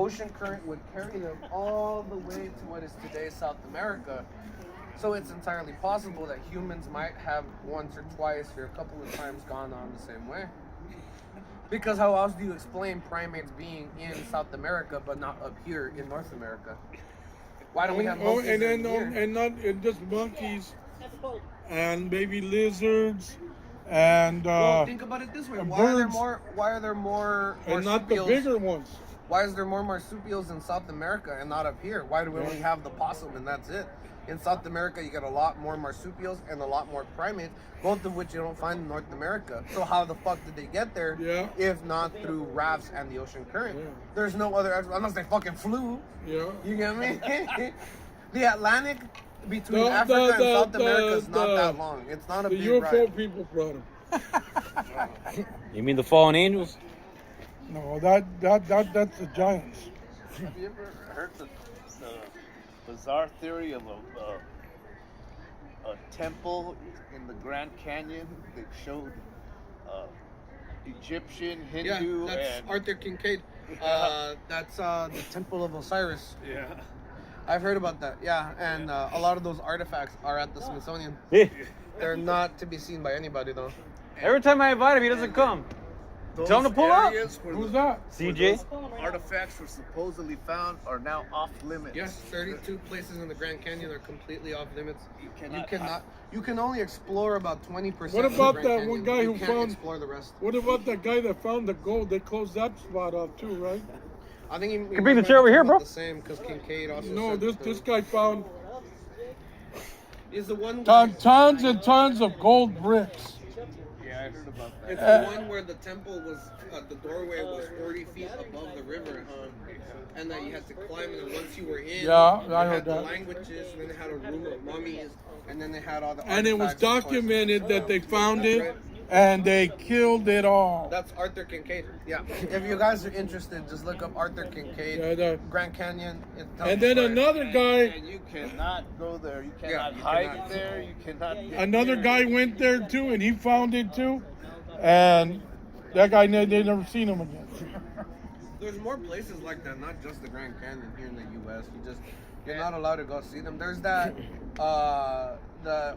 ocean current would carry them all the way to what is today South America. So it's entirely possible that humans might have once or twice or a couple of times gone on the same way. Because how else do you explain primates being in South America but not up here in North America? Why don't we have monkeys and then here? and not and just monkeys and maybe lizards and Well, think about it this way: Why are there more and not the marsupials? bigger ones. Why is there more marsupials in South America and not up here? Why do we only have the possum and that's it? In South America, you get a lot more marsupials and a lot more primates, both of which you don't find in North America. So how the fuck did they get there? Yeah. If not through rafts and the ocean current? Yeah. There's no other unless they fucking flew. Yeah. You get me? The Atlantic between Africa and South America is not that long. It's not a The big UFO ride. people brought them. You mean the fallen angels? No, that's the giants. Have you ever heard the bizarre theory of a temple in the Grand Canyon that showed Egyptian, Hindu, Yeah, that's and Arthur Kincaid. That's the Temple of Osiris. yeah. I've heard about that. Yeah, and a lot of those artifacts are at the Smithsonian. Yeah. They're not to be seen by anybody though. Every time I invite him, he doesn't come. Those Tell him to pull up. areas where Who's the- that? where CJ? those artifacts were supposedly found are now off limits. Yes, 32 places in the Grand Canyon are completely off limits. You You cannot. cannot. You can only explore about 20%. What of the about Grand that Canyon. one guy You who can't found- explore the rest? What about that guy that found the gold? They closed that spot off too, right? I think he can bring the chair over here, bro. The same because Kincaid also. No, said this guy found is the one. tons and tons of gold bricks. Yeah, I heard about that. It's the one where the temple was, the doorway was 40 feet above the river, and that you had to climb it. And once you were in, Yeah, they I heard had the that. languages, and then they had a room of mummies, and then they had all the. And it was artifacts and toys. documented that they found it and they killed it all. That's Arthur Kincaid. Yeah. If you guys are interested, just look up Arthur Kincaid, Yeah, that- Grand Canyon. It tells And the then story. another guy, And you cannot go there. You cannot you hide cannot. there. You cannot. Get another near guy it. went there too, and he found it too. And that guy, they never seen him again. There's more places like that, not just the Grand Canyon here in the U.S. You're not allowed to go see them. There's that,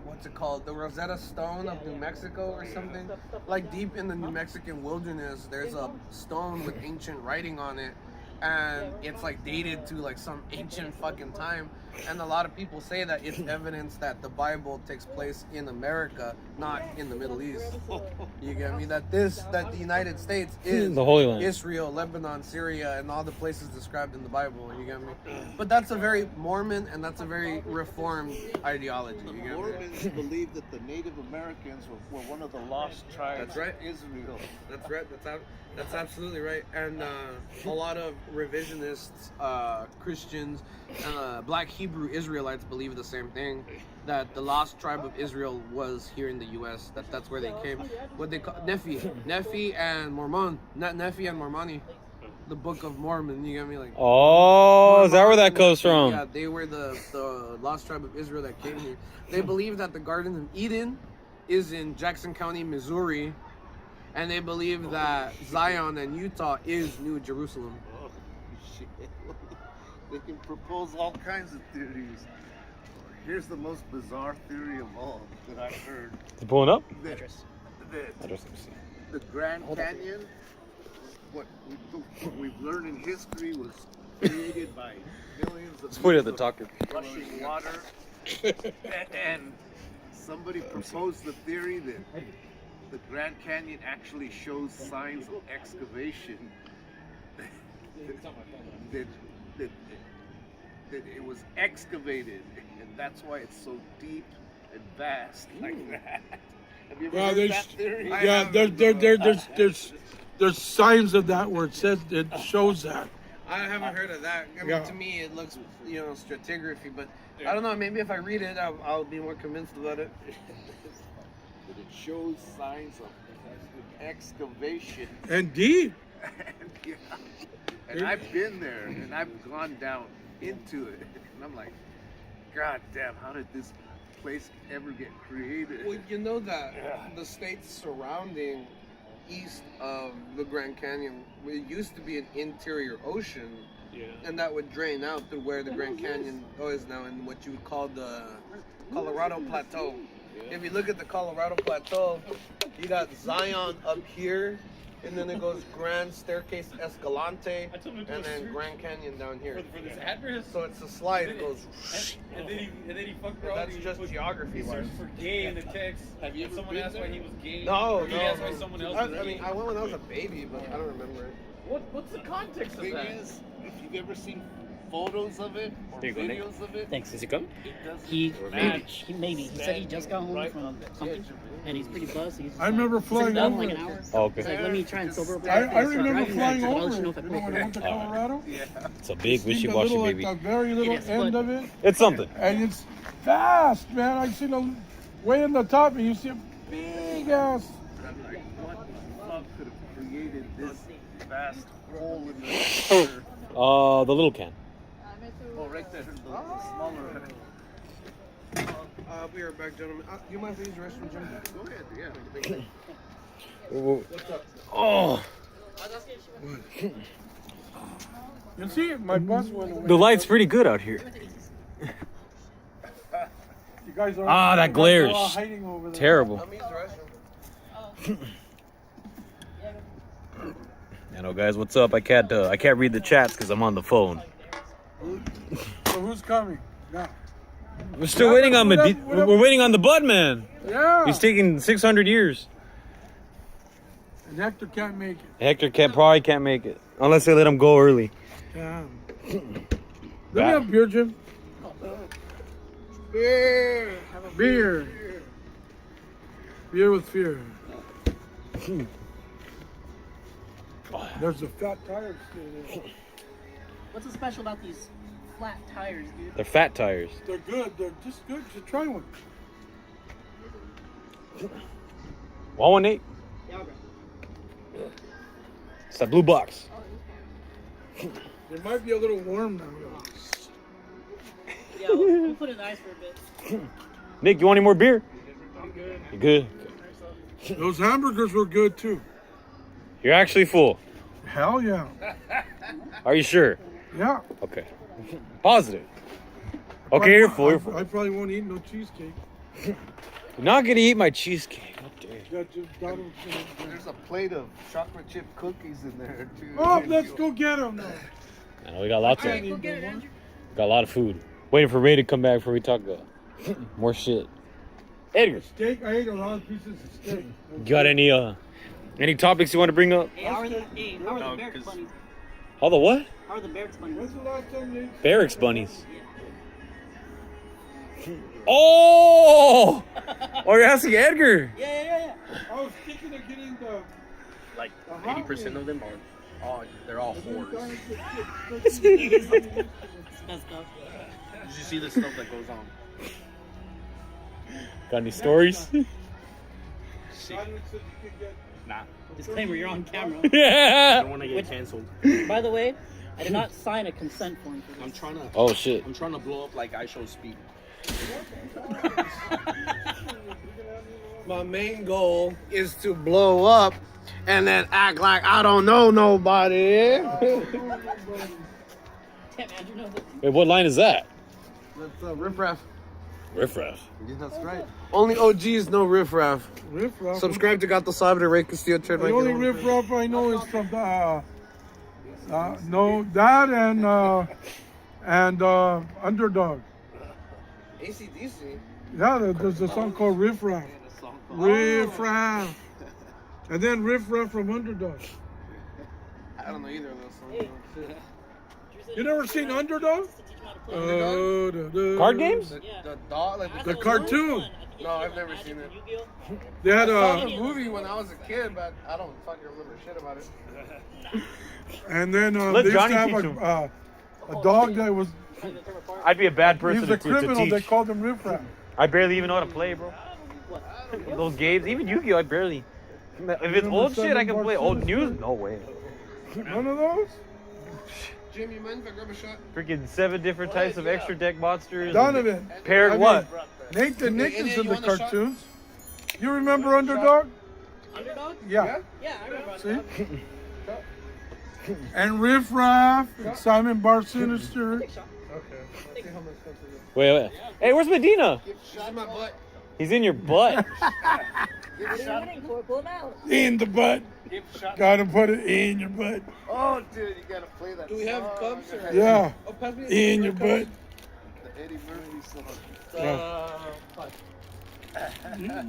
what's it called? The Rosetta Stone of New Mexico or something. Like deep in the New Mexican wilderness, there's a stone with ancient writing on it. And it's like dated to like some ancient fucking time. And a lot of people say that it's evidence that the Bible takes place in America, not in the Middle East. You get me? That the United States is The Holy Land. Israel, Lebanon, Syria, and all the places described in the Bible. You get me? But that's a very Mormon and that's a very reformed ideology. You get me? Mormons believe that the Native Americans were one of the lost tribes. That's right. of Israel. That's right. That's absolutely right. And a lot of revisionists, Christians, Black Hebrew Israelites believe the same thing. That the lost tribe of Israel was here in the U.S. That's where they came. What they call Nephi and Mormon, not Nephi and Mormoni. The Book of Mormon. You get me? Like. Oh, is that where that comes from? Yeah, they were the lost tribe of Israel that came here. They believe that the Garden of Eden is in Jackson County, Missouri. And they believe that Zion and Utah is New Jerusalem. Oh, shit. They can propose all kinds of theories. Here's the most bizarre theory of all that I've heard. Is it pulling up? That Address, let me see. the Grand Canyon, what we've learned in history, was created by millions of Let's put it at the years top. of rushing water. And somebody proposed the theory that the Grand Canyon actually shows signs of excavation. that it was excavated, and that's why it's so deep and vast like that. Have you ever Well, heard that theory? there's signs of that where it says it shows that. I haven't heard of that. I mean, Yeah. to me, it looks, stratigraphy. But I don't know. Maybe if I read it, I'll be more convinced about it. That it shows signs of excavation. And deep. Yeah. And I've been there, and I've gone down into it, and I'm like, God damn, how did this place ever get created? Well, you know that the states surrounding east of the Grand Canyon, it used to be an interior ocean. and that would drain out through where the Grand Canyon is now, in what you would call the Colorado Plateau. If you look at the Colorado Plateau, you got Zion up here, and then it goes Grand Staircase Escalante, and then Grand Canyon down here. For this address. So it's a slide. It goes. And then he fucked around. That's just geography. He searched for gay in the text. Have you someone asked why he was gay? No, He asked why someone else was I mean, gay. I went when I was a baby, but I don't remember it. What's the context of thing that? is, if you've ever seen photos of it or There you go, Nick. videos of it, Thanks. Is he coming? it doesn't He match. he said he just got home from something, and he's pretty buzzed. He's just I remember flying down over like an it. hour. Oh, He's okay. like, let me try and sober up. I remember Driving flying back, so I'll over let it. you know if I You know, when I went to Colorado, It's a big seen the wishy-washy little, baby. like the very little It is, end but- of it, It's something. and it's fast, man. I seen a way in the top, and you see a big ass. I'm like, what the fuck could have created this vast hole in the earth? The little can. Oh, right there, the smaller. We are back, gentlemen. You mind if I use the restroom, Jim? Go ahead, yeah. What's up? Oh, You see, my bus went away. the light's pretty good out here. You guys are. Ah, that you guys are glares. all hiding over there. Terrible. Let me use the restroom. You know, guys, what's up? I can't read the chats because I'm on the phone. So who's coming? Yeah. We're still Yeah, waiting but on we're waiting on the Bud Man. Yeah. He's taking 600 years. And Hector can't make it. Hector probably can't make it unless they let him go early. Damn. Let me have beer, Jim. Beer. Beer. Beer with fear. There's a fat tire still there. What's so special about these flat tires, dude? They're fat tires. They're good. They're just good. You should try one. 118. Yeah, bro. It's that blue box. It might be a little warm now. Yeah, we'll put it in the ice for a bit. Nick, you want any more beer? I'm good. You good? Those hamburgers were good too. You're actually full. Hell yeah. Are you sure? Yeah. Okay. Positive. Okay, you're full. You're full. I probably won't eat no cheesecake. You're not gonna eat my cheesecake. How dare you. Got just got 'em. There's a plate of chocolate chip cookies in there, too. Oh, let's go get them now. I know we got lots of Alright, go get it, Andrew. got a lot of food. Waiting for Ray to come back before we talk more shit. Edgar, Steak, I ate a lot of pieces of steak. you got any topics you want to bring up? Hey, how are the barracks bunnies? All the what? How are the barracks bunnies? When's the last time you ate? Barracks bunnies. Oh! Oh, you're asking Edgar. Yeah. I was thinking of getting the. Like The 80% of them are, they're all whores. It's messed up. Did you see the stuff that goes on? Got any stories? Nah, Disclaimer, you're on camera. I Yeah. don't want to get canceled. By the way, I did not sign a consent form for I'm this. trying to, Oh shit. I'm trying to blow up like I show speed. My main goal is to blow up and then act like I don't know nobody. Damn, Andrew knows it. Wait, what line is that? That's riffraff. Riffraff. Yeah, that's right. Only OGs know riffraff. Riff Raff. Subscribe to Got the Sabre, Ray Castillo, The trademark. only Riff Raff I know is from no, that and Underdog. ACDC. Yeah, there's a song called Riff Raff. Riff Raff. And then Riff Raff from Underdog. I don't know either of those songs. You never seen Underdog? Card games? The dog, like The cartoon. No, I've never seen it. They had I saw a, the movie when I was a kid, but I don't fucking remember shit about it. and then Let they used Johnny to have teach him. a dog that was, I'd be a bad he person was a to criminal. They teach. called him Riff Raff. I barely even know how to play, bro. Those games, even Yu-Gi-Oh, I barely. If it's Remember old shit, I can Seven play. Bar Old Citizen? news? No way. None of those? Jim, you mind if I grab a shot? Freaking 7 different types of extra deck monsters. Donovan. Paired I mean, what? Nathan Nick Any- is in you the want a shot? cartoons. You remember Underdog? Underdog? Yeah. Yeah, I remember See? Underdog. and Riff Raff, and Simon Bar Sinister. Okay. Let's see how much cups we got. Wait. Hey, where's Medina? This is my butt. He's in your butt. In the butt. Gotta put it in your butt. Oh, dude, you gotta play that. Do we have song. cups? Or... Yeah, Oh, pass me in your butt. The Eddie Murphy song.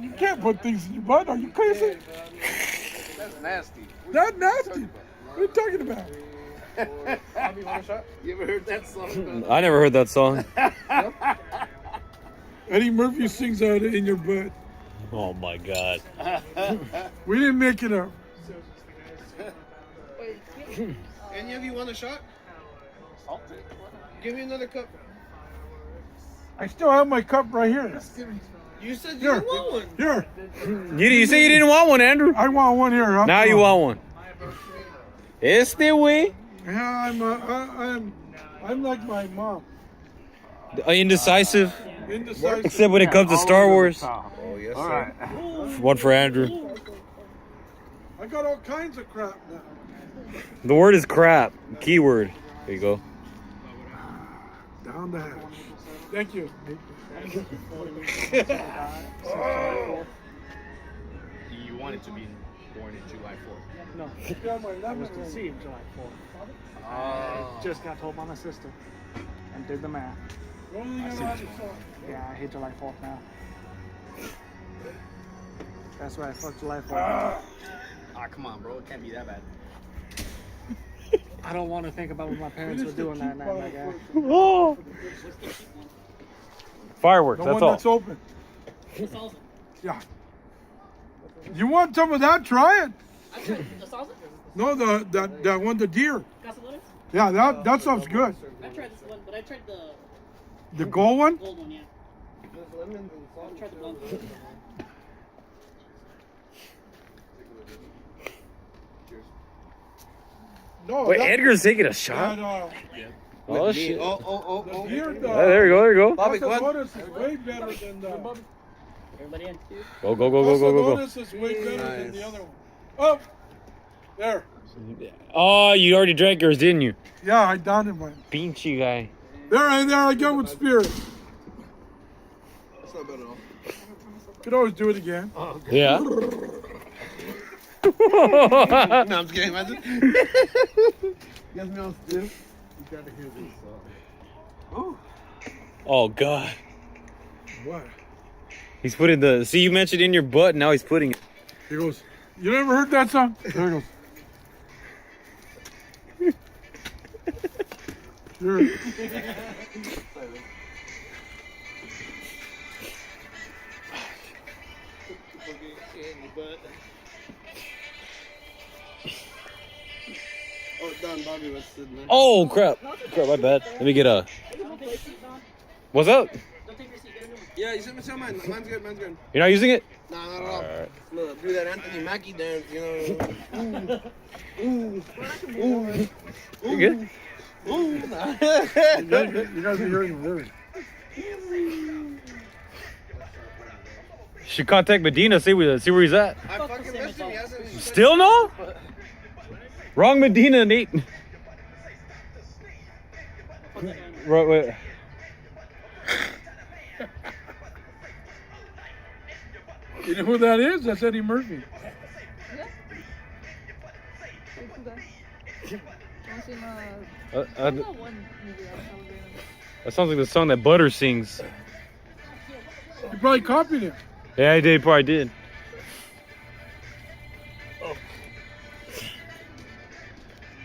You can't put things in your butt. Are you crazy? That's nasty. Not nasty. What are you talking about? Bobby, want a shot? You ever heard that song? I never heard that song. Eddie Murphy sings out in your butt. Oh my god. We didn't make it up. Any of you want a shot? Salted. Give me another cup. I still have my cup right here. You said you Here. didn't want one. Here. You say you didn't want one, Andrew. I want one here. Huh? Now you want one. Este way. Yeah, I'm like my mom. Indecisive. Indecisive. Except when it comes to Star Wars. Oh, yes, All sir. right. One for Andrew. I got all kinds of crap now. The word is crap. Keyword. There you go. Down the hatch. Thank you. You wanted to be born in July 4th. No, Got my I was lemon conceived July 4th. Oh. Just got told by my sister and did the math. The only thing I like is salt. Yeah, I hate July 4th now. That's right, fuck July 4th. Ah, come on, bro. It can't be that bad. I don't want to think about what my parents were doing that night, my guy. Oh. Fireworks. The That's one all. that's open. Yeah. You want some of that? Try it. The salsa? No, that one, the deer. Casadones? Yeah, that sounds good. I tried this one, but I tried the The gold one? gold one, yeah. There's lemons and salt. I tried the blonde one. No. Wait, that, Edgar's taking a that, shot? Oh, shit. Oh. the deer, Yeah, there you go, there you go. Bobby, go on. Casadones is way better than the... Everybody in? Go, go, go, go, go, go, go. Casadones is way better than Nice. the other one. Oh! There. Oh, you already drank yours, didn't you? Yeah, I downed it mine. Pinchy guy. There I go with spirit. That's not bad at all. Could always do it again. Yeah. No, I'm just kidding, man. You guys know still? You gotta hear this song. Oh, God. What? He's putting the... See, you mentioned in your butt, now he's putting it. He goes, you never heard that song? There he goes. Sure. Oh, Don Bobby was sitting there. Oh, crap. Crap, my bad. Let me get a... What's up? Yeah, you sent me some. Mine's good, mine's good. You're not using it? Nah, not at all. Alright. Look, do that Anthony Mackie dance, you know. You good? You guys are hearing the lyrics. Should contact Medina, see where he's at. I fucking missed him. He hasn't. Still no? Wrong Medina, Nate. Right, wait. You know who that is? That's Eddie Murphy. That sounds like the song that Butter sings. You probably copied him. Yeah, I did. Probably did.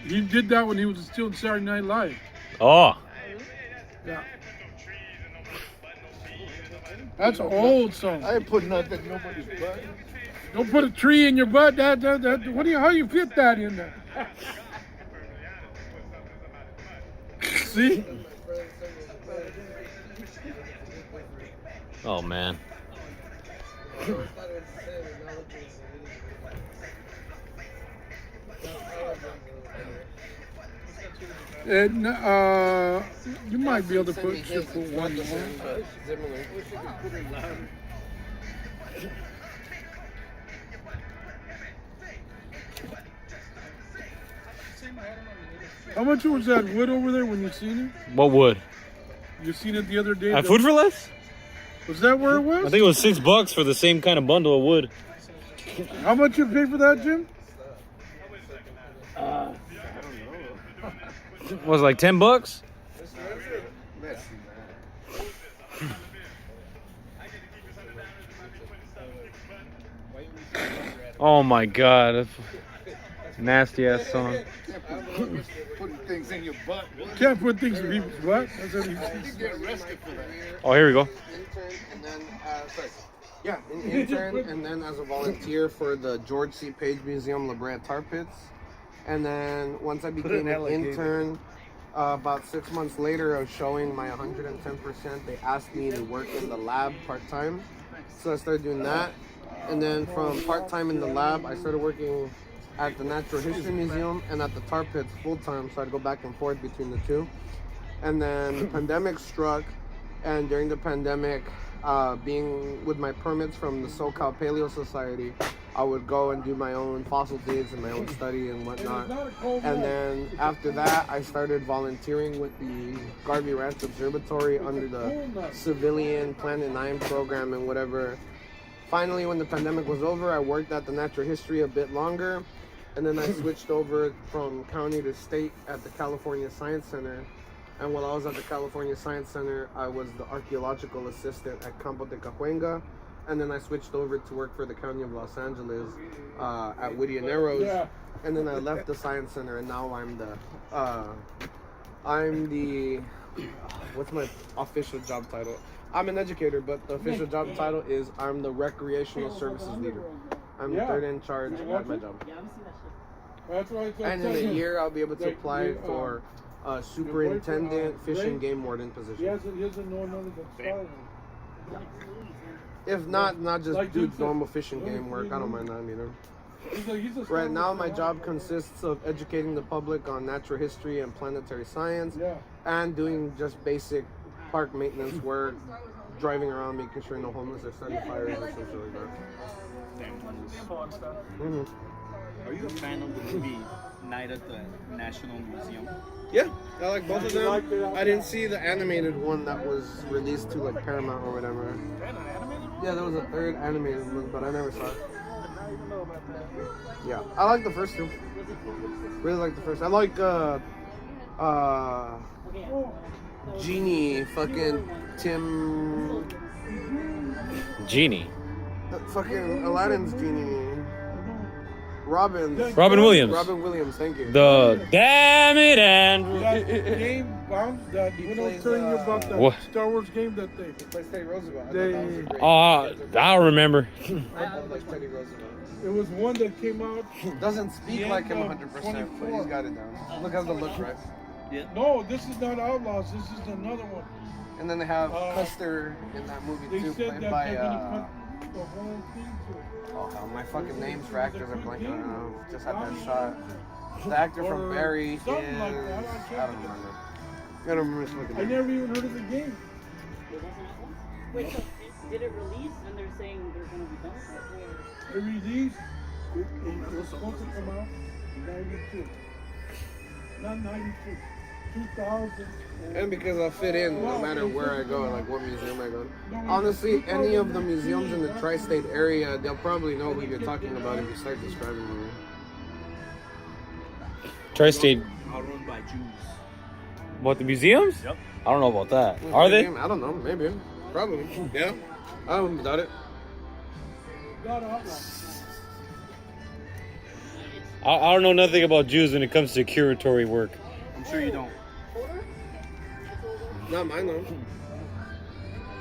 He did that when he was still in Saturday Night Live. Oh. Yeah. That's an old song. I ain't put nothing in nobody's butt. Don't put a tree in your butt. How do you fit that in there? See? Oh, man. And, you might be able to put one more. How much was that wood over there when you seen it? What wood? You seen it the other day? At Food for Less? Was that where it was? I think it was $6 for the same kind of bundle of wood. How much you pay for that, Jim? Was it like $10? Oh my god, that's a nasty ass song. Putting things in your butt. Can't put things in people's butt. That's what he You get arrested for that. Oh, here we go. Intern and then an intern and then as a volunteer for the George C. Page Museum, La Brea Tar Pits. And then once I became an intern, about 6 months later, I was showing my 110%. They asked me to work in the lab part-time. So I started doing that. And then from part-time in the lab, I started working at the Natural History Museum and at the Tar Pits full-time. So I'd go back and forth between the two. And then the pandemic struck. And during the pandemic, being with my permits from the SoCal Paleo Society, I would go and do my own fossil digs and my own study and whatnot. And then after that, I started volunteering with the Garvey Ranch Observatory under the civilian Planet 9 program and whatever. Finally, when the pandemic was over, I worked at the Natural History a bit longer. And then I switched over from county to state at the California Science Center. And while I was at the California Science Center, I was the archaeological assistant at Campo de Cahuenga. And then I switched over to work for the County of Los Angeles at Whittier Narrows. And then I left the Science Center, and now I'm the what's my official job title? I'm an educator, but the official job title is I'm the recreational services leader. I'm the third in charge at my job. And in a year, I'll be able to apply for superintendent, fish and game warden position. He doesn't know none of the style. If not just do normal fish and game work. I don't mind that either. Right now, my job consists of educating the public on natural history and planetary science, and doing just basic park maintenance work, driving around, making sure no homeless are starting fires or something like that. Are you a fan of the movie Night at the National Museum? Yeah, I like both of them. I didn't see the animated one that was released to like Paramount or whatever. Yeah, there was a third animated one, but I never saw it. Yeah, I like the first two. Really like the first. I like Genie, fucking Tim. Genie. Fucking Aladdin's Genie. Robin Williams, thank you. The damn it, Andrew. That game, that when I was telling you about that What? Star Wars game that they Plays Teddy Roosevelt. I thought They- that was a great I don't remember. I like Teddy Roosevelt. it was one that came out. Doesn't speak The like him end of 100%, but 24. he's got it down. Look at the look, right? No, this is not Outlaws. This is another one. And then they have Custer in that movie They too, said played that by they're gonna put the whole thing to it. oh hell, my fucking names for actors are blanking. I don't know. Just had that shot. The actor from Or Barry is something like that. I don't remember. I don't remember his fucking I name. never even heard of the game. Wait, so did it release and they're saying they're going to be done with it? It released. It was supposed to come out in 92. Not 92. 2000. And because I'll fit in no matter where I go, like what museum I go. Honestly, any of the museums in the tri-state area, they'll probably know who you're talking about if you start describing me. Tri-State. All run by Jews. What, the museums? Yep. I don't know about that. Are they? I don't know. Maybe. Probably. Yeah. I don't doubt it. Not Outlaws. I don't know nothing about Jews when it comes to curatory work. I'm sure you don't. Not mine though.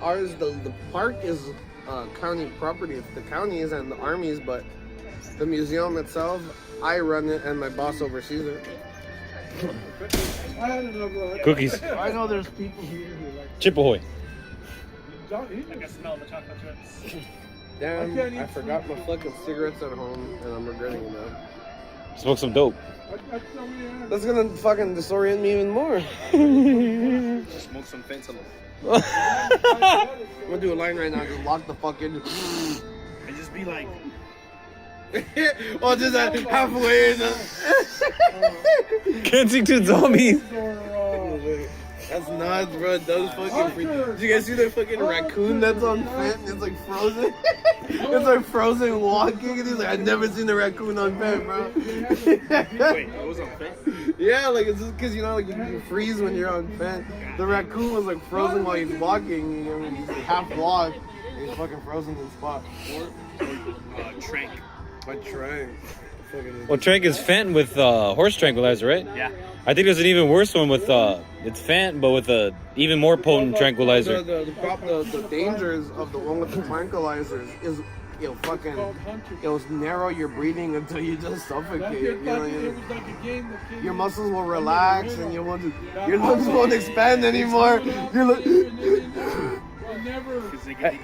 Ours, the park is county property. The county is and the army's, but the museum itself, I run it and my boss oversees it. I had another. Cookies. I know there's people here who like. Chip Ahoy. Don't eat I it. can smell the chocolate chips. Damn, can't I eat forgot my fucking cigarettes at home and I'm regretting it now. Smoke some dope. That's gonna fucking disorient me even more. Smoke some fentanyl. I'm gonna do a line right now, just lock the fuck in. And just be like, Or just halfway. Kensington zombies. That's nuts, bro. Those fucking. Did you guys see that fucking raccoon that's on Fent? It's like frozen. It's like frozen walking, and he's like, I've never seen a raccoon on Fent, bro. Wait, I was on Fent? Yeah, like it's just because you know, like you freeze when you're on Fent. The raccoon was like frozen while he's walking. You know, he's like half walk. And he's fucking frozen in the spot. Trank. My train. Well, Trank is Fenton with horse tranquilizer, right? Yeah. I think there's an even worse one with it's Fenton, but with a even more potent tranquilizer. The dangers of the one with the tranquilizers is it'll fucking it'll narrow your breathing until you just suffocate. You know, your muscles will relax and your lungs won't expand anymore.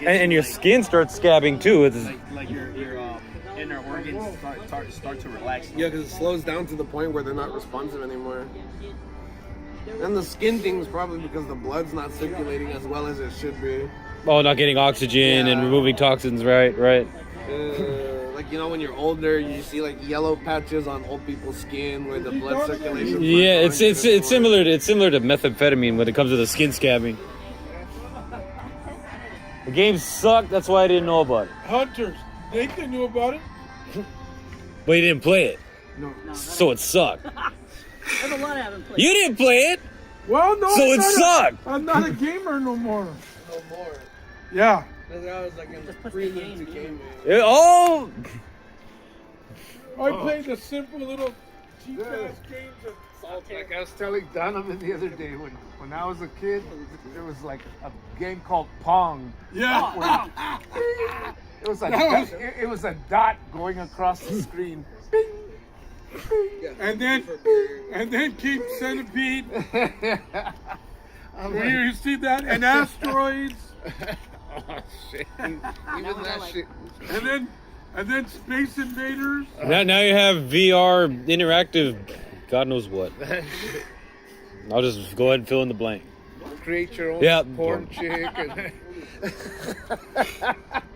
And your skin starts scabbing too. It's Like your inner organs start to relax. Yeah, because it slows down to the point where they're not responsive anymore. And the skin thing is probably because the blood's not circulating as well as it should be. oh, not getting oxygen and removing toxins, right? Like, you know, when you're older, you see like yellow patches on old people's skin where the blood circulation. Yeah, it's similar to methamphetamine when it comes to the skin scabbing. The game sucked. That's why I didn't know about it. Hunters. Nathan knew about it. But you didn't play it. No. So it sucked. There's a lot I haven't played. You didn't play it. Well, no. So it sucked. I'm not a gamer no more. No more. Yeah. That was like in Just puts the prelim to game game. Oh. I played the simple little cheap-ass games of Like I was telling Donovan the other day, when I was a kid, there was like a game called Pong. Yeah. It was a dot going across the screen. Bing, bing. And then King Centipede. I'm You see that? And asteroids. oh shit! Even that like- shit. And then Space Invaders. Now you have VR interactive. God knows what. I'll just go ahead and fill in the blank. Create your own Yeah. porn chick. And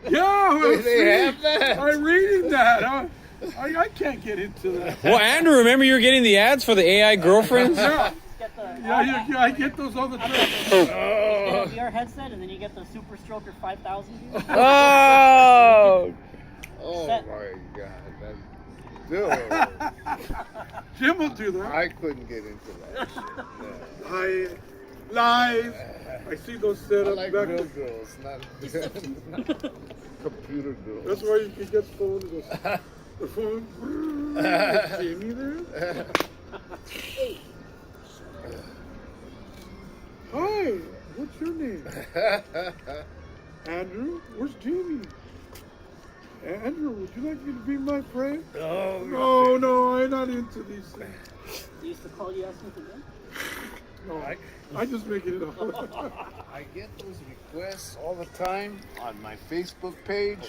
Yeah, they have that. I'm reading that. I can't get into that. Well, Andrew, remember you were getting the ads for the AI girlfriends? Yeah, Get the yeah, I get those all the time. get a VR headset, and then you get the Super Stroker 5000. Oh. Oh Set. my god, that's dude. Jim will do that. I couldn't get into that shit. No. Live. I see those set I up like back. real girls, not computer girls. That's why you can get phone. The phone. Jamie there. Hi. What's your name? Andrew. Where's Jamie? Andrew, would you like me to be my friend? Oh, No, I'm not into these things. They used to call you asking for them. No, I just make it up. I get those requests all the time on my Facebook page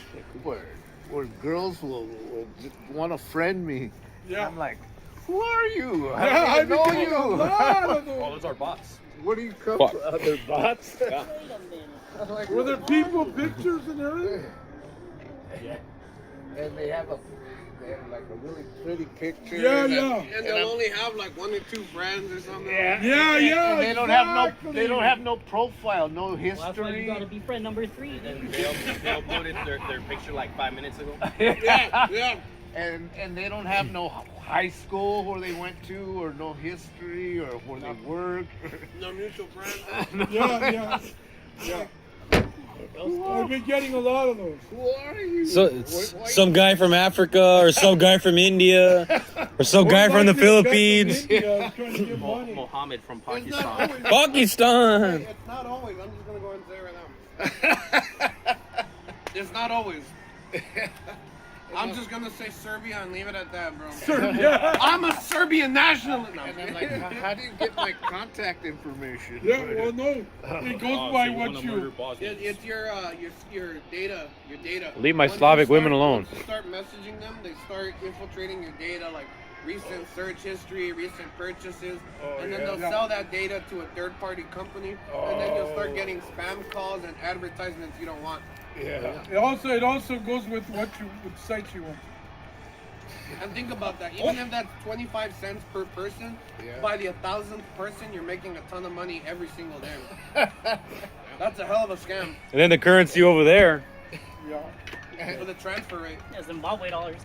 where girls will want to friend me. Yeah. I'm like, who are you? Yeah, I don't know became a you. lot of those. Oh, those are bots. Where do you come Fuck. from? They're bots? Wait a minute. I'm like, Were there people, pictures, and everything? and they have like a really pretty picture. Yeah, and yeah. And they'll only have like 1 or 2 friends or something. Yeah, And they don't have exactly. they don't have no profile, no Well, that's why you history. gotta be friend number 3. Then. They uploaded their picture like 5 minutes ago. Yeah. And they don't have no high school where they went to, or no history, or where they work. No mutual friends. Yeah. I've been getting a lot of those. Who are you? So Why- some guy from Africa, or some guy from India, or some guy from the Philippines, Yeah, trying to get money. Mohammed from It's not Pakistan. always. Pakistan. It's not always. I'm just gonna go ahead and say it right now. It's not always. I'm just gonna say Serbia and leave it at that, bro. Yeah. I'm a Serbian nationalist. No, And I'm like, how do you get my contact information? Yeah, well, no. It goes by what you. It's your data. Your data. Leave my Once you Slavic women start- alone. Once you start messaging them, they start infiltrating your data, like recent search history, recent purchases, and then they'll sell that data to a third-party company, and then you'll start getting spam calls and advertisements you don't want. It also goes with what sites you want. And think about that. Even if that's 25 cents per person, Yeah. by the 1,000th person, you're making a ton of money every single day. That's a hell of a scam And then the currency over there. Yeah. for the transfer rate. Yeah, Zimbabwe dollars.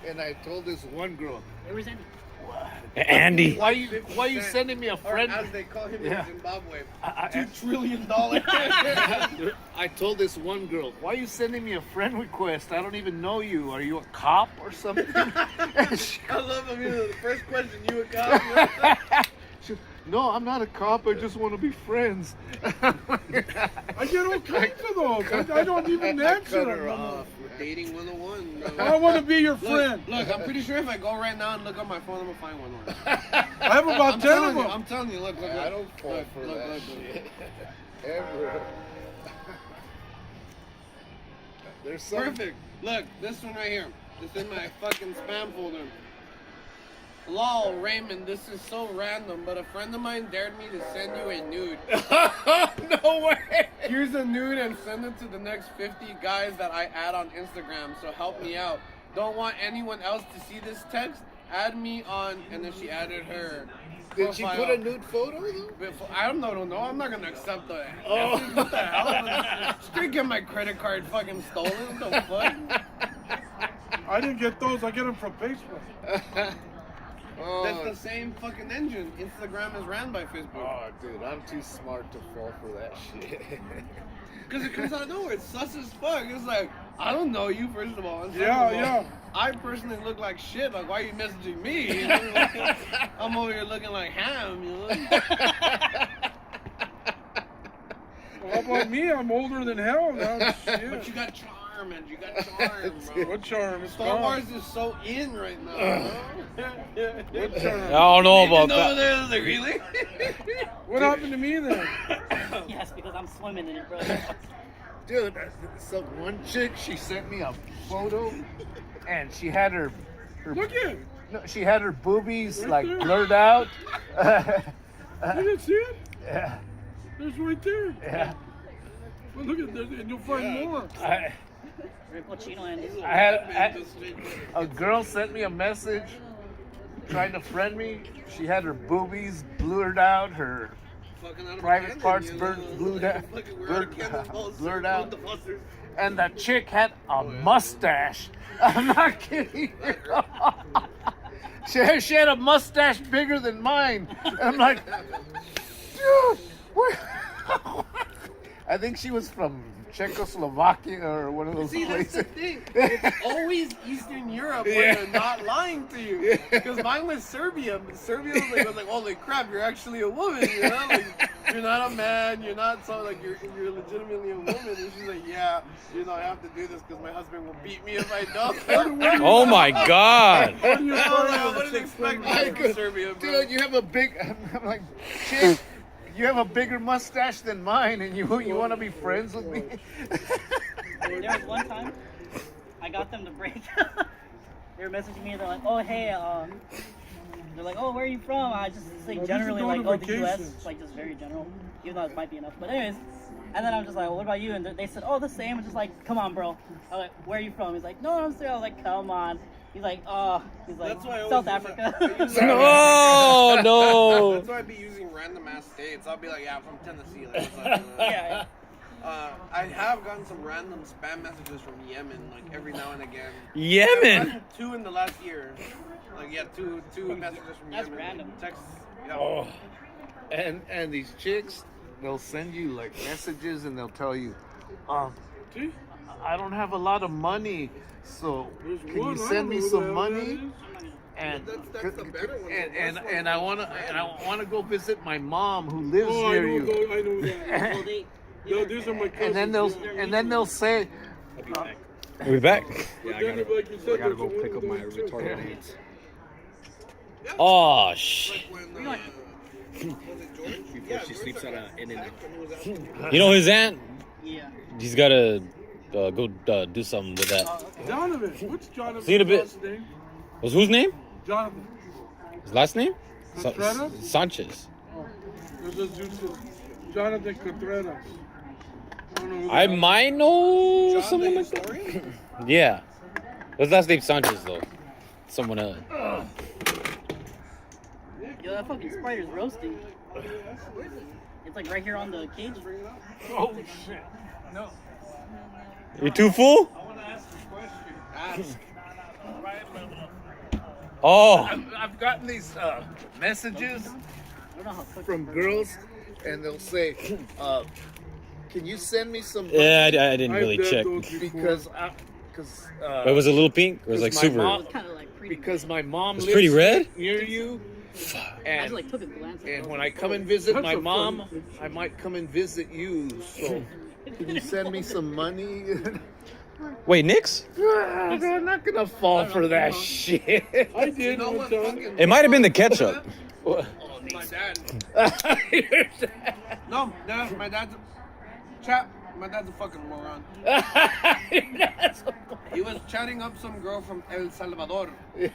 And I told this one girl, Where was Andy? Andy. why you sending me a Or friend? as they call him Yeah. in Zimbabwe, I- $2 trillion. I told this one girl, why are you sending me a friend request? I don't even know you. Are you a cop or something? And she- I love him. The first question, you a cop? she- no, I'm not a cop. I just want to be friends. I get all kinds of those. I don't even answer Cut her them. off. Dating 101. I want to be your Look, friend. look, I'm pretty sure if I go right now and look on my phone, I'm gonna find one. I have about 10 of them. I'm telling you, look. I don't fall look, for look, that look, shit. Ever. There's some. Perfect. Look, this one right here. This in my fucking spam folder. Lol, Raymond, this is so random, but a friend of mine dared me to send you a nude. No way. Here's a nude and send it to the next 50 guys that I add on Instagram, so help me out. Don't want anyone else to see this text? Add me on, and then she added her Did she profile. put a nude photo though? I don't know. I'm not gonna accept the. Oh. What the hell? Straight get my credit card fucking stolen. What the fuck? I didn't get those. I get them from Facebook. That's the same fucking engine. Instagram is ran by Facebook. Oh, dude, I'm too smart to fall for that shit. Because it comes out of nowhere. It's sus as fuck. It's like, I don't know you, first of all. And second Yeah, of all, yeah. I personally look like shit. Like, why are you messaging me? You know, like, I'm over here looking like ham, you know? How about me? I'm older than hell now. But Shit. you got charm, and you got charm, bro. What charm? It's Star gone. Wars is so in right now, bro. What charm? I don't know about No, that. there's like, really? What happened to me then? Yes, because I'm swimming in it, bro. Dude, some one chick, she sent me a photo, and she had her Look at it. no, she had her boobies Right like there. blurred out. You didn't see it? Yeah, It's right there. yeah. Well, look at this, and you'll find more. Very Pacino and I had a girl sent me a message trying to friend me. She had her boobies blurred out, her Fucking out of private Cannon, parts you know? blurred out, Fucking we're out of Cannon, balls, blurred out. the busters. And the chick had a mustache. I'm not kidding. She had a mustache bigger than mine. And I'm like, dude, where? I think she was from Czechoslovakia or one of those See, that's the places. thing. It's always Eastern Europe where Yeah. they're not lying to you. Because mine was Serbia. But Serbia was like, holy crap, you're actually a woman, you know? Like, you're not a man, you're not so, like, you're legitimately a woman. And she's like, yeah, you know, I have to do this because my husband will beat me if I don't. Oh my God. What do you I find don't know, out? what did you expect from Serbia, bro? Dude, you have a big, I'm like, chick, you have a bigger mustache than mine and you want to be friends with me? there was one time I got them to break. They were messaging me. They're like, "Oh hey, they're like, oh, where are you from?" I just say these are generally going like, on "Oh, the U.S." vacations. Like just very general, even though it might be enough. But anyways, and then I'm just like, well, "What about you?" And they said, "Oh, the same." I'm just like, "Come on, bro." I'm like, "Where are you from?" He's like, "No, I'm serious." I was like, "Come on." He's like, "Oh," he's like, That's why I always "South use Africa." that. I use Oh no. That's why I be using random ass states. I'll be like, yeah, I'm from Tennessee. Like, what's up, you know? yeah. I have gotten some random spam messages from Yemen, like every now and again. I've Yemen. gotten 2 in the last year. Like, yeah, two messages from That's Yemen. random. Texts. Yeah. Oh. And these chicks, they'll send you like messages and they'll tell you, See? I don't have a lot of money, so There's can one. you I send don't me know who some the hell money? that is. And That's the better one. and I wanna go visit my mom who lives Oh, I near know, you. I know that. Well, they. No, these are my cousins. And then they'll say, Are we back? Yeah, I gotta, like you said, I gotta there's go one pick of up my those too. retarded aids. Oh shit. Like when, You're like- was it George? Before she sleeps at In-N-Out. You know his aunt? Yeah. He's gotta go do something with that. Donovan. What's Jonathan's See you in a bit. last name? Was whose name? Jonathan. His last name? Contreras? Sanchez. Oh, there's a dude called Jonathan Contreras. I don't know who I that is. might know John someone the like that. historian? Yeah. His last name's Sanchez though. someone else. Yo, that fucking spider's roasting. It's like right here on the cage. Oh shit! No. You're too full? I want to ask a question. Ask. Oh. I've gotten these messages I don't know how quick from girls, and they'll say, "Can you send me some?" Yeah, I didn't really I've check. done those before. Because Wait, was it a little pink? Or was it like my super? mom- It's kind of like pretty. because my mom It's lives pretty red? near you, I just and like took a glance. At and it. when I come and visit That's my a mom, funny picture. I might come and visit you. So, can you send me some money? Wait, Nick's? I'm not gonna fall for that shit. I did No one one time. fucking. It might have been the ketchup. My dad. No, my dad's my dad's a fucking moron. He was chatting up some girl from El Salvador,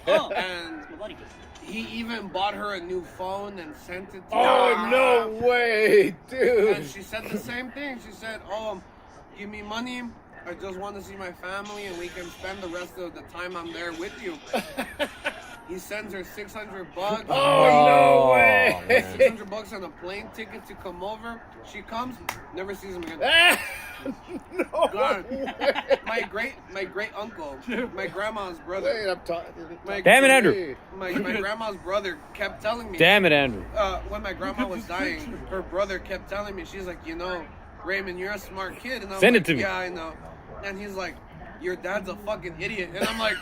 Oh, and my buddy. he even bought her a new phone and sent it to Oh her. no way, And dude! she said the same thing. She said, "Oh, give me money. I just want to see my family, and we can spend the rest of the time I'm there with you." He sends her $600. Oh no way! man. $600 on a plane ticket to come over. She comes, never sees him again. No Gone. way. My great uncle, my grandma's brother. Wait, I'm talking. My, Damn it, Andrew. My grandma's brother kept telling me. Damn it, Andrew. When my grandma was dying, her brother kept telling me, she's like, Raymond, you're a smart kid. And I'm Send like, it to me. Yeah, I know. And he's like, your dad's a fucking idiot. And I'm like,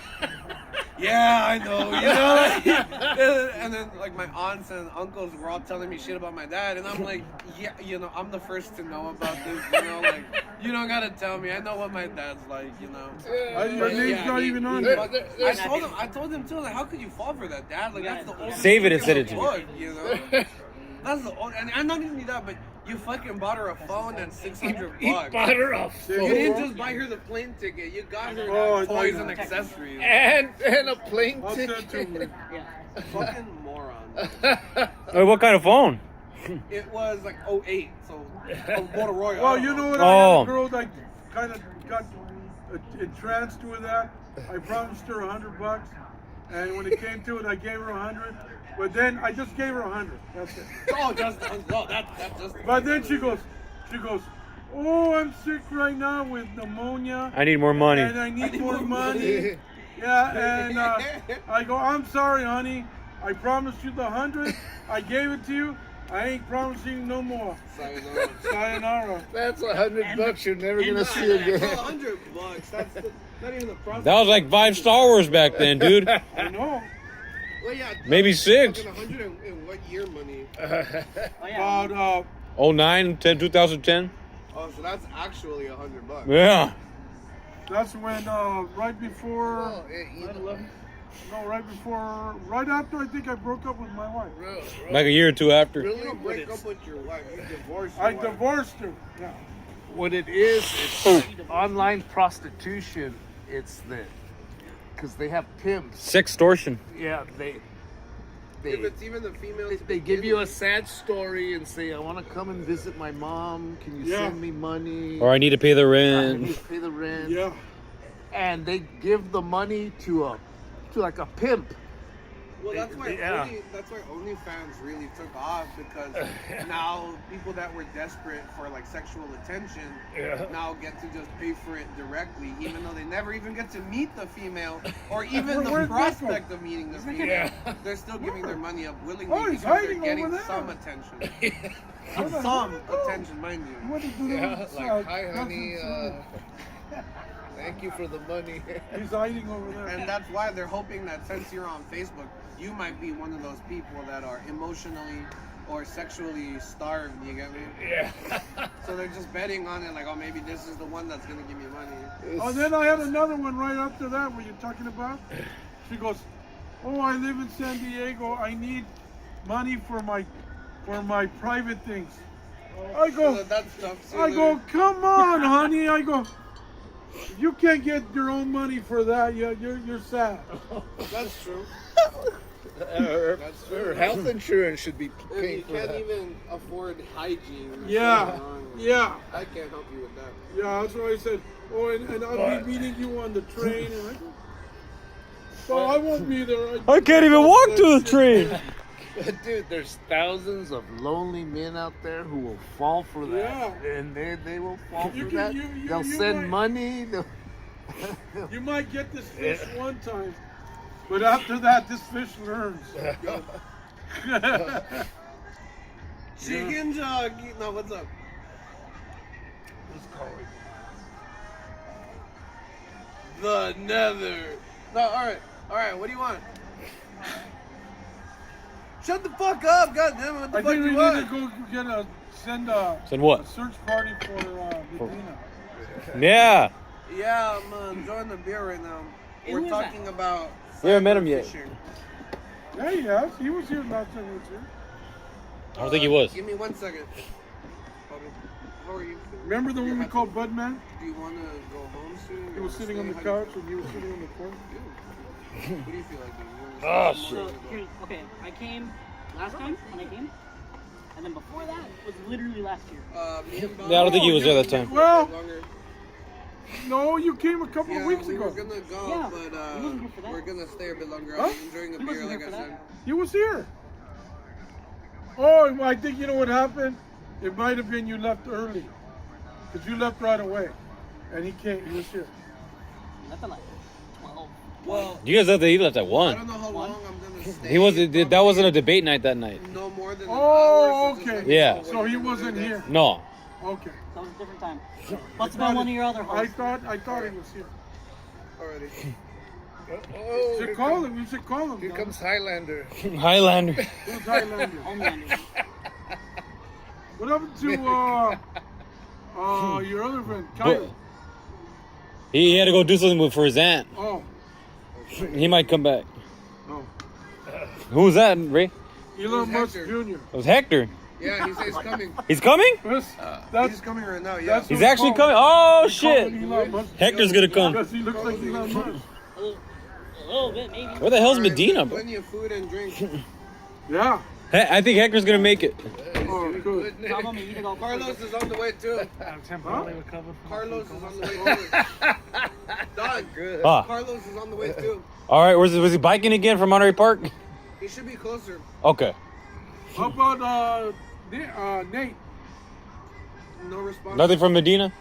yeah, I know. And then like my aunts and uncles were all telling me shit about my dad. And I'm like, yeah, I'm the first to know about this. Like, you don't gotta tell me. I know what my dad's like, Your name's not even on there. there. I told him too, like, how could you fall for that, Dad? Like, that's the oldest Save it thing and send in it the to me. book, That's the old, and not even that, but you fucking bought her a phone and $600. He bought her a You phone didn't just buy her the plane ticket. You got her Oh, toys no. and accessories. and a plane I'll send it to ticket. me. Yeah. Fucking moron. Wait, what kind of phone? It was like 08, so a Motorola. Well, you know what? I Oh. had a girl that kind of got entranced with that. I promised her $100, and when it came to it, I gave her 100. But then I just gave her 100. That's it. Oh, that's just. But then she goes, "Oh, I'm sick right now with pneumonia, I need more money. and I need more money." Yeah, and I go, "I'm sorry, honey. I promised you the 100. I gave it to you. I ain't promising you no more. Sayonara. Sayonara." That's $100 you're never gonna Well, see again. $100. That's not even the process. That was like 5 Star Wars back then, dude. I know. Well, yeah. Maybe 6. Fucking 100 in what year money? Oh yeah. About 09, 10, 2010. Oh, so that's actually $100. Yeah. that's when right before. Well, you know, No, right after I think I broke up with my wife. Like a year or two after. You really, don't what break it's, up with your wife. You divorce your I wife. divorced her. Yeah. what it is, it's online prostitution. It's because they have pimps. Sextortion. Yeah, If it's even the female. they give you a sad story and say, "I want to come and visit my mom. Can you Yeah. send me money? Or I need to pay the I need rent. to pay the rent." Yeah. And they give the money to like a pimp. Well, that's why Yeah. that's why OnlyFans really took off, because now people that were desperate for like sexual attention now get to just pay for it directly, even though they never even get to meet the female or even the Where's prospect of meeting the female. Yeah. They're still giving their money up willingly Oh, he's because they're hiding getting over there. some attention. What the Some hell? attention, mind you. What is it? Yeah, like, "Hi, honey. Thank you for the money." He's hiding over there. And that's why they're hoping that since you're on Facebook, you might be one of those people that are emotionally or sexually starved, you get me? Yeah. So they're just betting on it, like, oh, maybe this is the one that's gonna give me money. Oh, then I had another one right after that. What you're talking about? She goes, "Oh, I live in San Diego. I need money for my private things." I go, So that's tough. See, I go, "Come on, honey." I go, "You can't get your own money for that. You're sad." that's true. Her health insurance should be If paying you for can't that. even afford hygiene. what's Yeah, going on? yeah, I can't help you with that. yeah. That's what I said. "Oh, and I'll be meeting you on the train." And I go, Well, I won't be there. I can't even walk to the train. Dude, there's thousands of lonely men out there who will fall for that. Yeah. And they will fall You for can- that. you They'll send might- money. You might get this fish one time, but after that, this fish learns. Chicken jockey. No, what's up? The nether. No, alright, what do you want? Shut the fuck up, goddamn it, what the I fuck think do we you need want? to send a Send what? search party for Medina. Yeah. Yeah, I'm enjoying the beer right now. Hey, We're who is that? talking about We haven't met him yet. fishing. Yeah, he has. He was here last time he was here. I don't think he was. Give me 1 second. Bobby, how are you? Remember the one we called Budman? Do you want to go home soon? He was sitting on the couch and you were sitting on the corner. What do you feel like doing? Oh, So, here, okay, I came last time when I came, and then before that was literally last year. Me and Bob- Yeah, I don't think he was there that time. Well, Longer. no, you came a couple Yeah, of weeks we ago. were gonna go, Yeah, but he wasn't here for that. we're gonna stay a bit longer. Huh? I'm enjoying a He beer, wasn't like here I for said. that. He was here. Oh, I think you know what happened? It might have been you left early. Because you left right away. And he came, he was here. That's a like 12. Well, You guys left. He left at I don't 1. know how long I'm gonna stay. He was. That wasn't a debate night that night. No more than an Oh, hour, so just okay. let me Yeah. know when So he you're gonna wasn't do that. here. No. Okay. That was a different time. Must have been one of your other I hosts. thought he was here. Already. Oh, We should call him. We should call him. here Don. comes Highlander. Highlander. Who's Highlander? Homelander. What happened to your other friend, Kyle? He had to go do something for his aunt. Oh, He might come back. no. Who's that, Ray? Elon Musk Hector. Jr. It was Hector. Yeah, he says coming. He's coming? That's He's coming right now. Yeah. that's He's what we actually call- coming. Oh we call shit! him Elon Musk Hector's gonna come. because he looks like Elon Musk. A little bit, maybe. Where the hell's Alright, Medina, bro? Plenty of food and drink. Yeah. I think Hector's gonna make it. Oh, good. Tell me you to go Carlos is on the way too. Huh? Carlos is on the way too. Don, Ah. Carlos is on the way too. All right. Was he biking again from Monterey Park? He should be closer. Okay. How about Nate? No response. Nothing from Medina.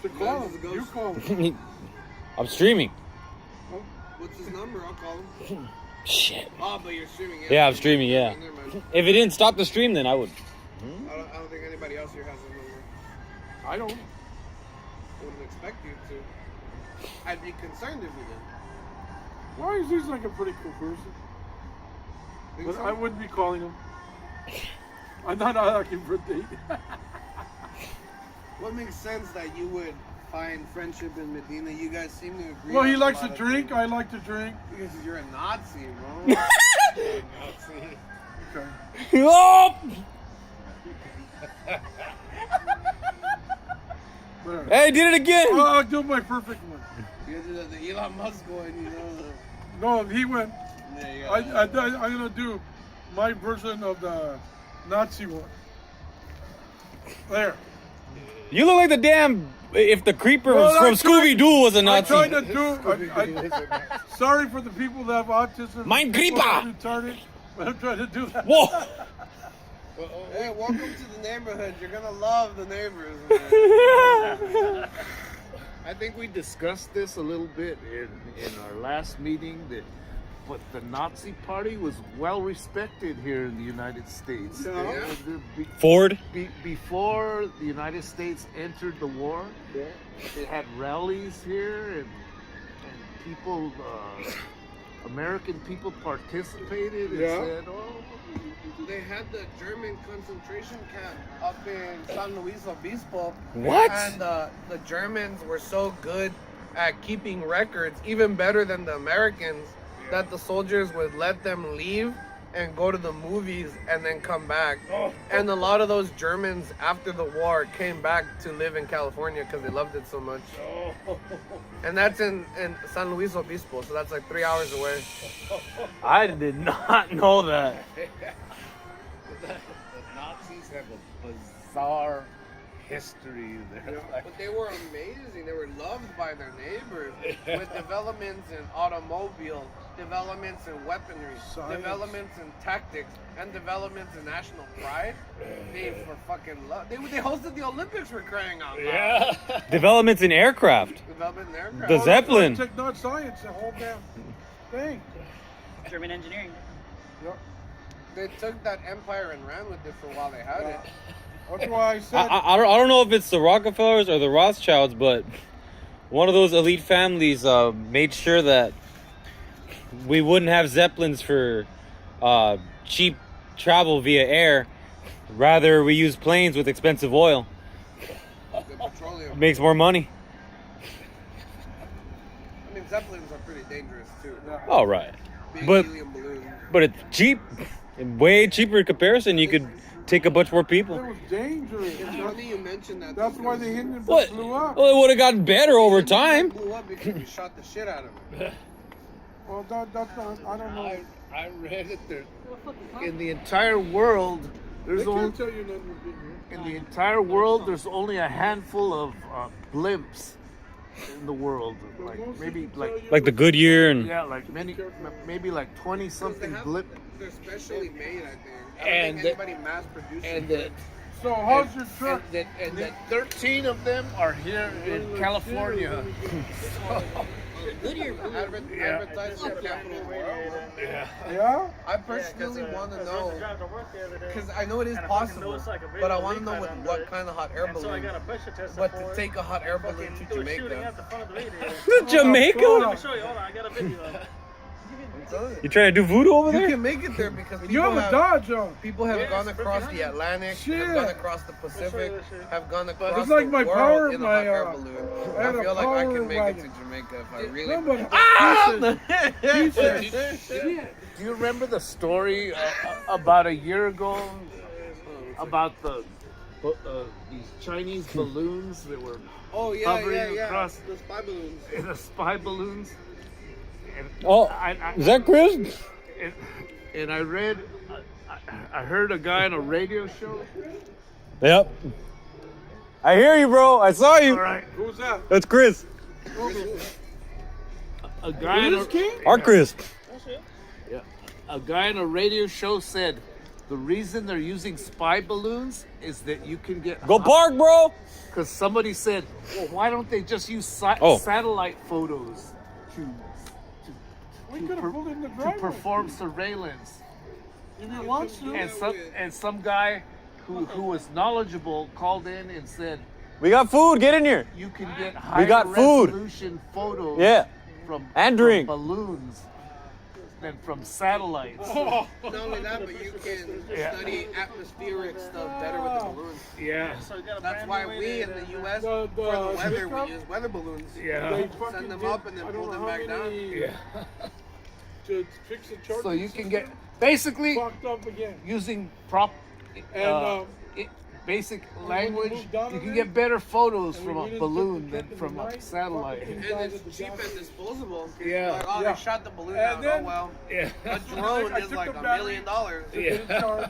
Should call him. You call him. I'm streaming. What's his number? I'll call him. Shit. Oh, but you're streaming. Yeah, I'm streaming. Yeah. Never mind. If it didn't stop the stream, then I would. I don't think anybody else here has his number. I don't. I wouldn't expect you to. I'd be concerned if you did. Why is he like a pretty cool person? Think But so? I wouldn't be calling him. I'm not asking for a date. What makes sense that you would find friendship in Medina? You guys seem to agree. Well, he on a likes to lot of drink. things. I like to drink. Because you're a Nazi, bro. Okay. Oh! Whatever. Hey, did it again. I'll do my perfect one. You guys do the Elon Musk one, you know. No, he went. There you go. I'm gonna do my version of the Nazi one. There. You look like the damn. If the creeper Well, from I tried- Scooby Doo was a I Nazi. tried to do. Sorry for the people that have autism. Mein people that are Grieper. retarded, but I'm trying to do that. Whoa! Hey, welcome to the neighborhood. You're gonna love the neighbors, man. I think we discussed this a little bit in our last meeting, but the Nazi Party was well respected here in the United States. Yeah. Ford. Before the United States entered the war, they had rallies here, and people, American people participated and Yeah. said, "Oh, They had the German concentration camp up in San Luis Obispo. What? And the Germans were so good at keeping records, even better than the Americans, that the soldiers would let them leave and go to the movies and then come back. And a lot of those Germans after the war came back to live in California because they loved it so much. And that's in San Luis Obispo, so that's like 3 hours away. I did not know that. the Nazis have a bizarre history there. But they were amazing. They were loved by their neighbors with developments in automobile, developments in weaponry, Science. developments in tactics, and developments in national pride. They were fucking loved. They hosted the Olympics for crying out loud. Yeah. Developments in aircraft. Development in aircraft. The Zeppelin. Not science, the whole damn thing. German engineering. Yep. They took that empire and ran with it for a while they had it. That's why I said. I don't know if it's the Rockefellers or the Rothschilds, but one of those elite families made sure that we wouldn't have Zeppelins for cheap travel via air. Rather, we use planes with expensive oil. The petroleum. Makes more money. I mean, Zeppelins are pretty dangerous too. All right. Big But helium balloon. but it's cheap. Way cheaper in comparison. You could take a bunch more It people. was dangerous. It's funny you mentioned that. That's why the Hindenburg What? blew up. Well, it would have gotten better over time. Blew up because we shot the shit out of it. Well, that's not. I don't know. I read it there. In the entire world, They there's only can't tell you nothing. in the entire world there's only a handful of blimps in the world. Like maybe Like the Goodyear and yeah, like maybe like 20 something blip. They're specially made, I think. I don't And think anybody mass produces And them. that So how's your truck? and that 13 of them are here in California. Goodyear. Advertise for capital world. Yeah. I personally want to know, because I know it is possible, but I want to know with what kind of hot air balloon. But to take a hot air balloon to Jamaica. Jamaica. Let me show you. Hold on, I got a video of it. You trying to do voodoo over You there? can make it there because You people have a have, Dodge on. people have gone across the Atlantic, Shit. have gone across the Pacific, have gone across It's like the my world power- in a my, hot air uh, balloon. I I had a feel like I power can make it wagon. to Jamaica if I really. Somebody. He said, Do you remember the story about a year ago about these Chinese balloons that were Oh yeah, hovering yeah. across The spy balloons. in the spy balloons? And Oh, is that Chris? and I read, I heard a guy on a radio show. Yep. I hear you, bro. I saw you. All right, who's that? That's Chris. a guy on a, Our Chris. a guy on a radio show said the reason they're using spy balloons is that you can get Go park, bro. because somebody said, well, why don't they just use Oh. satellite photos to We could have pulled in the to driveway. perform surveillance? If you want to. And some guy who was knowledgeable called in and said We got food. Get in here. you can get higher got food. resolution photos Yeah. from And drink. from balloons than from satellites. Not only that, but you can study atmospheric stuff better with the balloons. Yeah. So we got a That's brand why new way we to- in the U.S. The- for the the weather hiccup? we use weather balloons. Yeah. They fucking Send them did- up and then I pull don't them know how back down. many Yeah. To fix the charging So you can system. get basically Fucked up again. using And basic when you language, move down you on can it, get better photos and from we a didn't balloon get than the from a night, satellite. fucking And guys it's at the cheap job. and disposable. Yeah. Like, oh, Yeah. they shot the balloon And down. then- Oh, well. Yeah. A drone I is took like the $1 battery. million. To get it charged.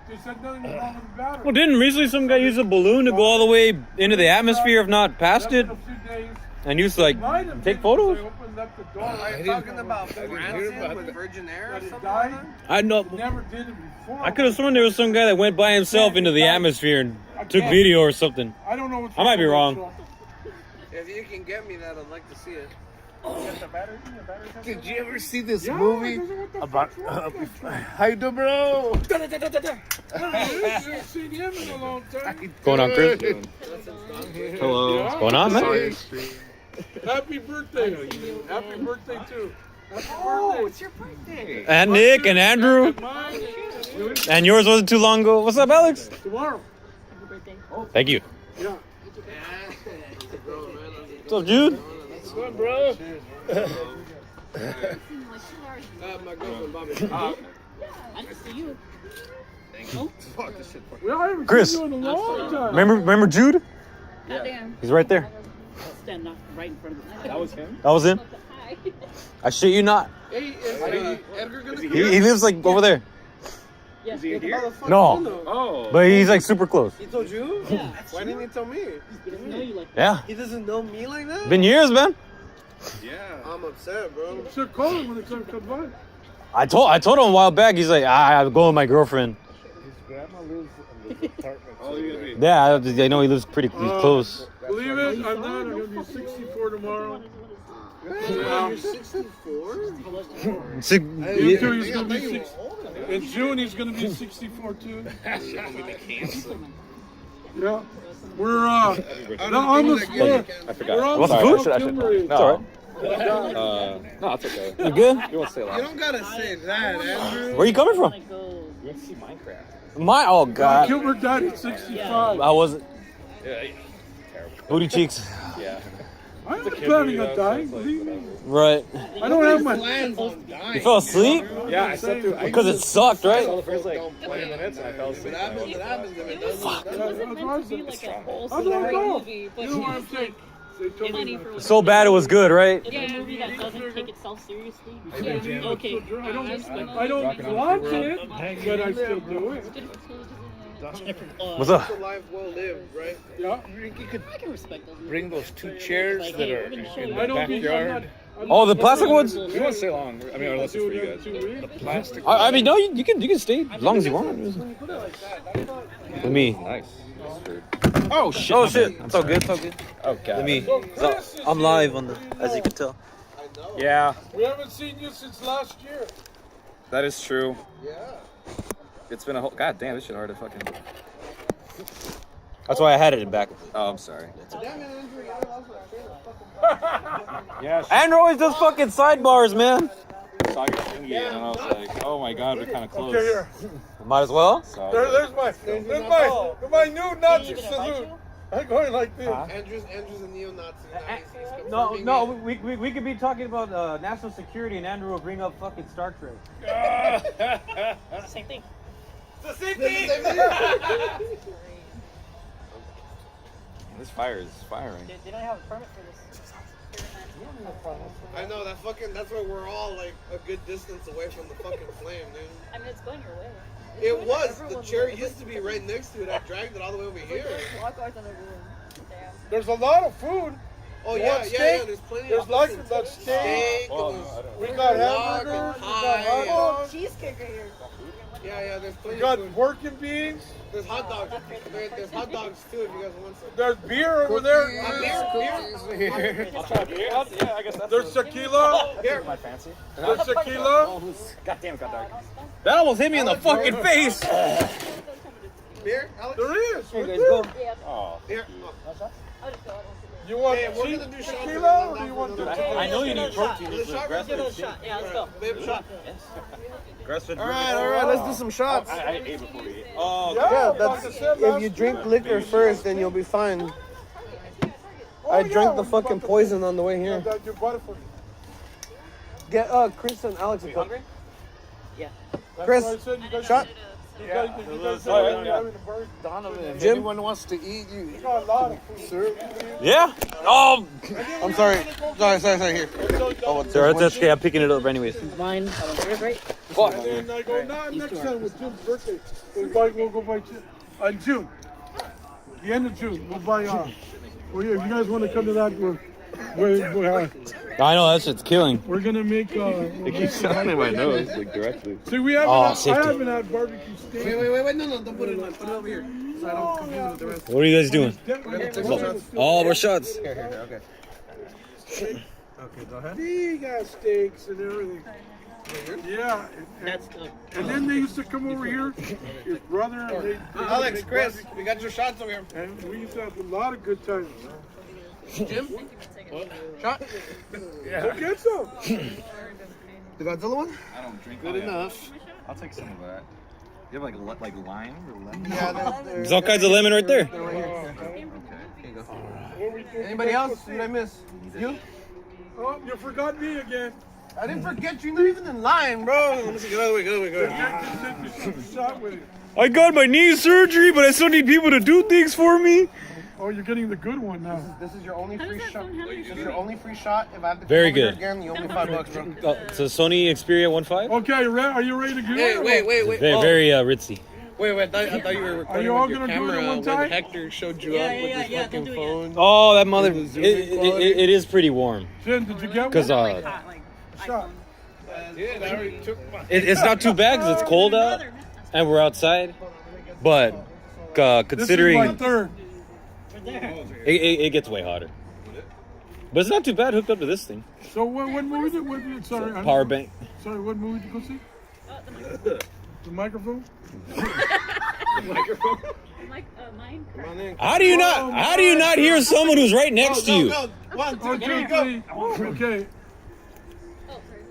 They said nothing wrong with the battery. Well, didn't recently some guy use a balloon to go all the way into the atmosphere, if not past it, Left a few days. and used to like Might have take been photos? because I opened up the door. Are you talking about Branson with Virgin Air or That it something like died. that? I know. Never did it before. I could have sworn there was some guy that went by himself into the atmosphere and took video or something. I don't know what's I might be wrong wrong. If you can get me that, I'd like to see it. Did you ever see this Yeah, movie because what the about? fuck's wrong with that? How you doing, bro? I haven't seen him in a long time. Going on, Chris? Hello. What's going on, man? Happy birthday. Happy birthday, too. Happy Oh, birthday. it's your birthday. And Nick and Andrew. Mine. And yours wasn't too long ago. What's up, Alex? Tomorrow. Thank you. Yeah. What's up, Jude? What's up, bro? My girlfriend, Bobby. I didn't see you. Well, I haven't Chris. seen you in a long time. Remember Jude? Goddamn. He's right there. Stand up right in front of the That was him? That was him. I shit you not. Hey, is Edgar gonna come? He lives like over there. Yeah. Is he The here? motherfucker No. knows. Oh. But he's like super close. He told you? Yeah. Why didn't he tell me? He doesn't know you like Yeah. He doesn't know me like that? Been years, man. Yeah. I'm upset, bro. So call him when the time comes by. I told him a while back. He's like, I'm going with my girlfriend. His grandma lives in the apartment. Oh, you're gonna be. Yeah, I know he lives pretty close. Believe it, I'm not. I'm gonna be 64 tomorrow. You're 64? You too, he's gonna be 6. In June, he's gonna be 64 too. Yeah, we're on the split. I forgot. We're on What's the the food? split. Timber Age. No. No, it's okay. You good? You want to say You loud? don't gotta say that, Andrew. Where you coming from? Like, go. You want to see Minecraft? Oh God. Gilbert died at 65. I wasn't. Yeah. Booty cheeks. Yeah. I'm not planning on dying, believe me. Right. I don't have my. Plans on dying. You fell asleep? Yeah, I slept through. Because it sucked, right? saw the first like 20 minutes and I fell asleep. What happens if it doesn't? That's what I said. Like a whole I don't know. movie, but You know what I'm saying? They told me funny not. for So bad it was good, right? it's a movie that doesn't take itself seriously. Yeah. Okay. I don't want it, but I still do it. What's up? It's a life well lived, right? Yeah. You could I can respect those. bring those 2 chairs Like, that hey, are we're gonna show in you. the I don't think I'm not. backyard. Oh, the plastic ones? You want to stay long? I mean, unless it's for you guys. The plastic. I mean, no, you can stay as long as you want. Let me. Nice. Oh shit! Oh shit! It's all good. It's all good. Okay. Let me. I'm live on the, as you can tell. Yeah, We haven't seen you since last year. that is true. Yeah. It's been a whole. God damn, this shit hard to fucking. That's why I had it in back. Oh, I'm sorry. Damn it, Andrew, you never lost my fucking. Yeah. Andrew always does fucking sidebars, man. I saw your thingy and I was like, oh my god, we're kind of close. Okay, here. Might as well. So, There's my new Nazi salute. I'm going like this. Andrew's a neo-Nazi. He's No, confirming no, it. we could be talking about national security, and Andrew will bring up fucking Star Trek. Same thing. this fire is firing. They don't have a permit for this. I know that's why we're all like a good distance away from the fucking flame, dude. I mean, it's going your way. It was. The chair used to be right next to it. I dragged it all the way over here. Walk guards on the room. Damn. There's a lot of food. Oh You yeah, want yeah, steak? yeah. There's plenty There's of like fucking that steak. We there's got log hamburgers. and We got hot pie. dogs. Cheesecake right here. Yeah, there's We plenty got of food. pork and beans. There's hot dogs. There's hot dogs too if you guys want some. There's beer over there. Beer. I'll try beer. Yeah, I guess that's There's tequila. Here. my fancy. There's tequila. God damn, it got dark. That almost hit me in the fucking face. Beer. Alex? There is. Here, Right guys, there. go. Oh. Here. I'll just go. You want Hey, we're cheap gonna do shots tequila and or then do you want the we'll- tequila? I know you need protein. Let's shot. Let's Give it a shot. Yeah, let's go. Babe, shot. Grass-fed. All right. Let's do some shots. I ate before we ate. Oh, Yeah, that's- like I said If you last drink year. liquor first, then you'll be fine. Oh, I yeah, drank the we fucking bought the- poison on the way Yeah, here. that you bought it for. Get Chris and Alex a cup. Yeah. That's Chris, why I said you guys- shot. You guys Oh, yeah. having a bird. Donovan, if Jim? anyone wants to eat, You you. got a lot of food. yeah. Oh, I'm sorry. Sorry. Here. Oh, sorry, that's okay. I'm picking it up anyways. Mine. Yours, right? And then I go, next time with Jim's birthday. We'll go buy June. The end of June. We'll buy, well, yeah, if you guys want to come to that, I know that shit's killing. we're going to make, It keeps sounding in my nose, like directly. see, we haven't, Oh, I safety. haven't had barbecue steak. Wait. No. Don't put it on. Put it over here. So I don't confuse it with the rest. What are you guys doing? Definitely. Oh, we're shots. Here. Okay. Okay, go ahead. He got steaks and everything. Yeah. That's good. And then they used to come over here, his brother, and they Alex, make Chris, barbecue. we got your shots over here. And we used to have a lot of good times. Jim, shot. Go get some. The Godzilla one? I don't drink. Good enough. I'll take some of that. You have like lime or lemon? Yeah, There's all kinds of lemon right there. they're right here. Okay. Here you go. What we doing? Anybody else? Who did I miss? You? Oh, you forgot me again. I didn't forget you. You're not even in line, bro. Let me see. Get out of the way. Go ahead. Shot with it. I got my knee surgery, but I still need people to do things for me. Oh, you're getting the good one now. This is your only How does free that shot. phone have This is your your only free shot. If I have to Very come over good. here again, you owe me $5, bro. So Sony Xperia 1.5. Okay, are you ready to go? Hey, wait. Very, Oh, very ritzy. wait. I thought you were recording you all with your gonna do it at camera one when time? Hector showed you Yeah, up yeah, with yeah, his yeah, fucking don't do it yet. phone. Oh, that mother! The zooming quality? It is pretty warm Jen, did you get one? because Like hot, like Shot. Yeah, I already took mine. it's not too bad because it's cold out and we're outside. But considering This is my third. it gets way hotter, but it's not too bad hooked up to this thing. So what movie did? Sorry, Power bank. Sorry, what movie did you go see? The microphone. Mine. Come on in. How do you not hear someone who's right next to you? Go. 1, 2, 3, Okay, go. okay. Oh, sorry.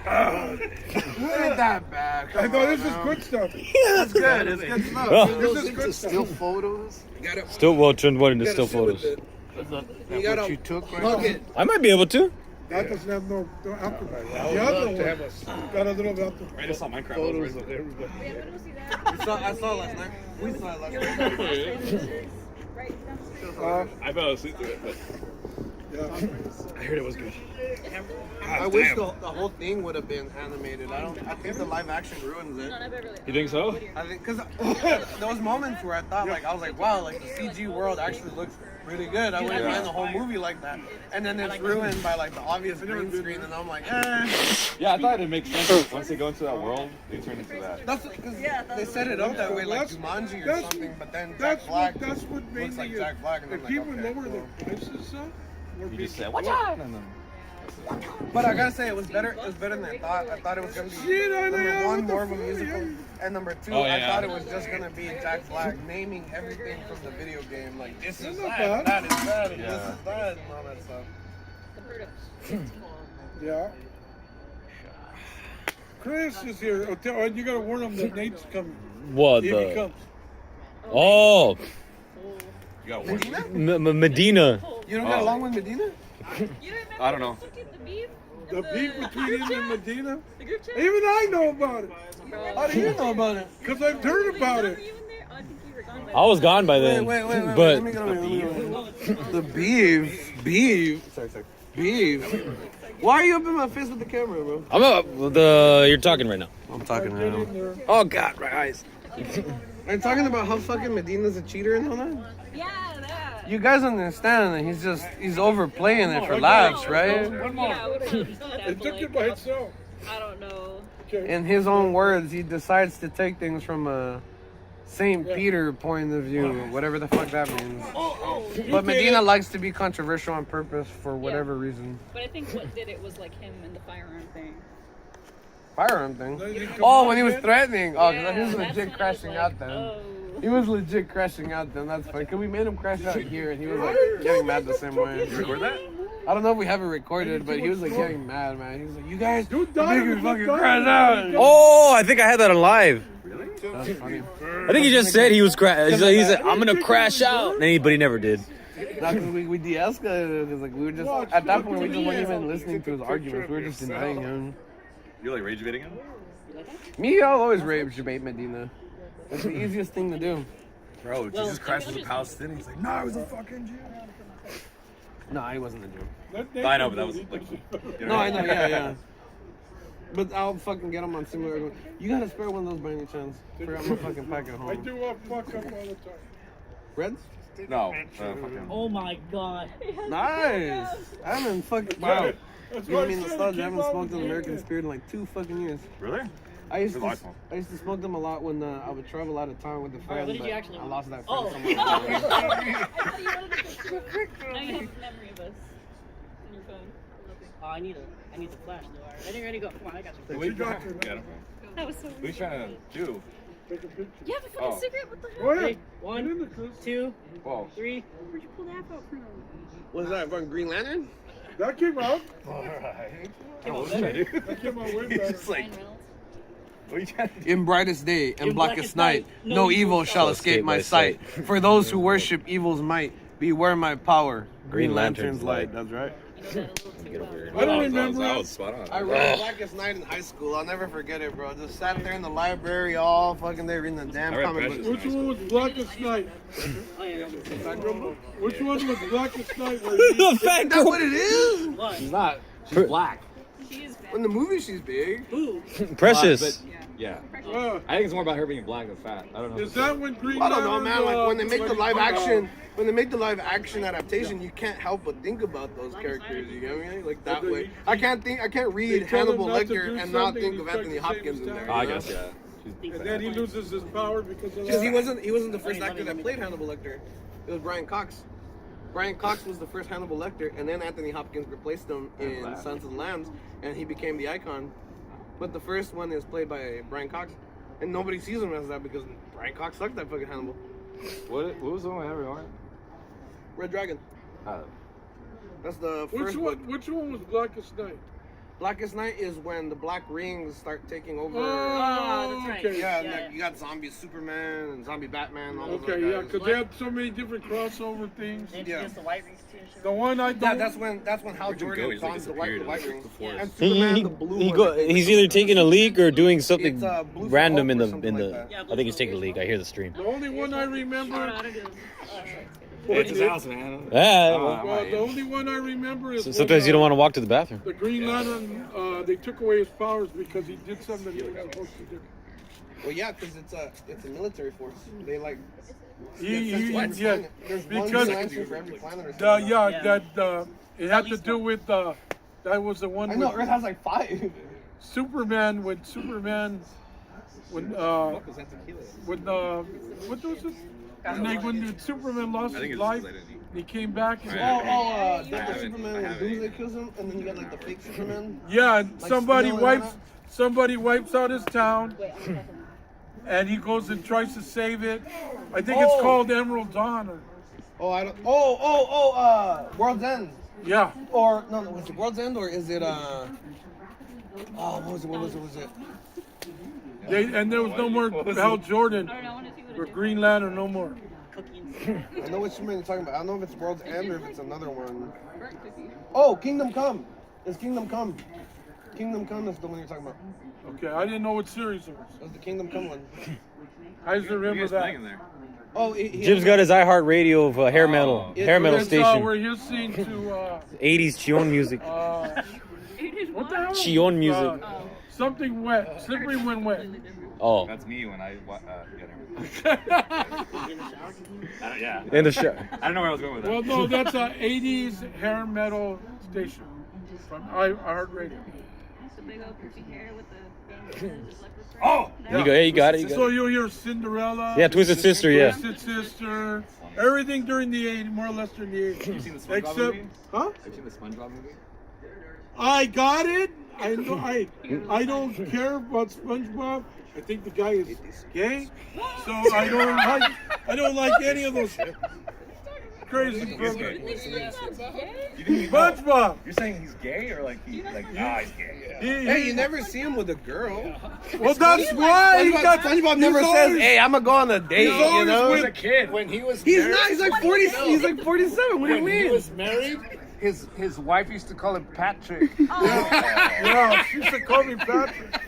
It ain't that bad. I know this is good stuff. That's good. It's good stuff. Oh. This is good Still stuff. photos? You gotta, Still, well, turned one into you still gotta sit with photos. it. That gotta what you took right Hug now? it. I might be able to. That doesn't have no alcohol. The other one got a little alcohol. I just saw Minecraft. Photos of everybody. Wait, I'm gonna see that. I saw it last night. We saw it last night. Right down. I fell asleep to it, but I heard it was good. I wish the whole thing would have been animated. I think the live action ruins it. No, not Beverly. You think so? I think because there was moments where I thought I was like, wow, like the CG world actually looks really good. I wouldn't mind the whole movie like that. And then it's ruined by like the obvious green screen, and I'm like, eh. Yeah, I thought it'd make sense. Once they go into that world, they turn into that. That's because they set it up that way, like Jumanji or something. But then Jack Black That's what made looks like me. Jack Black, and I'm If like, people okay, lower cool. the prices up, more You just people- said, watch out! And then, But I gotta say, it was better. It was better than I thought. I thought it was gonna be Shit, I know, number one, what the more of a fuck, musical, yeah. and number two, Oh, I yeah. thought it was just gonna be Jack Black naming everything from the video game, like this is Not that, bad. that is that, and Yeah. this is that, and all that stuff. Yeah. Chris is here. You gotta warn him that Nate's coming. What If he the? comes. Oh, you got one. Medina? Medina. You don't get along with Medina? I don't know. The beef between him and Medina. The group chat? Even I know about it. How do you know about it? Because I've heard about it. Were you in there? Oh, I think you were gone by I was gone by then. Wait. Let But me get the beef. Sorry. Beef. Why are you up in my face with the camera, bro? I'm up. You're talking right now. I'm talking Get now. in there. Oh God, my eyes. Are you talking about how fucking Medina's a cheater and all that? Yeah, that. You guys understand that he's overplaying it for laughs, right? Yeah, I would've understood that, It but, took like, it by itself. I don't know. Okay. In his own words, he decides to take things from a St. Peter point of view, whatever the fuck that means. But Medina likes to be controversial on purpose for whatever reason. But I think what did it was like him and the firearm thing. Firearm thing. Then you come Oh, on, when he was man. threatening. Oh, 'cause Yeah, he was that's legit when I was crashing like, out then. oh. He was legit crashing out then. That's funny. Cause we made him crash out here, and he was like getting mad the same way. You record that? I don't know if we have it recorded, but he was like getting mad, man. He was like, "You guys, You you died make me with fucking the crash diamond. out." Oh, I think I had that on live. That's funny. I think he just said he was he said I'm gonna crash out, but he never did. No, because we de-escalated. Because like we were just at that point we just weren't even listening to his arguments. We were just denying him. You're like rage baiting him? Me, I'll always rage debate Medina. It's the easiest thing to do. Bro, Jesus Christ was a Palestinian. He's like, no, I was a fucking Jew. No, he wasn't a Jew. Let Nate I know, do but that it. was He like. does it. you No, I know, yeah. But I'll fucking get him on similar. You gotta spare one of those by any chance. Forgot my fucking pack at I home. do fuck up all the time. Reds? No, fucking. Oh my God. Nice. I haven't fucking wow. That's You why know what I mean? said Nostalgia. I keep haven't on smoked an with American it. Spirit in like 2 fucking years. Really? I used It's to awesome. I used to smoke them a lot when I would travel out of town with the All right, friends. what did but you actually I want? lost that friend Oh. somewhere. I thought you wanted to picture. Now you have a memory of us in your phone. Oh, I need the flash though. All right, ready, go. Come on, I got you. What are you got trying to, to That was so What are you weird. trying to do? Take a picture. You have a fucking Oh. cigarette? What the hell? Go ahead. Ready? Get in there, Chris. 2, Whoa. 3. Where'd you pull that out from? Was that from Green Lantern? That came out. Alright. Come on, What should I do? That came out way better. It's like, Ryan Reynolds. what are you trying to do? In brightest day and In blackest night, no evil shall escape my sight. For those who worship evil's might, beware my power. Green Lantern's light. That's right. I don't remember. That was spot on. I read Blackest Night in high school. I'll never forget it, bro. Just sat there in the library all fucking day reading the damn I read comic Precious. books. Which one was Blackest Night? Which one was Blackest Night? Where The fat Is that what it is? She's not. She's black. She is In the movie, she's big. Precious. Yeah. uh, I think it's more about her being black than fat. I don't know. is that when Green I don't know, man. Like when they make the live action, uh, when they make the live action adaptation, you can't help but think about those characters. You get me? Like that way. I can't read They tell Hannibal him not to Lecter do and not something think to of try Anthony to save Hopkins his in there. town. I you know? guess, yeah. And then he loses his power because of Because that. he wasn't the first actor that played Hannibal Lecter. It was Brian Cox. Brian Cox was the first Hannibal Lecter, and then Anthony Hopkins replaced him in Sons of the Lambs, and he became the icon. But the first one is played by Brian Cox, and nobody sees him as that because Brian Cox sucked at fucking Hannibal. What was the one we ever on? Red Dragon. That's the first Which one? book. Which one was Blackest Night? Blackest Night is when the Black Rings start taking over. Oh, that's right. okay. Yeah, Yeah, like yeah. you got zombie Superman and zombie Batman. All those Okay, other yeah, guys. because they had so many different crossover things. They introduced the white rings too. and shit. The one I don't. Yeah, that's when Hal Where'd you go? Jordan He's like found the white disappeared rings. before. And He, Superman, he, the blue he one, go, I think. he's either taking a leak or doing something It's, Blue random in Smoke the or something like that. Yeah, I think he's taking a leak. I hear the stream. The only one I remember. It's his house, man. Yeah. Well, the only one I remember is. So sometimes you don't want to walk to the bathroom. The Green Lantern, they took away his powers because he did something he wasn't supposed to do. Well, yeah, because it's a military force. They like. Yeah, There's one because Lancer for every planet or the something. that it had to do with that was the one I know with Earth has like 5. Superman when what was it? When Superman lost I think his it's life, his identity. he came back. And, That's the haven't- Superman I when haven't Doomsday either. kills him, and then you got like the fake Superman. yeah, and Like somebody Steel and wipes all out his town, and he goes and tries to save it. I think it's called Emerald Dawn. Oh, I don't. World's End. Yeah, Or no, was it World's End or is it what was it? and there was no more Hal Jordan I don't know. I want to see what or it is. Green Lantern, no more. I know what Superman you're talking about. I don't know if it's World's End or if it's another one. Burnt cookie. Oh, Kingdom Come. It's Kingdom Come. Kingdom Come is the one you're talking about. Okay, I didn't know what series it was. It was the Kingdom Come one. I just You remember guys that. playing in there? Oh, Jim's got his iHeartRadio of hair metal We're station. here seeing to 80s Chion music. It is what the hell? Chion music. Something wet, slippery when wet. Oh, That's me when I Yeah. in the show. I don't know where I was going with that. Well, no, that's a 80s hair metal station from iHeartRadio. the big old poofy hair with the leopard print. Oh! You got it. You got So it. you'll hear Cinderella. Yeah, Twisted Sister. Yeah. Twisted Sister. Everything during the 80s, more or less during the 80s. Have you seen the SpongeBob Except, movie? huh? Have you seen the SpongeBob movie? I got it. I know. I don't care about SpongeBob. I think the guy is gay, so I don't like any of those crazy He's programs. gay. Yeah. You think SpongeBob. You're saying he's gay or like he's gay? Hey, you never see him with a girl. Well, that's why SpongeBob never says, "Hey, I'm gonna go on a date." he's You always know? with- a kid. When he was He's married, not. He's like 40. He's like 47. What do you when he mean? was married, his wife used to call him Patrick. Yeah, she used to call me Patrick.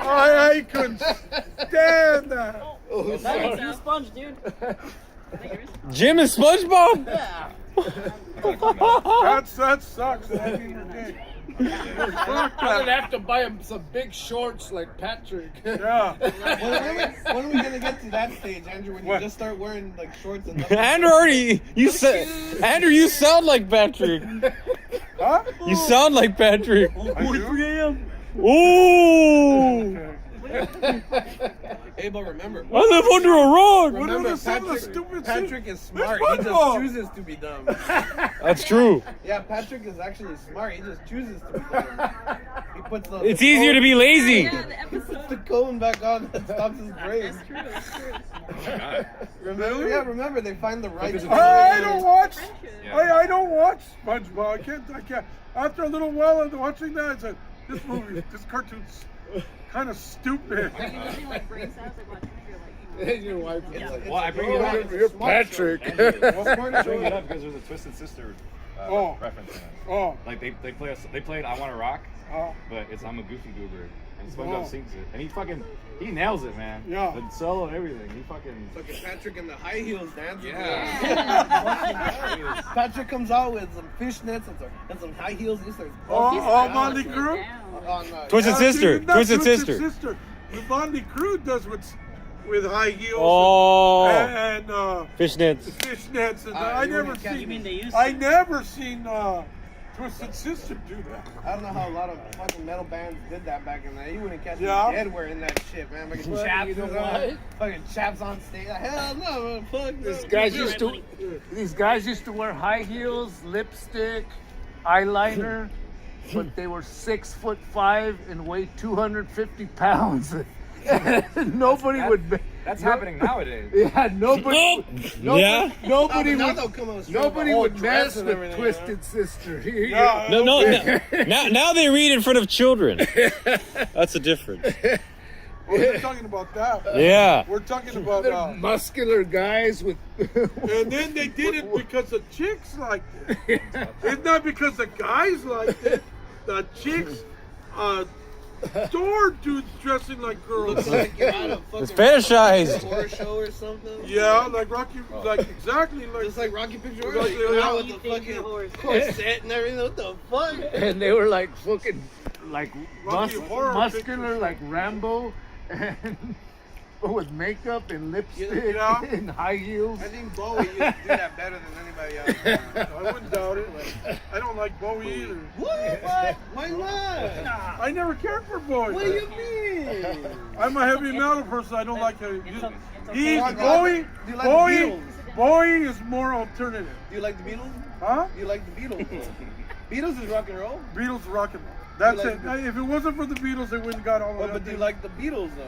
I couldn't stand that. That makes you a sponge, dude. Jim and SpongeBob. Yeah. That sucks. I mean, you're gay. I'm gonna have to buy him some big shorts like Patrick. Yeah. When are we gonna get to that stage, Andrew? When you What? just start wearing like shorts and. Andrew already. Andrew, you sound like Patrick. Huh? You sound like Patrick. I do? Ooh. Hey, but remember. I live under a rock. Remember, are some of the stupid Patrick shit? is smart. Which He one? just chooses to be dumb. That's true. Yeah, Patrick is actually smart. He just chooses to be dumb. He puts the. It's easier to be lazy. Yeah, the Puts the episode. cone back on and stops his brain. That's true. That's true. Remember? Yeah, remember they find the right. I don't watch. Yeah. I don't watch SpongeBob. I can't. After a little while of watching that, I said, this cartoon's kind of stupid. Are you using like brain cells like watching it? You're like, Your wife. It's Well, I bring it up. You're Patrick. I bring it up because there's a Twisted Sister Oh. reference in it. Oh. Like they played I Wanna Rock, Oh. but it's I'm a Goofy Goober. And Oh. SpongeBob sings it. And he nails it, man. Yeah. The solo and everything. He fucking... Fucking Patrick in the high heels dancing. Yeah. Patrick comes out with some fishnets and some high heels. He starts Oh, Motley Crue? Twisted Sister. Not Twisted Sister. The Motley Crue does with high heels Oh. and Fishnets. fishnets. And I never seen Twisted Sister do that. I don't know how a lot of fucking metal bands did that back in the day. You wouldn't catch me dead wearing that shit, man. Fucking chaps, fucking chaps on stage. Hell no, fuck These guys used to wear high heels, lipstick, eyeliner, but they were 6'5" and weighed 250 pounds. Nobody would. That's happening nowadays. Yeah, nobody. Yeah. Nobody now would. they'll come out Nobody would mess and with everything, Twisted Sister. No. Now they read in front of children. That's a difference. We're talking about that. Yeah. We're talking about. They're muscular guys with. And then they did it because the chicks liked it. It's not because the guys liked it. The chicks adored dudes dressing like girls. Looks like you're out of It's fucking fetishized. horror show or something. Yeah, like Rocky, like exactly like. Just like Rocky Picture Like, Horror. You're out with the Rocky fucking Horror. corset and everything. What the fuck? And they were like fucking, like Rocky Horror muscular, Picture like Rambo, and with makeup and lipstick Yeah. and high heels. I think Bowie used to do that better than anybody else. Man. I wouldn't doubt it. I don't like Bowie either. What? Why not? I never cared for Bowie. What do you mean? I'm a heavy metal person. I don't like heavy music. He's okay. Bowie. Do you like the Beatles? Bowie is more alternative. Do you like the Beatles? Huh? Do you like the Beatles? Beatles is rock and roll. Beatles rock and roll. That's You like it. If it wasn't for the Beatles, they wouldn't got all of Oh, that. but do you like the Beatles though?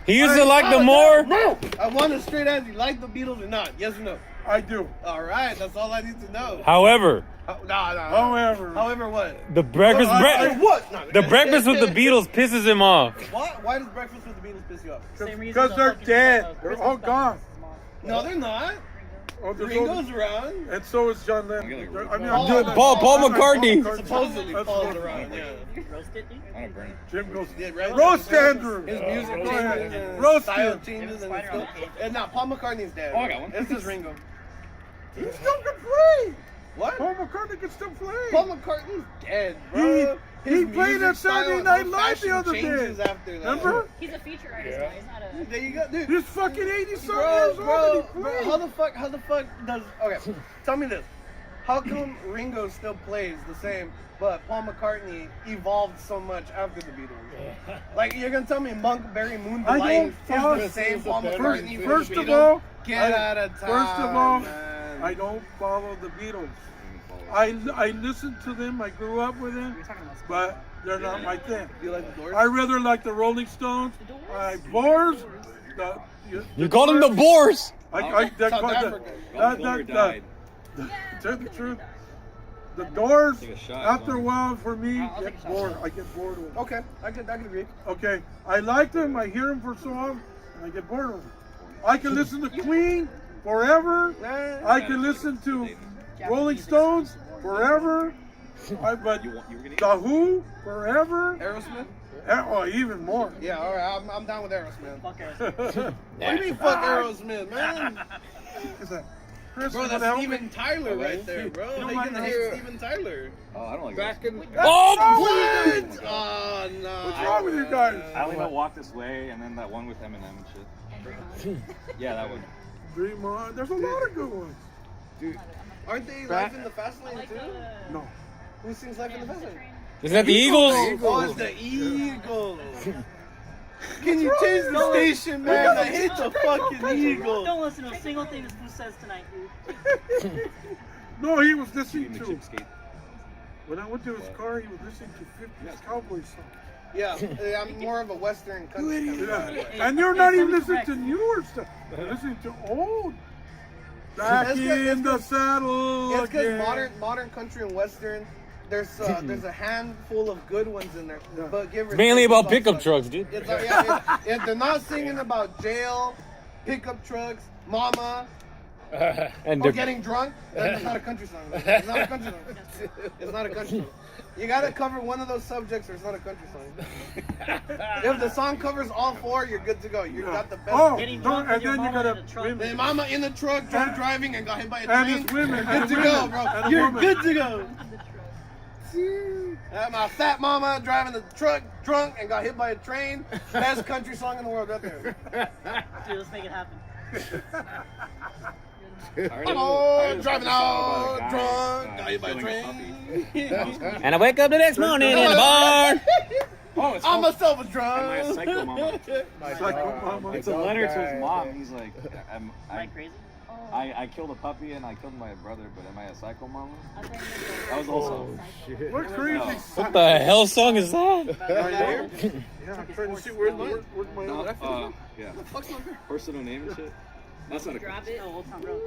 He used to like them more. No! I want a straight answer. You like the Beatles or not? Yes or no? I do. All right, that's all I need to know. However, No. However, What? the breakfast What? No. the breakfast with the Beatles pisses him off. Why does breakfast with the Beatles piss you off? Same reason because the they're fucking dead. Christmas They're all gone. No, they're not. Oh, there's Ringo's around. and so is John Lennon. I mean, Paul- I'm Paul McCartney. Supposedly That's Paul's what- around. Yeah. Roasted, dude? I don't burn it. Jim goes. Yeah, right. Roast Andrew. His music Go ahead. changes and Roast style him. changes and stuff. And now Paul McCartney's dead. Oh, I got one. It's just Ringo. He still can play. What? Paul McCartney can still play. Paul McCartney's dead, bro. He played at Saturday Night Live the other day. Changes after that. Remember? He's a feature artist now. He's not a. There you go, dude. He's fucking 80-something Bro, years bro, old. and he bro, plays. how the fuck does, okay, tell me this. How come Ringo still plays the same, but Paul McCartney evolved so much after the Beatles? Like, you're gonna tell me Monk, Barry, Moon, I Delight don't is the same Paul McCartney? from First the of Beatles? all, Get out of town, First of all, man. I don't follow the Beatles. I listened to them. I grew up with them, but they're not my thing. Do you like the Doors? I rather like the Rolling Stones. Boars. You call them the Boars. South Africa. Tell the truth. The Doors. Take a shot, After a man. while, for me, I'll take get a shot. bored. I get bored with them. Okay, I can agree. Okay, I like them. I hear them for so long, and I get bored of them. I can listen to Queen forever. I can listen to Rolling Stones forever. But The Who forever. Aerosmith? Oh, even more. Yeah, all right, I'm down with Aerosmith. Fuck Aerosmith. What do you mean, fuck Aerosmith, man? Is that Chris? Bro, you gonna that's help me? Steven Tyler right there, bro. You How don't you like gonna that? hate Steven Tyler? Oh, I don't like Back in. Oh, What? Oh, no. What's wrong with you guys? I only know Walk This Way, and then that one with Eminem and shit. Yeah, that one. Dream on. There's a lot of good ones. Aren't they Life in the Fast Lane too? No. Who sings Life in the Fast Lane? Isn't that the Eagles? Oh, it's the Eagles. Can you change the station, man? I hate the fucking Eagles. Don't listen to a single thing this fool says tonight, dude. No, he was listening In the to. cheapskate. When I went to his car, he was listening to 50s cowboy songs. Yeah, I'm more of a Western country. kind of guy. Yeah. And you're not even listening to newer stuff. You're listening to old. Back That's good, in the that's saddle. Yeah, it's because again. modern country and Western, there's a handful of good ones in there. Yeah. But give or It's mainly take, about it's pickup also- trucks, dude. It's they're not singing about jail, pickup trucks, mama, And Or getting drunk, then it's not a country song. It's not a country song. It's not a country song. You gotta cover one of those subjects or it's not a country song. If the song covers all four, you're good to go. You got the best. Oh, Getting no, drunk and with your then you mama gotta in the truck. women. The mama in the truck, drunk driving, and got hit by a And train. it's women. You're good to go, bro. And You're women. good to go. My fat mama driving the truck drunk and got hit by a train. Best country song in the world right there. Dude, let's make it happen. Oh, driving out drunk, got hit by a train. And I wake up the next morning in the barn. Oh, it's I myself was my drunk. psycho mama. Mama. It's a letter to his mom. He's like, Am I crazy? I killed a puppy and I killed my brother, but am I a psycho mama? That was the whole song. What crazy What the hell song is that? Yeah, I'm trying to see where's my No, other. yeah. Personal name and shit. That's not a Drop it. Oh, Old Town Road.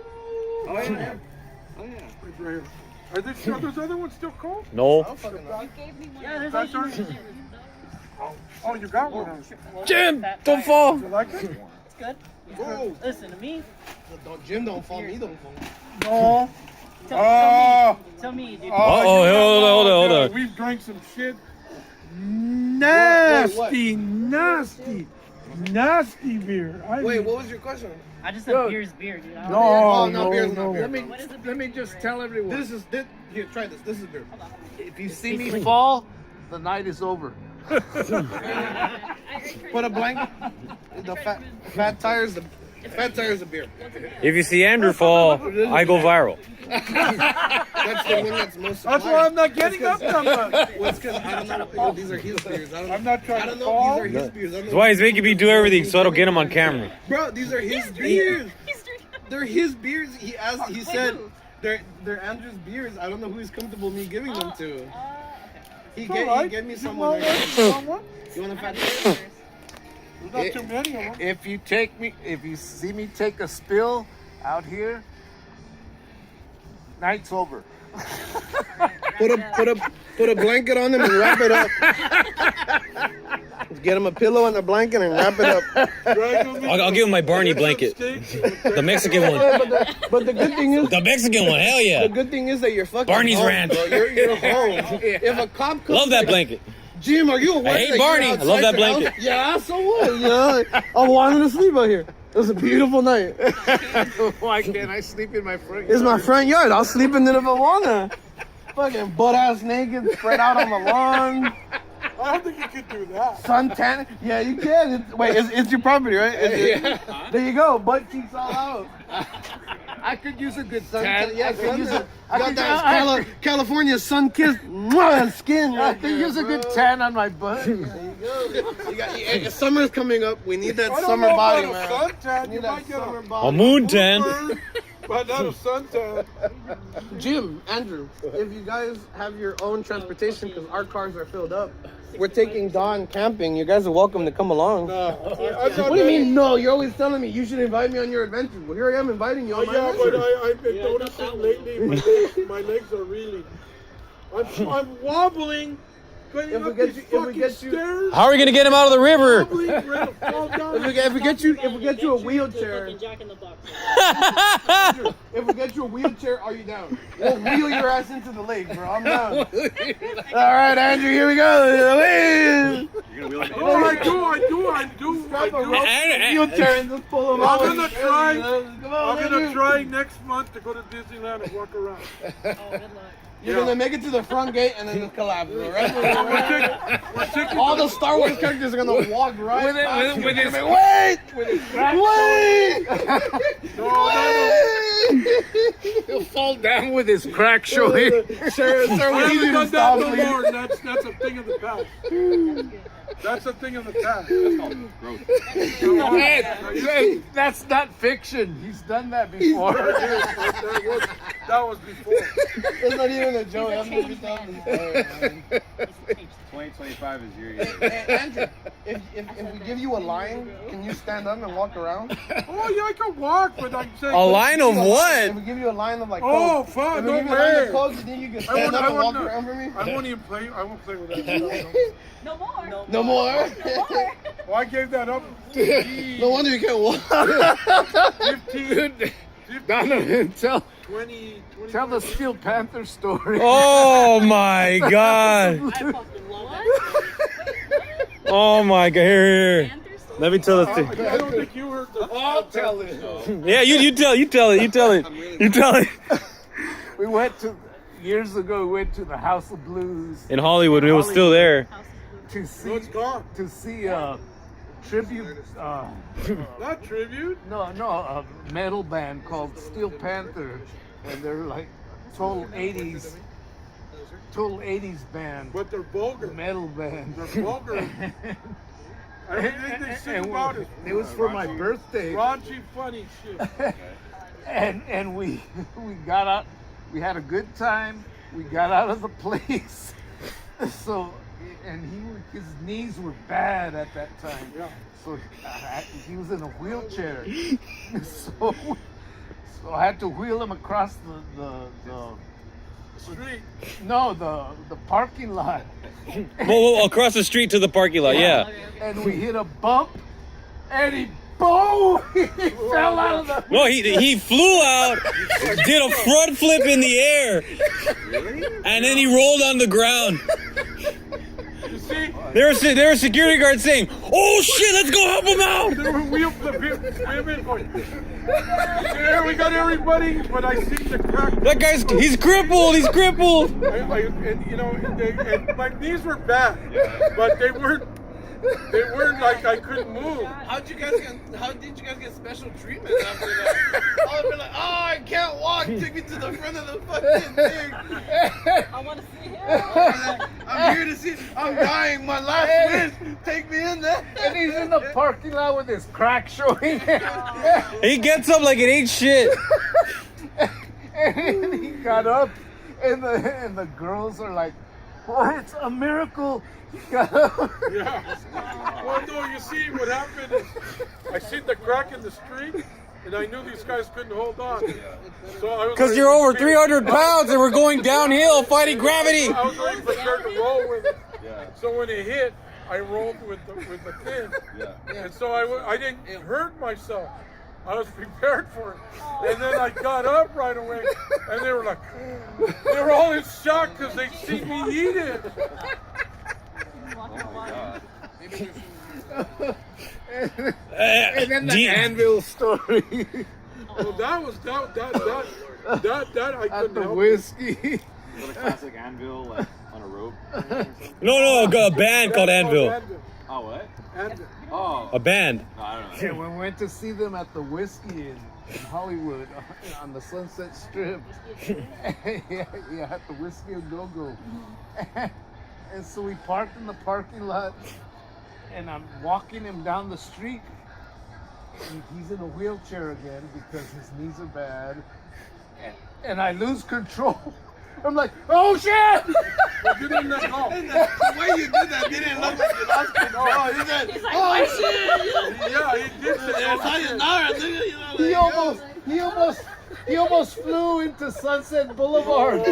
Oh yeah. Oh yeah. It's right here. Are those other ones still cold? No. You gave me one. Yeah, there's That's like ours. Oh, you got one. Jim, don't fall. You like it? It's good. Oh. Listen to me. Jim don't fall, me don't fall. No. Tell me, dude. Uh-oh, hold on. We've drank some shit. Nasty beer. Wait, what was your question? I just said beer's beer, dude. I don't Oh, No, no, beer's no. not beer. Let me just tell everyone. This is this. Here, try this. This is beer. If you see me fall, the night is over. Put a blanket. The fat tires. The fat tires of beer. If you see Andrew fall, I go viral. That's the one that's most. That's why I'm not getting up that much. Well, it's because I don't know. These are his beers. I'm not trying I don't to know. fall. These are his beers. I don't That's know. why he's making me do everything so I don't get him on camera. Bro, these are his beers. He's drinking. They're his beers. He asked. He said they're Andrew's beers. I don't know who he's comfortable me giving them to. He gave me some. You want one? You want a fat tire? There's not too many of them. If you see me take a spill out here, night's over. Put a blanket on him and wrap it up. Get him a pillow and a blanket and wrap it up. I'll give him my Barney blanket. The Mexican one. But the good thing is, The Mexican one, hell yeah. the good thing is that you're fucking Barney's home, Ranch. bro. You're home. If a cop comes, Love that blanket. Jim, are you aware? I hate that Barney. you're I love that outside your blanket. house? Yeah, so what? You know, I wanted to sleep out here. It was a beautiful night. Why can't I sleep in my front It's my front yard. I'll sleep in it if I wanna. Fucking butt ass naked, spread out on the lawn. I don't think you could do that. Suntan. Yeah, you can. It's your property, right? There you go. Butt cheeks all out. I could use a good Suntan. tan. Yeah, I could use a. I got that California sun-kissed skin I right could there, use a good bro. tan on my butt. You got, summer's coming up. We need that I don't summer know body, about man. a suntan. We You need that might get summer a body. A moon tan. but not a suntan. Jim, Andrew, if you guys have your own transportation, because our cars are filled up, we're taking Dawn camping. You guys are welcome to come along. What do you mean, no? You're always telling me you should invite me on your adventure. Well, here I am inviting you on my Yeah, but adventure. I've been noticing lately my legs are reeling. I'm wobbling. Going If we up get these you- if we fucking get you- stairs. How are we gonna get him out of the river? Wobbling, ready to fall down. If we get you a wheelchair, Jack in the Box. if we get you a wheelchair, are you down? We'll wheel your ass into the lake, bro. I'm down. All right, Andrew, here we go. Oh, I do. Grab a rope, wheelchair, and just pull him I'm out. gonna try. Come on, I'm gonna Andrew. try next month to go to Disneyland and walk around. You're gonna make it to the front gate and then just collapse, bro, right? We're taking All the Star Wars characters are gonna walk right With it- past you. with They're his- gonna be, wait! He'll fall down with his crack showing. Sir, I we need you haven't to done that stop, no please. more. That's a thing of the past. That's a thing of the past. Hey, that's not fiction. He's done that before. That was before. It's not even a joke. I'm gonna be telling the story, man. 2025 is your year. Hey, Andrew, if we give you a line, can you stand up and walk around? Oh yeah, I can walk, but I'm saying. A line of If what? we give you a line of like Oh, Coke, fuck, if we no give you a line way. of Coke, you think you can stand up and walk around for me? I won't even play. I won't play with that. No more. No more. No more. Well, I gave that up. No wonder you can't walk. 15 Donovan, tell 20 the Steel Panther story. Oh my god. I fucking love it. Oh my god. Here. Panthers? Let me tell this I to don't think you heard the. I'll tell it. Yeah, you tell it. We went to years ago. We went to the House of Blues In Hollywood, it was still there. to see No, it's gone. tribute. Not tribute. No, a metal band called Steel Panther, and they're like total '80s band, But they're vulgar. metal band. They're vulgar. Everything they sing about is It was for my birthday, raunchy, funny shit. and we got out. We had a good time. We got out of the place. So, and his knees were bad at that time. Yeah. So he was in a wheelchair. So I had to wheel him across the Street. the parking lot. Whoa, across the street to the parking lot, yeah. And we hit a bump, and he fell out of the. No, he flew out, did a front flip in the air, and then he rolled on the ground. You see, There were security guards saying, "Oh shit, let's go help him out!" there were wheel women going. There we got everybody, but I see the crack. That he's crippled. He's crippled. And you know, and my knees were bad, but they weren't like I couldn't move. How did you guys get special treatment after that? I'll be like, oh, I can't walk. Take me to the front of the fucking thing. I want to see him. I'm here to see. I'm dying. My last wish. Take me in there. And he's in the parking lot with his crack showing. He gets up like it ain't shit. And he got up, and the girls are like, "Oh, it's a miracle." He got up. Yeah. Well, no, you see, what happened is I seen the crack in the street, and I knew these guys couldn't hold on. So I was Because you're over 300 pounds and we're going downhill fighting gravity. I was already prepared to roll with it. Yeah. So when it hit, I rolled with the pin. Yeah. And so I didn't hurt myself. I was prepared for it. And then I got up right away, and they were like, they were all in shock because they see me eat it. Oh my god. And then the anvil story. Well, that was that I At couldn't the help. whiskey. Is that a classic anvil like on a rope? No, a band called Anvil. Oh what? Anvil. Oh. A band. No, I don't know. Yeah, we went to see them at the whiskey in Hollywood on the Sunset Strip. Yeah, at the Whiskey a Go Go. And so we parked in the parking lot, and I'm walking him down the street. And he's in a wheelchair again because his knees are bad. And I lose control. I'm like, oh shit! Well, you didn't let go. The way you did that didn't look like you lost control. He said, He's like, oh "Oh, shit. Yeah, he did say, There's oh, how you shit. know, nigga. You know, He almost flew into Sunset Boulevard. He's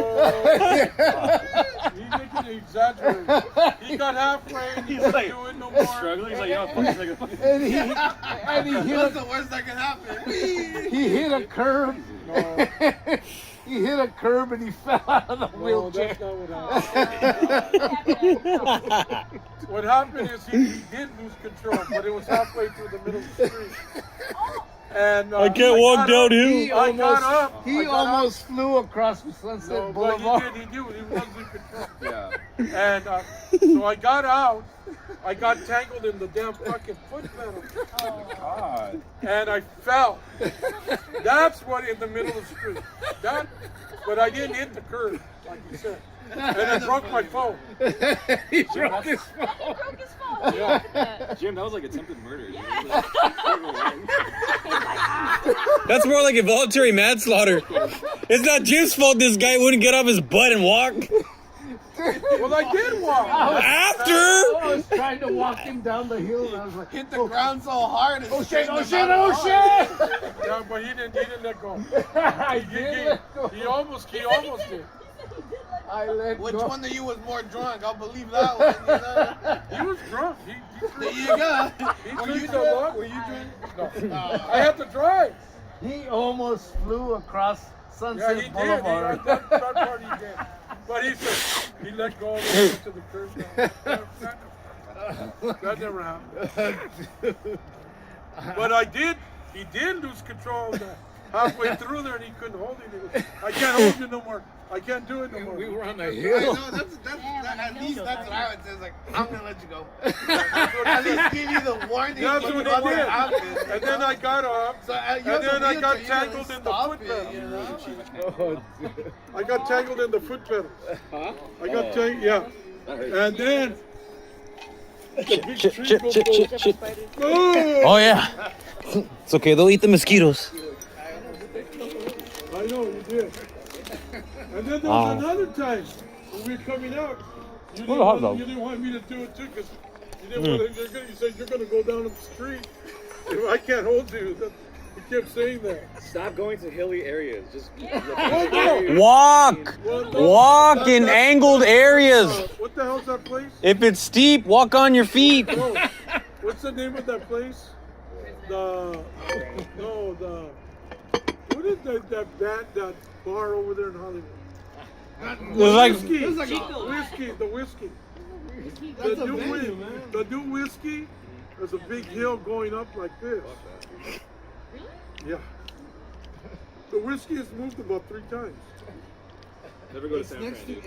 making it exaggerated. He got halfway and he couldn't do it no more. Struggling. He's like, yo, fuck this nigga. and he hit What's a, the worst that can happen? he hit a curb. No, He hit a curb and he fell out of the no, wheelchair. that's not what happened. What happened is he did lose control, but it was halfway through the middle of the street. And I can't walk got up. downhill. I got up. He I got up. almost flew across Sunset No, but Boulevard. he was in control. Yeah. And so I got out. I got tangled in the damn fucking foot pedal. God. And I fell. That's what in the middle of the street. But I didn't hit the curb, like you said. And I broke my phone. He broke his phone. Broke his phone. Yeah. Jim, that was like attempted murder. Dude. That's more like involuntary manslaughter. It's not Jim's fault this guy wouldn't get off his butt and walk. Well, I did walk. After? I was trying to walk him down the hill, and I was like, Hit the ground so hard. oh shit, oh shit, oh shit! Yeah, but he didn't let go. I did let go. He almost did. I let Which go. one of you was more drunk? I'll believe that one. You know? He was drunk. There you go. He Were you drank a lot. drunk? Were you drunk? No. I had to drive. He almost flew across Yeah, Sunset he did. Boulevard. That part he did. But he said he let go of it to the curb. That never happened. But he did lose control of that. Halfway through there, and he couldn't hold it. He goes, I can't hold you no more. I can't do it no more. We were on a I hill. know, at least that's what I would say. It's like, I'm gonna let you go. At least give you the warning. That's but what it he wasn't did. happening, you And then know? I got off. So, And then I got tangled in the foot pedal. pedal. I got tangled in the foot pedal. I got tangled, yeah. And then the big tree goes, boom! Oh yeah. It's okay. They'll eat the mosquitoes. I know, you did. And then there was another time when we were coming out. You didn't want me to do it too because you didn't want to. You said you're going to go down the street. If I can't hold you. You kept saying that. Stop going to hilly areas. Just Walk in angled areas. What the hell's that place? If it's steep, walk on your feet. No. What's the name of that place? What is that bar over there in Hollywood? There's like The whiskey. That's a venue, man. The new whiskey, there's a big hill going up like this. Yeah. The whiskey has moved about 3 times. never go to It's San next Fran.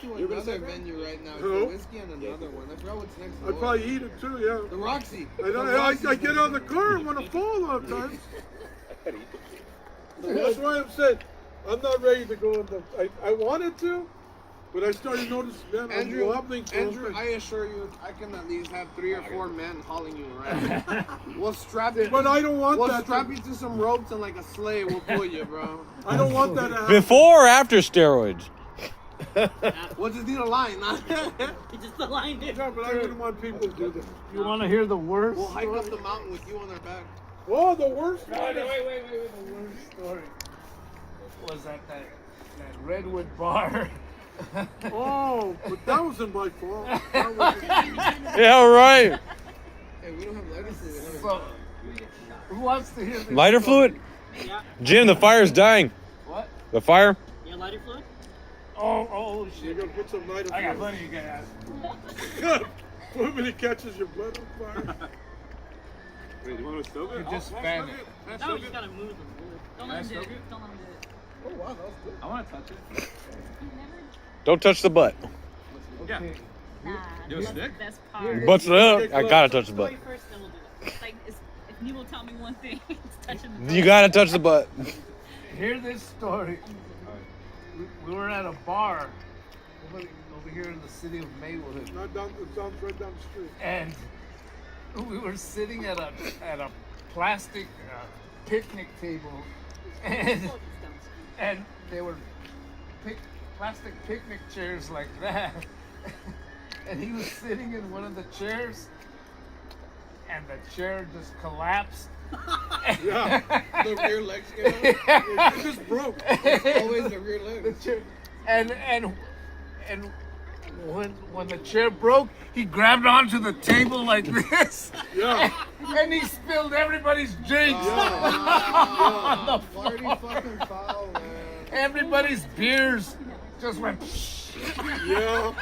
to another venue right now. It's Who? a whiskey and another one. I forgot what's next I'd door. probably eat it too, yeah. The Roxy. I get out of the car and want to fall a lot of times. That's why I'm saying I'm not ready to go in the. I wanted to, but I started noticing, man, I'm wobbling. Andrew, I assure you, I can at least have 3 or 4 men hauling you around. We'll strap you. But I don't want We'll that. strap you to some ropes and like a sleigh. We'll pull you, bro. I don't want that to happen. Before or after steroids? We'll just need a line. He just aligned it. Yeah, but I wouldn't want people to do that. You want to hear the worst? We'll hike up the mountain with you on our back. Oh, the worst Wait. one. The worst story was at that Redwood bar. Oh, but that wasn't my fault. That was, Yeah, right. Hey, we don't have lighter fluid. So, who wants to hear this? Lighter story? fluid? Yeah. Jim, the fire's dying. What? The fire? You got lighter fluid? Oh you shit! gotta put some lighter I got fluid. plenty, you guys. Good. When it catches your blood on fire. Wait, you want to stoke it? Just fan it. No, you just gotta move them. Don't let him do it. Don't let him do it. Oh wow, that was good. I want to touch it. Don't touch the butt. Yeah. Nah, You have a that's stick? the best part. Butt's up. I gotta touch the butt. Wait first, then we'll do it. It's like, if you will tell me one thing, it's touching the You gotta touch the butt. Hear this story. We were at a bar over here in the city of Maywood, Not down, it sounds right down the street. and we were sitting at a plastic picnic table, and they were plastic picnic chairs like that, and he was sitting in one of the chairs, and the chair just collapsed. Yeah. The rear legs get out. It just broke. It's always the rear The legs. chair, and when the chair broke, he grabbed onto the table like this, Yeah. and he spilled everybody's drinks on the Party floor. fucking foul, man. Everybody's beers just went. Yeah.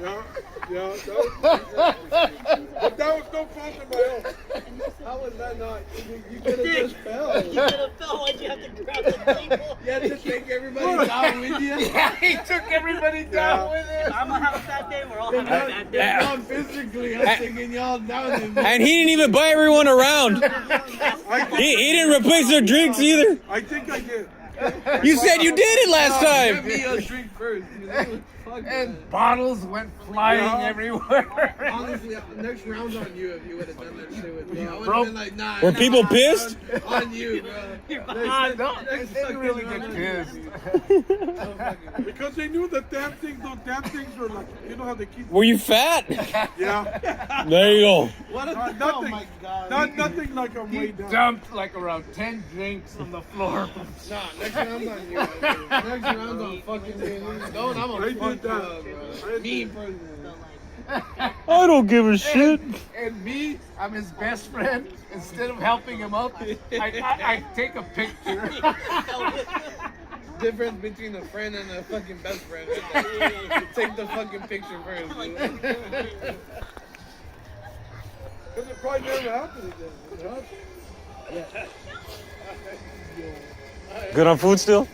Yeah. Yeah. But that was no fault of my own. How was that not? You could have just fell. You could have felt like you have to grab the table. You had to take everybody down with you. Yeah, he took everybody down with him. I'm gonna have a bad day. We're all having a bad day. Not physically, I'm taking y'all down. And he didn't even buy everyone around. He didn't replace their drinks either. I think I did. You said you did it last Give time. me a drink first. Fuck that. And bottles went flying everywhere. Honestly, next round's on you if you would have done that shit with me. I would Bro, have been like, nah. Were people pissed? On you, bro. You're behind. No, they didn't really get pissed. Because they knew that those damn things were like, you know how they keep. Were you fat? Yeah. There you go. What a Nothing. oh my god. Nothing like I'm He way down. dumped like around 10 drinks on the floor. Nah, next round's on you. Next round's on fucking me. Don't, I'm I a did fuck you that. up, bro. I did Me that. person. I don't give a shit. And me, I'm his best friend. Instead of helping him up, I take a picture. Difference between a friend and a fucking best friend. Take the fucking picture first. Dude. Because it probably never happened again. Good on food still?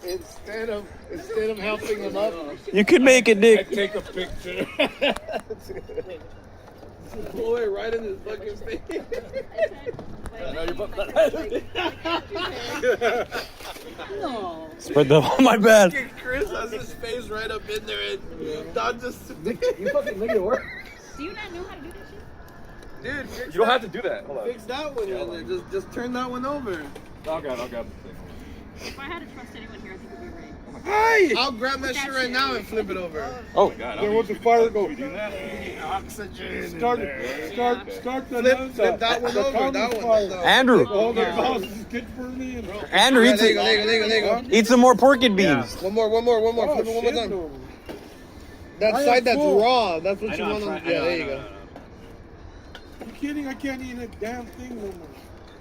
Instead of helping him up, You could make it, I Dick. take a picture. Blow it right in his fucking face. No. Spread the. Oh my bad. Chris has his face right up in there and Don just. You fucking make it work. Do you not know how to do that shit? Dude, fix You don't that- have to do that. Hold on. Fix that one in there. Just turn that one over. I'll grab the thing. If I had to trust anyone here, I think it would be Ray. Hey! I'll grab that shit right now and flip it over. Oh, God, Then what's the fire go? do that? Oxygen. Start the Flip that one over. That one. Andrew. All the houses get burning and Andrew, Yeah, eat, there you go. There you go. eat some more pork and beans. One more. Flip it one more time. That I side am that's full. raw. That's what you want on. Yeah, there you go. You kidding? I can't eat a damn thing no more.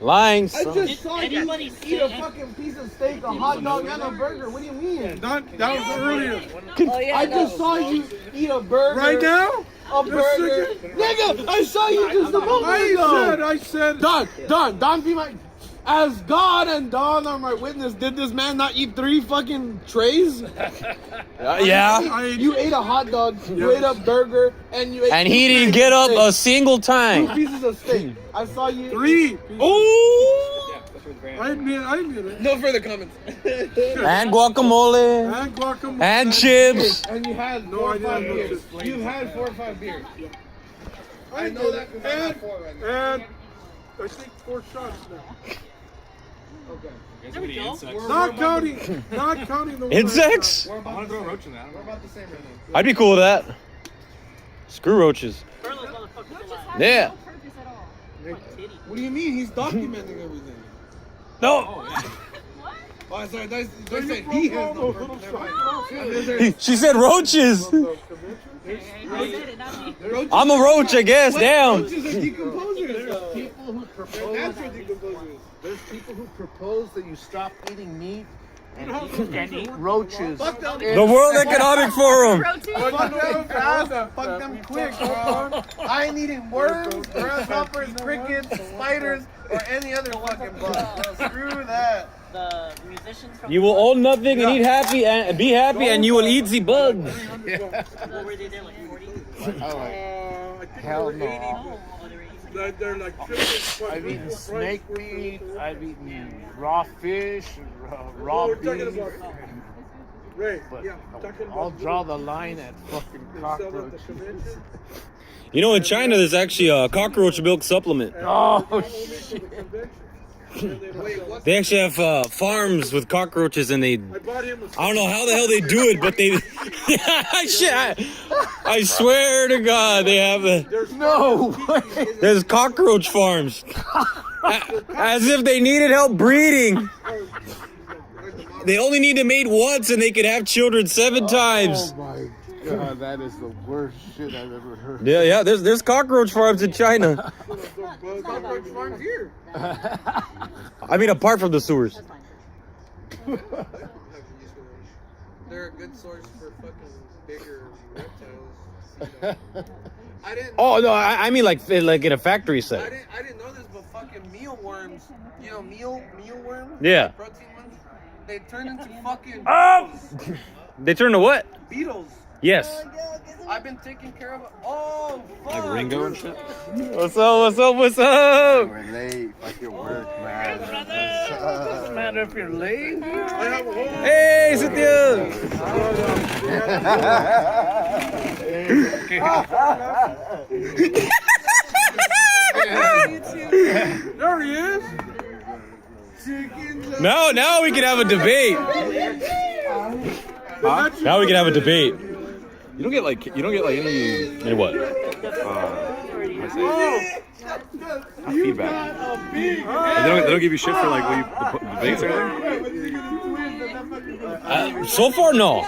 Lying. I Son. just saw you Anybody eat a fucking piece of steak, a hot dog, and a burger. What do you mean? That was earlier. I just saw you eat a burger. Right now? A burger. Nigga, I saw you just a moment ago. I said. Don, be my. As God and Don are my witness, did this man not eat 3 fucking trays? Yeah. You ate a hot dog, you ate a burger, and you ate And 2 he didn't pieces get of up steak. a single 2 time. pieces of steak. I saw you. 3. Oh. I admit it. No further comments. And guacamole. And guacamole. And chips. And you had No, 4 or I 5 didn't. beers. You've had 4 or 5 beers. I know that because I had 4 right now. And I think 4 shots now. Okay. There we go. Not counting the Insects? We're I about want the to throw a same. roach in that. We're about the same right now. I'd be cool with that. Screw roaches. Burn those motherfuckers alive. Yeah. No purpose at all. What do you mean? He's documenting everything. No. What? Oh, sorry. They said he has no purpose. Never mind. She said roaches. I said it, not me. I'm a roach, I guess. Damn. Roaches are decomposers. People who propose. Natural decomposers. There's people who propose that you stop eating meat and eat roaches. Fuck them. The World Economic Forum. Protein. Fuck them fast. Fuck them quick, bro. I ain't eating worms, grasshoppers, crickets, spiders, or any other fucking bug. Screw that. The musicians from You will own nothing and eat happy and be happy, and you will eat the bugs. what were they there, like 40? Hell no. Oh, they were eating. They're like chicken. I've eaten snake meat. I've eaten raw fish, raw we're beef. talking about Ray. But Yeah, talking about I'll draw the line at fucking they sell at the cockroaches. convention. You know, in China, there's actually a cockroach milk supplement. Oh Only shit! for the convention. They actually have farms with cockroaches, and they. I bought him a I don't know how the hell they do it, but they. I swear to God, they have No way! there's cockroach farms. As if they needed help breeding. They only need to mate once, and they could have children 7 times. Oh my god, that is the worst shit I've ever heard. Yeah. There's cockroach farms in China. Cockroach farms here. I mean, apart from the sewers. They're a good source for fucking bigger reptiles. I didn't. Oh no, I mean like in a factory I setting. didn't know this, but fucking mealworms. You know mealworms. Yeah. Protein ones. They turn into fucking Oh! They turn to what? beetles. Yes. I've been taking care of. Oh fuck. Like Ringo and shit. What's up? We're late. Fuck your work, man. Doesn't matter if you're late. I have a whole Hey, Cynthia! There he is. Now we can have a debate. Now we can have a debate. You don't get like any And what? feedback. They don't give you shit for like what you the debates or anything. So far, no.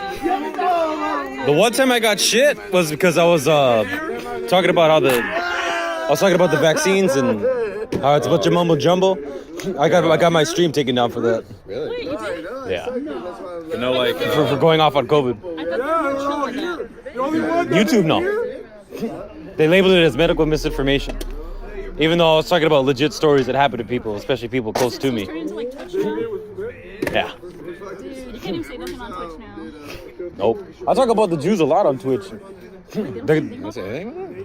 The one time I got shit was because I was talking about the vaccines and how it's a bunch of mumbo jumbo. I got my stream taken down for that. Really? Wait, you did? Yeah. You know, like For going off on COVID. I thought they were chilling out. YouTube, no. They labeled it as medical misinformation. Even though I was talking about legit stories that happen to people, especially people close to me. Turn into like Twitch now? Yeah. Dude, you can't even say nothing on Twitch now. Nope. I talk about the Jews a lot on Twitch.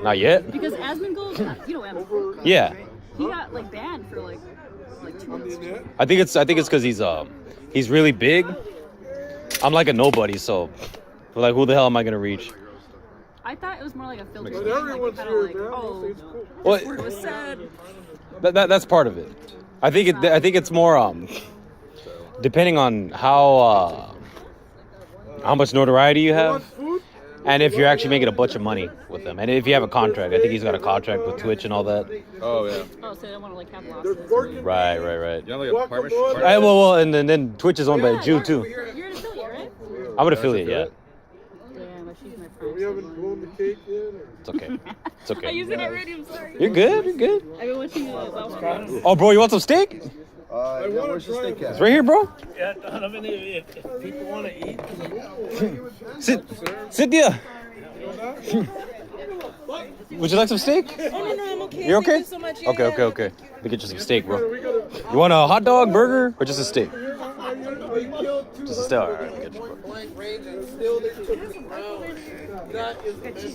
Not yet. Because Asmongold, you know Asmongold. Yeah. He got like banned for like 2 months. I think it's because he's really big. I'm like a nobody, so like who the hell am I gonna reach? I thought it was more like a filter. But Like, everyone's kinda here, like, man. oh, It's cool. Well, it was sad. that's part of it. I think it's more depending on how much notoriety you have, and if you're actually making a bunch of money with them, and if you have a contract. I think he's got a contract with Twitch and all that. oh yeah. Oh, so they don't want to like have losses. Right. You know, like a partnership. Well, and then Twitch is owned by a Jew too. You're an affiliate, right? I'm an affiliate, yeah. Damn, but she's my friend. We haven't blown the cake yet. Or? It's okay. It's I okay. use it already, I'm sorry. You're good. You're good. I've been watching South Oh, bro, you want some steak? I Yeah, where's the steak It's at? right here, bro. Yeah, I mean, if people want to eat, Sit there. Would you like some steak? Oh, no, I'm okay. You're okay? Thank you so much. Yeah, Okay. yeah. Let me get you some steak, bro. You want a hot dog, burger, or just a steak? Just a steak. All right, let me get you, bro. Blank range and still they took the ground. That is the measure of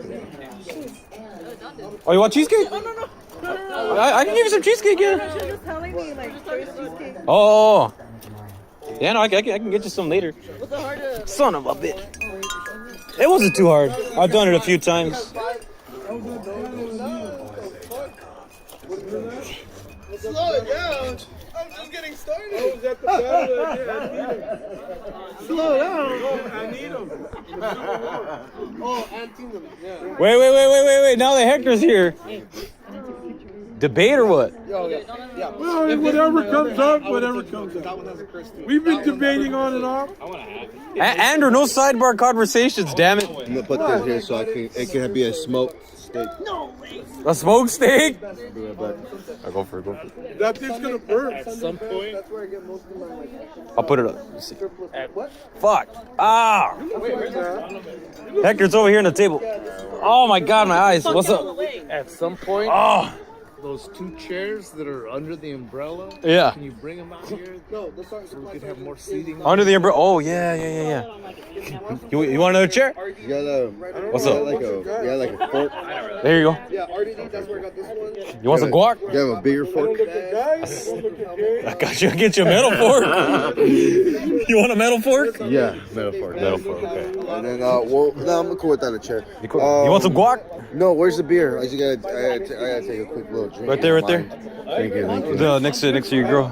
their results. Oh, you want cheesecake? Oh, no. I can give you some cheesecake, yeah. She was just telling me, like, there's cheesecake. Oh. Yeah, no, I can get you some later. Was it hard to... Son of a bitch. It wasn't too hard. I've done it a few times. Slow it down. I'm just getting I started. was at the battle at Slow down. I need them. Oh, Antietam. Yeah. Wait. Now that Hector's here. Debate or what? Yo, yeah. Yeah. Well, whatever comes up, whatever comes That up. one has a Christian. We've been debating on and off. Andrew, no sidebar conversations, damn it. I'm gonna put this here so it can be a smoked steak. A smoked steak? Be right back. I'll go for it. That thing's gonna burn. some point. That's where I get most of my I'll put it up. Let's see. Fuck. Ah. Hector's over here on the table. Oh my god, my eyes. What's up? At some point, Oh. those 2 chairs that are under the umbrella, Yeah. can you bring them out here No, this are so we can have more seating? Under the umbrella. Oh, yeah. You want another chair? You got a What's you up? got like a fork. There you go. Yeah, RDD, that's where I got this one. You want some guac? You have a bigger fork. Look at guys. Don't look at gay. I got you. I'll get you a metal fork. You want a metal fork? Yeah, metal fork. Metal fork, okay. And then no, I'm cool without a chair. You want some guac? No, where's the beer? I gotta take a quick little drink. Right there. Thank you. The next to your girl.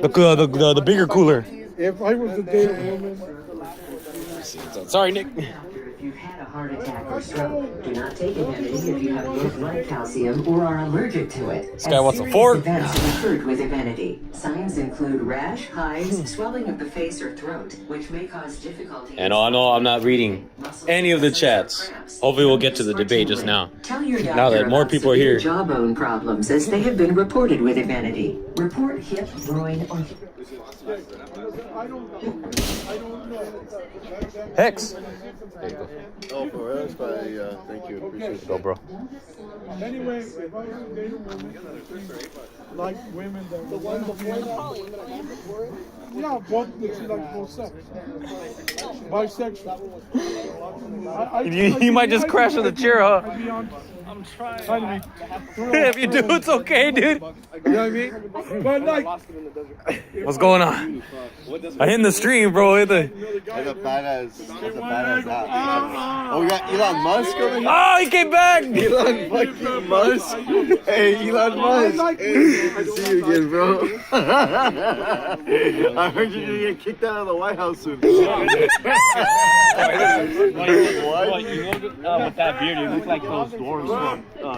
The bigger cooler. If I was to date a woman, Sorry, Nick. If you've had a heart attack or stroke, do not take Evenity if you have low blood calcium or are allergic to it. This guy wants a fork. Events occurred with Evenity. Signs include rash, hives, swelling of the face or throat, which may cause difficulty. And I know I'm not reading any of the chats. Hopefully we'll get to the debate just now. Tell your doctor Now that more about people are severe here. jawbone problems as they have been reported with Evenity. Report hip, groin, or I don't know. Hex. There you go. Oh, for real? Thank you. Appreciate it. Go, bro. Anyway, if I was to date a woman, like women that the one before yeah, both that she likes both sex. Bisexual. You might just crash on the chair, huh? I'd be on. I'm trying. Trying to be If you do, it's okay, dude. You know what I mean? But like, What's going on? I hit the stream, bro. That's a badass app. Oh, we got Elon Musk over here. Oh, he came back. Elon fucking Musk. Hey, Elon Musk. Good to see you again, bro. I heard you're gonna get kicked out of the White House soon. What? You look, with that beard, you look like those dwarves.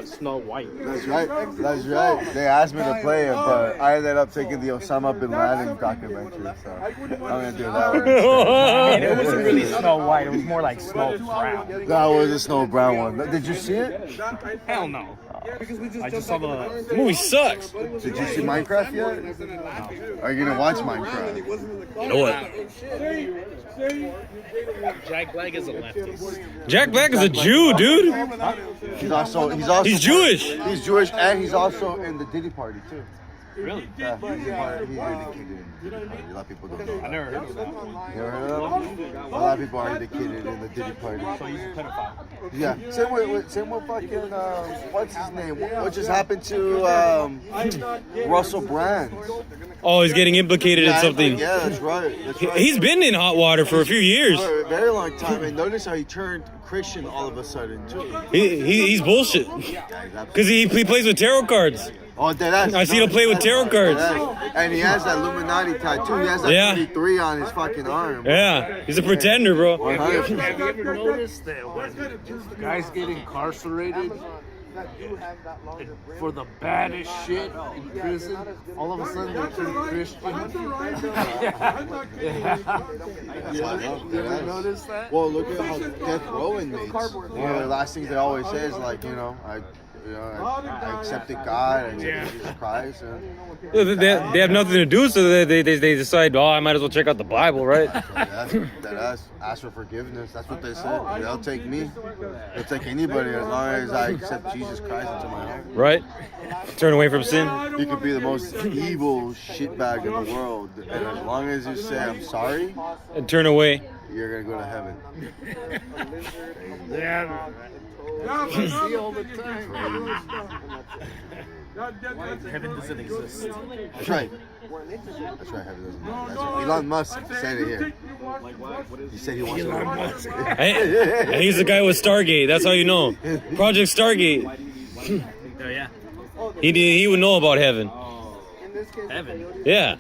Snow White. That's right. That's right. They asked me to play it, but I ended up taking the Osama bin Laden documentary, so I'm gonna do that one. And it wasn't really Snow White. It was more like Snow Brown. That was a Snow Brown one. Did you see it? Hell no. I just saw the Movie sucks. Did you see Minecraft yet? Are you gonna watch Minecraft? You know what? Jack Black is a leftist. Jack Black is a Jew, dude. He's Jewish. He's Jewish, and he's also in the Diddy Party too. Really? Yeah, he's indicated. A lot of people don't know. I never heard of that. You never heard of that? A lot of people are indicated in the Diddy Party. So he's a pedophile. Yeah. Same with fucking what's his name? What just happened to Russell Brand? Oh, he's getting implicated in something. Yeah, that's right. That's right. He's been in hot water for a few years. For a very long time, and notice how he turned Christian all of a sudden too. He's bullshit. Because he plays with tarot cards. Oh, that I see him play with tarot cards. And he has that Illuminati tattoo. He has that 33 on his fucking arm. Yeah, he's a pretender, bro. Have you ever noticed that when guys get incarcerated for the baddest shit in prison, all of a sudden they turn Christian? You ever notice that? Well, look at how death row inmates. One of the last things they always say is like, I accepted God, I accepted Jesus Christ. They have nothing to do, so they decide, I might as well check out the Bible, right? Ask for forgiveness. That's what they said. They'll take me. They'll take anybody as long as I accept Jesus Christ into my heart. Right? Turn away from sin. You could be the most evil shitbag in the world, and as long as you say, I'm sorry, and turn away, you're going to go to heaven. Yeah. See all the time. Heaven doesn't exist. That's right. That's right. Heaven doesn't exist. Elon Musk said it here. He said he wants to. Hey, he's the guy with Stargate. That's how you know. Project Stargate. Oh yeah. He would know about heaven. Heaven. Yeah.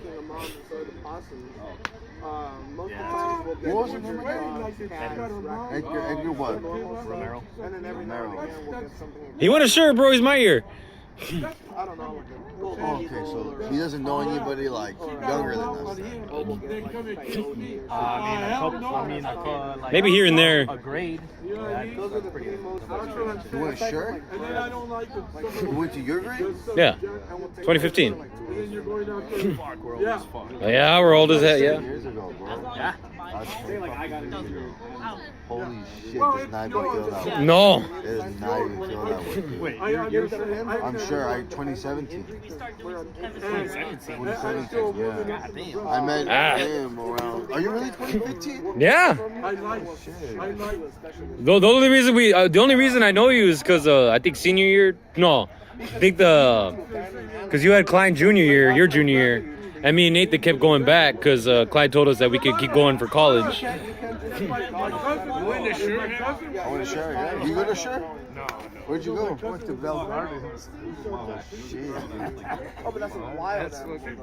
What was his name again? Edgar what? Romero. He went ashore, bro. He's my ear. Okay, so he doesn't know anybody like younger than us. Like Maybe here and there. a grade. Yeah, You went sure? You went to your grade? Yeah. 2015. Fuck, we're old as fuck. Yeah, we're old as that, yeah. Years ago, bro. Yeah. Holy shit, does not even feel that way. No. It does not even feel that way. Wait, you're I'm sure 2017. 2017, yeah. I met him around. Are you really 2015? Yeah. The only reason I know you is because I think senior year. No, I think because you had Klein junior year, your junior year, and me and Nathan kept going back because Clyde told us that we could keep going for college. I went to Sure, yeah. You go to Sure? No. Where'd you go? Went to Bell Gardens. Oh, shit. Oh, but that's a wild. That's fucking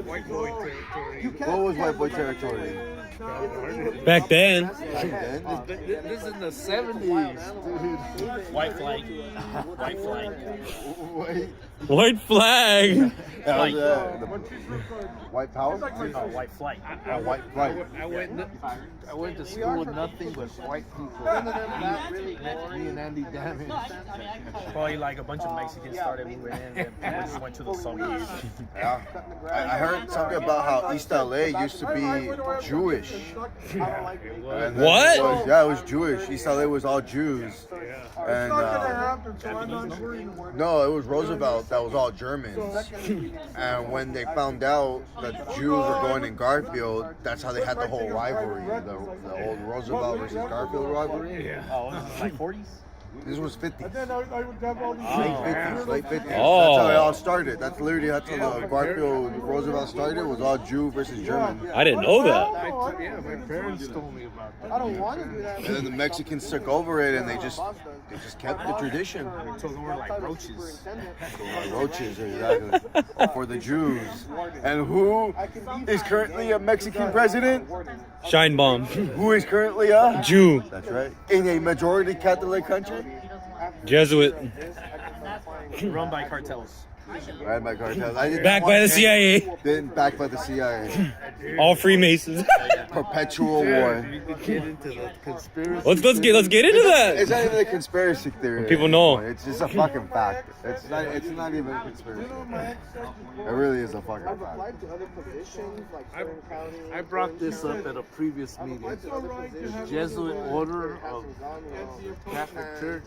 white boy territory. What was white boy territory? Back then. This is in the 70s, dude. white flag. White flag. Wait. White flag. That was, the white power? No, white flight. White flight. I went to school with nothing but white people. Me and Andy Damage. Probably like a bunch of Mexicans started moving in and we just went to the suburbs. Yeah. I heard something about how East LA used to be Jewish. And What? It was Jewish. East LA was all Jews. And no, it was Roosevelt that was all Germans. And when they found out that Jews were going in Garfield, that's how they had the whole rivalry, the old Roosevelt versus Garfield rivalry. Yeah. Oh, was this like 40s? This was 50s. Late 50s. Oh. That's how it all started. That's how the Garfield Roosevelt started, was all Jew versus German. I didn't know that. Yeah, my parents told me about that. I don't want to do that. And then the Mexicans took over it, and they just kept the tradition. So they were like roaches. Roaches, exactly. For the Jews. And who is currently a Mexican president? Shine bomb. Who is currently a Jew. That's right. In a majority Catholic country? Jesuit. Run by cartels. Right by cartels. I didn't Backed by the CIA. Didn't backed by the CIA. All Freemasons. Perpetual war. You could get into the conspiracy. Let's get into that. It's not even a conspiracy theory. People know. It's just a fucking fact. It's not even a conspiracy. It really is a fucking fact. I brought this up at a previous meeting. The Jesuit order of Catholic Church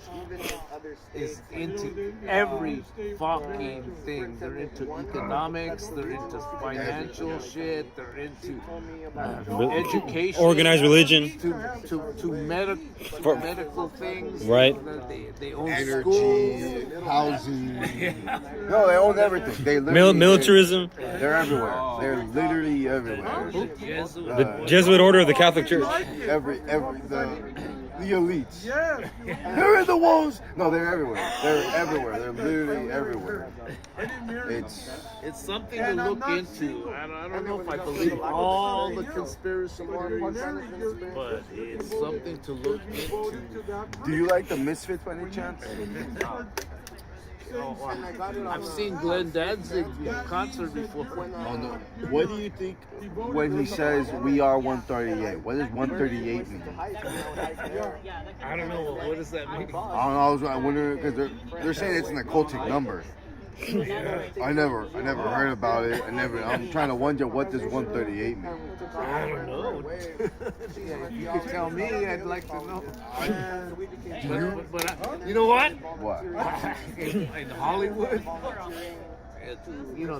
is into every fucking thing. They're into economics, they're into financial shit, they're into education, Organized religion, to medical things. Right. They own Energy, schools. housing. No, they own everything. They literally, militarism. They're everywhere. They're literally everywhere. The Jesuit order of the Catholic Church. The elites. They're in the walls. No, they're everywhere. They're everywhere. They're literally everywhere. It's something to look into. I don't know if I believe all the conspiracy theories, but it's something to look into. Do you like the Misfits by any chance? I've seen Glenn Danzig concert before. Oh no. What do you think when he says we are 138? What does 138 mean? I don't know. What does that mean? I don't know. I was wondering because they're saying it's an occultic number. I never heard about it. I'm trying to wonder what does 138 mean. I don't know. If you could tell me, I'd like to know. But you know what? What? In Hollywood,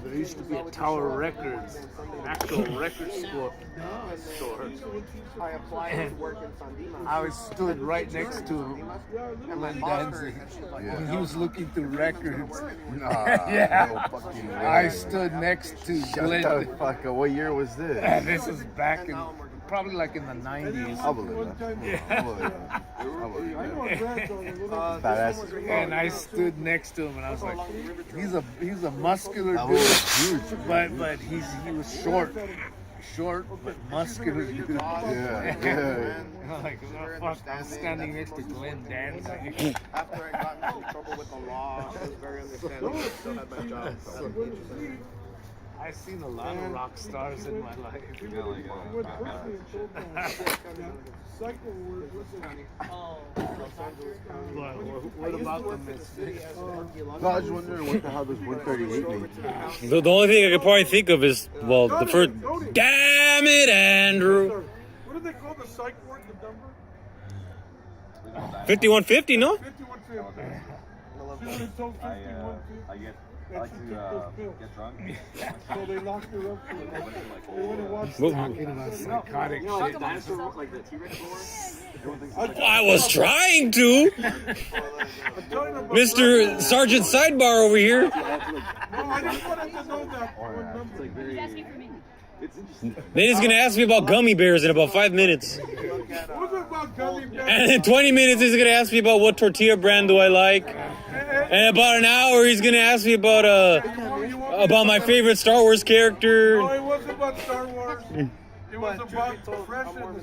there used to be a Tower Records, an actual record store. And I stood right next to him, Glenn Danzig. And he was looking through records. Yeah. No fucking way. I stood next to Glenn. Shut the fuck up. What year was this? And this is back in, probably like in the 90s. I believe that. I believe that. Badass. And I stood next to him, and I was like, he's a muscular That dude, was huge. but he was short but muscular dude. Yeah. I'm like, oh, fuck, I'm standing next to Glenn Danzig. After I got into trouble with the law, I was very understanding. I still had my job. I've seen a lot of rock stars in my life. What about the Misfits? No, I was wondering what the hell does 138 mean? The only thing I could probably think of is, well, the first. Damn it, Andrew. What do they call the psych ward, the number? 5150, no? 5150. I like to get drunk. So they locked her up for it. They went and watched Talking about psychotic shit. Like the T-Rex war. I was trying to. Mr. Sergeant Sidebar over here. No, I just wanted to know that one number. He's asking for me. It's interesting. Then he's gonna ask me about gummy bears in about 5 minutes. What was it about gummy bears? And in 20 minutes, he's gonna ask me about what tortilla brand do I like. And about an hour, he's gonna ask me about my favorite Star Wars character. No, it wasn't about Star Wars. It was about Fresh and the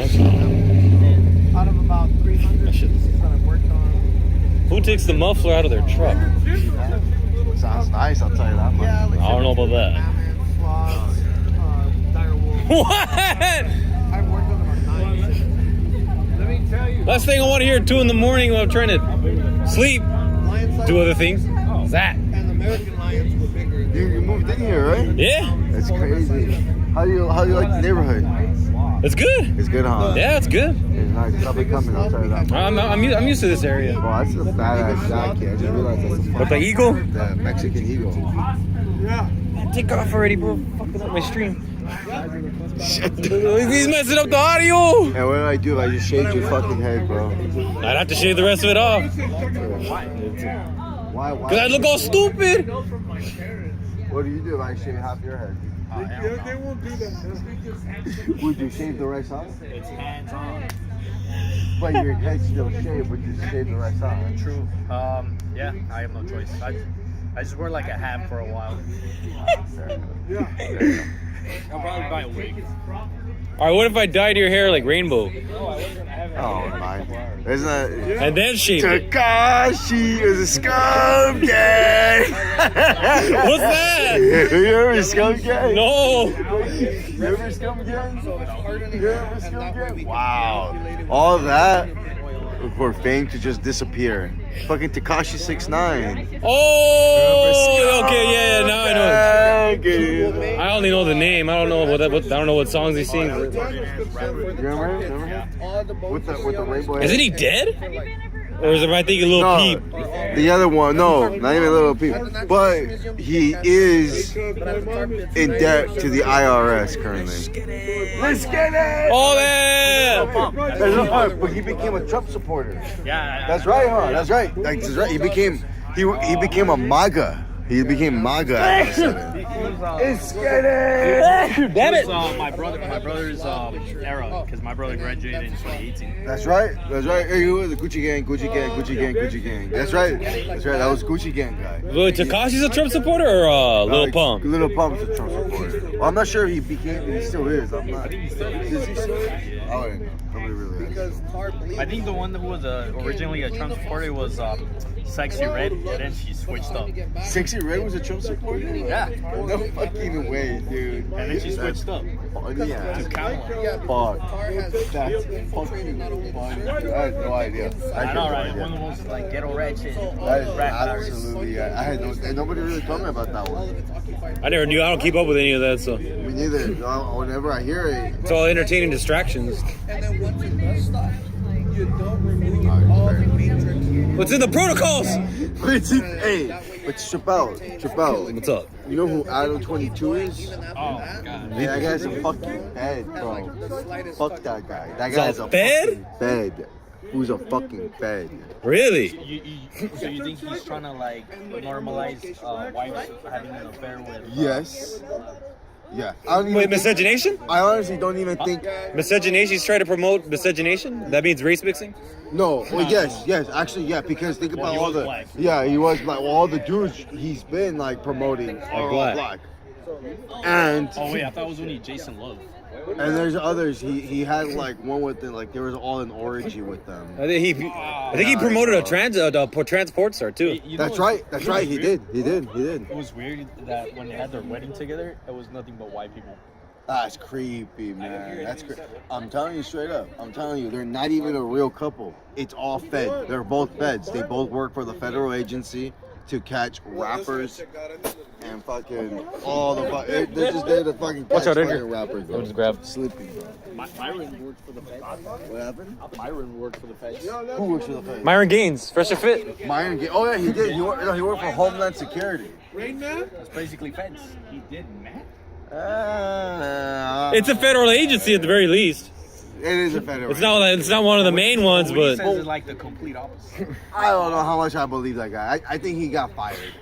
Psycho. Out of about 300 pieces that I've worked on. Who takes the muffler out of their truck? Sounds nice, I'll tell you that much. Yeah, like I don't know about that. Batman, sloths, dire wolves. What? I've worked on them about 9. Let me tell you. Last thing I want to hear at 2 in the morning while I'm trying to sleep, do other things. What's that? And the American lions were bigger. You moved in here, right? Yeah, That's crazy. How do you like the neighborhood? it's good. It's good, huh? Yeah, it's good. It's nice. I'll be coming, I'll tell you that much. I'm used to this area. Bro, that's a badass jacket. I just realized that's a But the eagle? the Mexican eagle. Yeah. Take off already, bro. Fucking up my stream. He's messing up the audio. And what do I do if I just shaved your fucking head, bro? I'd have to shave the rest of it off. Why? Because I'd look all stupid. What do you do if I shave half your head? They won't do that. Would you shave the rest off? It's hands on. But your head's still shaved, but you shave the rest off. True. Yeah, I have no choice. I just wear like a hat for a while. I'll probably buy a wig. All right, what if I dyed your hair like rainbow? Oh my! Isn't that? And then shave it. Takashi is a scum gang. What's that? You ever scum gang? No. You ever scum gang? You ever scum gang? Wow! All that for fame to just disappear. Fucking Tekashi 6ix9ine. Oh, okay, yeah, now I know. Okay. I only know the name. I don't know I don't know what songs he sings. You remember with the rainbow. Isn't he dead? Or am I thinking Lil Peep? The other one, no, not even Lil Peep. But he is in debt to the IRS currently. Let's get it! Oh, yeah! That's right, but he became a Trump supporter. Yeah. That's right, huh? That's right. That's right. He became a MAGA. He became MAGA after that. Let's get it! Damn it! My brother's era, because my brother graduated in 2018. That's right. Hey, you were the Gucci gang. That's right. That was Gucci gang guy. Wait, Tekashi's a Trump supporter or Lil Pump? Lil Pump's a Trump supporter. Well, I'm not sure if he still is. I'm not. Is he still? I don't know. Nobody really is. I think the one that was originally a Trump supporter was Sexy Red, and then she switched up. Sexy Red was a Trump supporter? Yeah. No fucking way, dude. And then she switched up. Yeah. To Kamala. Fuck. That's fucking funny. I had no idea. I know, right? One of the most like ghetto ratchet rap absolutely. I had nobody really told me about that one. I never knew. I don't keep up with any of that, so. Me neither. Whenever I hear it, It's all entertaining distractions. And then once it does stop, you don't remove all the matrix. What's in the protocols? Hey, but trip out. What's up? You know who Adam 22 is? Oh, God. Yeah, that guy's a fucking fed, bro. Fuck that guy. That He's guy's a a fed? fucking fed. Who's a fucking fed? Really? So you think he's trying to like normalize wives having an affair with? Yes. Yeah. I don't even Wait, think- miscegenation? I honestly don't even think. Miscegenation? He's trying to promote miscegenation? That means race mixing? No. Well, yes. Actually, yeah. Because think about he all was the. black. Yeah, he was like all the dudes he's been like promoting are all black. black. And Oh wait, I thought it was only Jason Love. and there's others. He had like one with the, like there was all an orgy with them. I think he promoted a transport star too. You know That's right. That's right. He did. It was weird that when they had their wedding together, it was nothing but white people. That's creepy, man. That's I'm telling you straight up. I'm telling you, they're not even a real couple. It's all fed. They're both feds. They both work for the federal agency to catch rappers and fucking all the. They're just there to fucking catch fucking rappers. Bro. I'll just grab. Sleeping, bro. Myron worked for the feds. What happened? Myron worked for the feds. Who works for the feds? Myron Gaines, Fresh and Fit. Myron. Oh yeah, he did. He worked for Homeland Security. Rain Man? It's basically feds. He did, man. It's a federal agency at the very least. It is a federal. It's not one of the main ones, He but says it's like the complete opposite. I don't know how much I believe that guy. I think he got fired.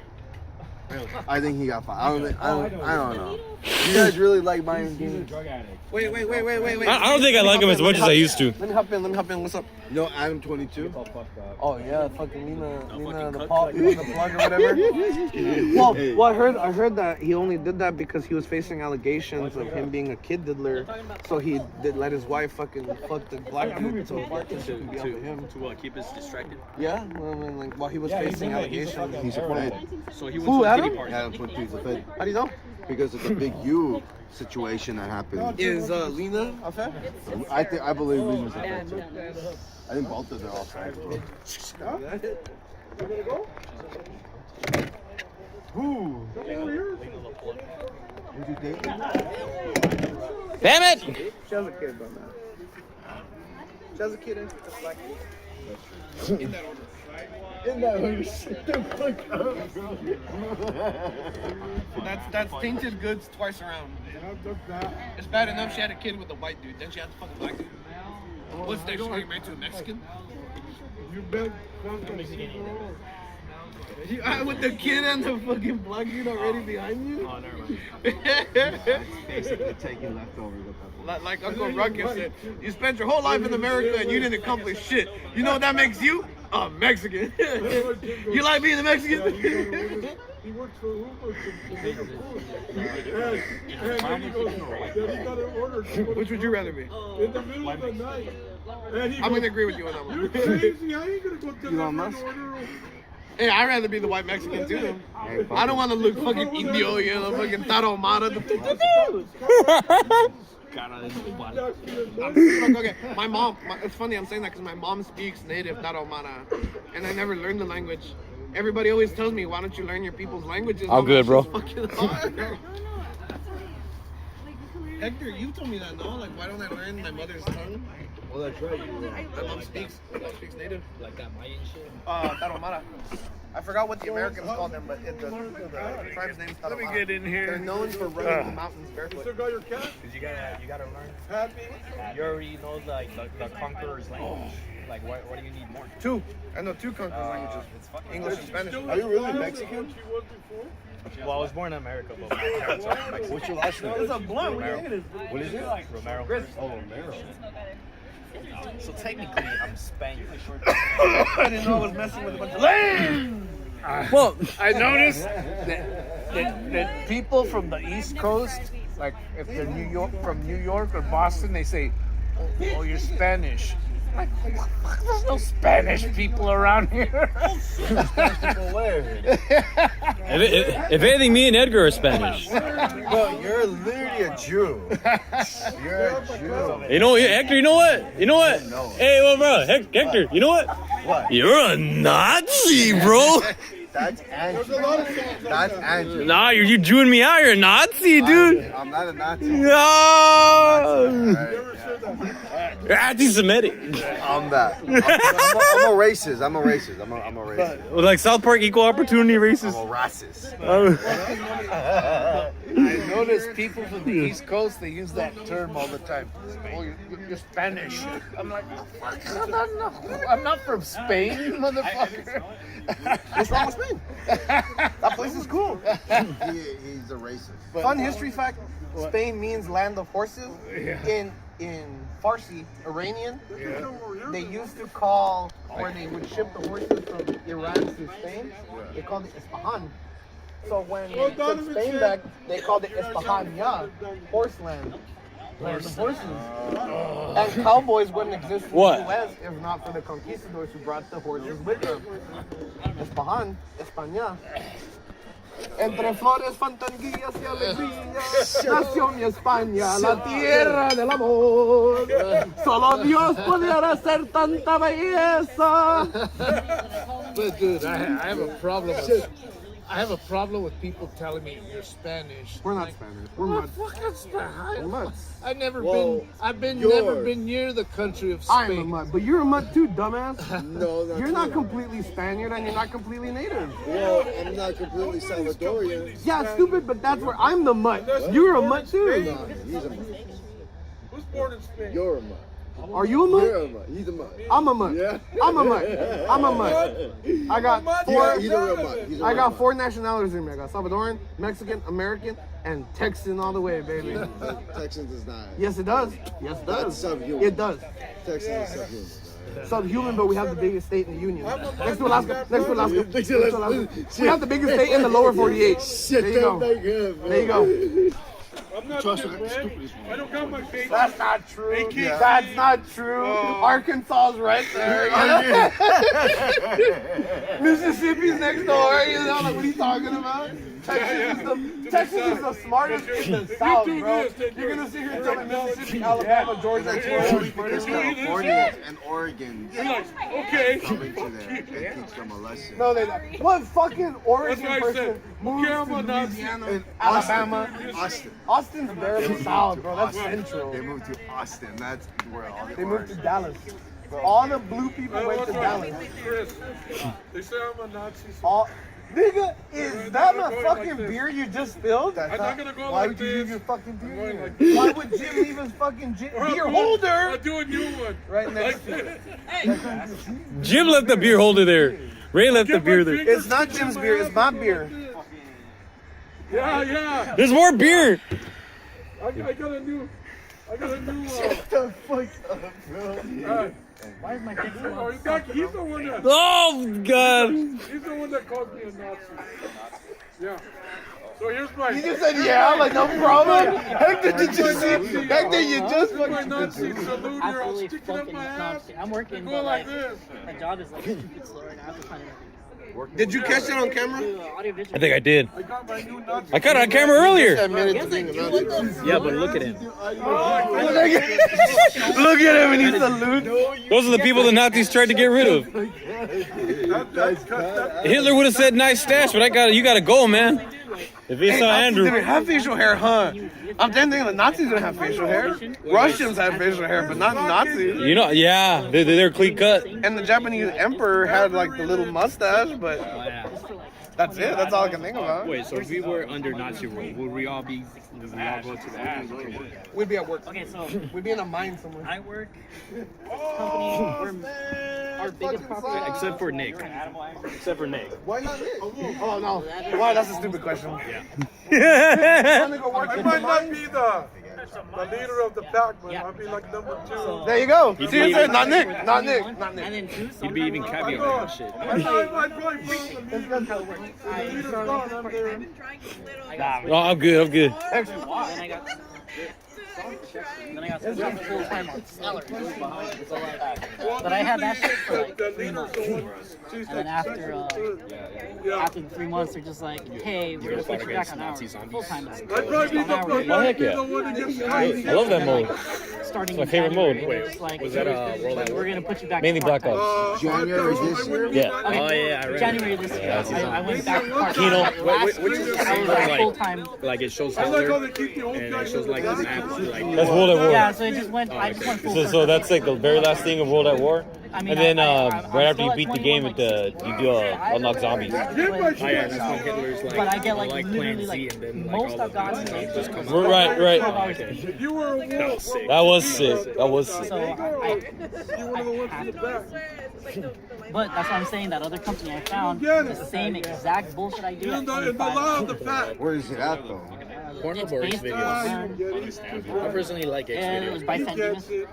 I think he got fired. I don't know. You guys really like Myron Gaines? Wait. I don't think I like him as much as I used to. Let me hop in. What's up? You know Adam 22? Oh yeah, fucking Lena the plug or whatever. Well, I heard that he only did that because he was facing allegations of him being a kid diddler. So he did let his wife fucking fuck the black dude so she could be out with him. To keep us distracted. Yeah, well, I mean, like while he was facing allegations. He's a fed. So he went Who, to a Adam? kitty party. Adam 22 is a fed. How do you know? Because of the big U situation that happened. Is Lena a fan? I believe Lena's a fed too. I think both of them are all feds, bro. Who? Would you date him? Damn it! She has a kid, though, man. She has a kid and she's black. In that one, shut the fuck up, bro. That's tainted goods twice around. It's bad enough she had a kid with a white dude, then she had to fuck a black dude. What's next? She get married to a Mexican? You bet. With the kid and the fucking black dude already behind you? Oh, never mind. Basically taking leftovers of that. Like Uncle Ruckus said, you spent your whole life in America and you didn't accomplish shit. You know what that makes you? Oh, Mexican. You like being a Mexican? He works for Uber to make a food. And then he goes, yeah, he got an order. Which would you rather be? In the middle of the night. And he I'm goes, gonna agree with you on that one. You're crazy. I ain't gonna go to Elon that Musk? order. Hey, I'd rather be the white Mexican too. I don't want to look fucking Indio, you know, fucking Tarahumara. Okay, my mom, it's funny I'm saying that because my mom speaks native Tarahumara, and I never learned the language. Everybody always tells me, why don't you learn your people's languages? I'm good, bro. Fucking hard. Hector, you told me that, no? Like, why don't I learn my mother's tongue? Well, that's right. My mom speaks native. Like that Mayan shit. Tarahumara. I forgot what the Americans call them, but the tribe's name's Tarahumara. Let me get in here. They're known for running the mountains barefoot. Still got your cat? Cause you gotta learn. Happy? You already know like the conqueror's language. Like what do you need more? Two. I know two conquerors languages. English and Spanish. Are you really Mexican? Well, I was born in America, but my parents are Mexican. What's your last name? It's a blunt. What is it? Romero. Oh, Romero. So technically, I'm Spanish. I didn't know I was messing with a bunch of land. Well, I noticed that people from the East Coast, like if they're from New York or Boston, they say, "Oh, you're Spanish." Like, there's no Spanish people around here. if anything, me and Edgar are Spanish. Bro, you're literally a Jew. You're a Jew. You know, Hector. You know what? You know what? Hey, well, bro, Hector. You know what? What? You're a Nazi, bro. That's Andrew. That's Andrew. Nah, you chewing me out. You're a Nazi, dude. I'm not a Nazi. No. You're anti-Semitic. I'm that. I'm a racist. I'm a racist. Well, like South Park, equal opportunity I'm racist. a racist. I noticed people from the East Coast, they use that term all the time. Oh, you're Spanish. I'm like, oh, fuck, I'm not from Spain, motherfucker. What's wrong with Spain? That place is cool. He's a racist. Fun history fact: Spain means land of horses. In Farsi, Iranian, they used to call, where they would ship the horses from Iran to Spain, they called it Isfahan. So when they took Spain back, they called it Isfahania, horse land. Land of horses. And cowboys wouldn't exist in What? the U.S. if not for the conquistadors who brought the horses with them. Isfahan, España. Entre flores, fantasías y alegrías, nació mi España, la tierra del amor. Solo Dios pudiera hacer tanta belleza. But dude, I have a problem. I have a problem with people telling me you're Spanish. We're not Spanish. We're mud. Fucking Spanish. We're mud. I've never Well, never been near the country of Spain. I'm a mud, but you're a mud too, dumbass. No, that's You're not completely Spaniard and you're not completely native. Well, I'm not completely Salvadorian. Yeah, stupid, but that's where I'm the mutt. You're a mutt too. Nah, he's a mutt. Who's born in Spain? You're a mutt. Are you a mutt? You're a mutt. He's a mutt. I'm a mutt. Yeah. I'm a mutt. I'm a mutt. I got four. He's a real mutt. He's a I real got mutt. 4 nationalities in me. I got Salvadoran, Mexican, American, and Texan all the way, baby. Texans is not. Yes, it does. Yes, it That's does. subhuman. It does. Texans is subhuman. Subhuman, but we have the biggest state in the union. Next to Alaska. Next to Alaska. Next to Alaska. Shit. We have the biggest state in the lower 48. Shit, There you go. that make him, man. There you go. I'm not stupid. I don't got my face. That's not true. Yeah. That's not true. Arkansas's right there. Mississippi's next door. You know, like, what are you talking about? Texas is the smartest in the South, bro. You're gonna sit here and tell me Mississippi, Alabama, Georgia, That's Florida. because Californians and Oregons Okay. come into there and teach them a lesson. No, they don't. What fucking Oregon That's what I said. person moves Okay, I'm to a Nazi. Louisiana, In Alabama? Austin. Austin's They barely moved South, to bro. That's Austin. central. They moved to Austin. That's where all the They moved to Oregons- Dallas. All the blue people went What's to wrong? Dallas. Chris, they say I'm a Nazi. So All, nigga, is that my fucking beer you just spilled? I'm not gonna go Why like would you this. leave your fucking I'm beer going here? like this. Why would Jim leave his fucking beer I'll holder do a new one. right next to it? Jim left the beer holder there. Ray left the beer there. It's not Jim's beer, it's my beer. Yeah. There's more beer. I got a new. Shut the fuck up, bro. Why is my dick so long? He's the one that. Oh God! He's the one that called me a Nazi. Yeah. So here's my. You just said yeah, like no problem. Hector, did you see? Hector, you just my fucking. Nazi salute here. I'll Absolutely stick it up fucking my ass. I'm working, Go but like like this. my job is like stupid slow right now. I have to find Did you catch it on camera? audio visual. I think I did. I got my new Nazi. I caught it on camera earlier. Admitted to being a Nazi. Yeah, but look at him. Look at him and he salutes. Those are the people the Nazis tried to get rid of. Hitler would have said nice stash, but you gotta go, man. If he saw Nazis Andrew, didn't have facial hair, huh? I'm damn thinking the Nazis didn't have facial hair. Russians had facial hair, but not Nazis. you know, yeah, they're clean cut. And the Japanese emperor had like the little mustache, but Oh, yeah. that's it. That's all I can think about. Wait, so if we were under Nazi rule, would we all go to the ass? We'd be at work. Okay, so We'd be in a mine somewhere. I work. This company, our biggest property. Except for Nick. Except for Nick. Why not Nick? Oh no. Why? That's a stupid question. I might not be the leader of the pack, but I'll be like number 2. There you go. He'd See, be it said even- not Nick. Not Nick. Not And Nick. then two, He'd be even I'm caviar going. and shit. I'd probably follow the leader. The leader's gone. I'm there. Oh, I'm good. I'm good. Then I got full-time salary. But I had that shit for like 3 months. And then after the 3 months, they're just like, hey, we're gonna put you back on hours. Full-time. I'd probably be Oh, heck yeah. the one that gets I love that mode. Starting It's my in favorite January, mode. they're just like, Was that World at War? we're gonna put you back Mainly to Black part-time. Ops. January this year? Yeah. Oh, yeah, I read January it. this year, I went back to Kino. part-time. Last Which year, is I was like- full-time. Like it shows I like how Hitler, they keep the old and guys it shows like the map, like That's World at War. Yeah, so it just went, I just went full So that's like the very last thing of World at War. I mean, And then I'm right after still you at beat the 21, game, you do unlock zombies. oh yeah, that's when Hitler's like, But I get like Plan literally Z, like and then like most all I've of gotten them like just come out. Right, right. If you were a wolf, That was sick. That was sick. That was sick. So I have to. But that's what I'm saying. That other company I found, the same exact bullshit I do. in At the 25. law of the pack. Where is it at though? Porno It's boys based videos. on, Honestly, I personally like X and it was videos. by You San get Dimas. it.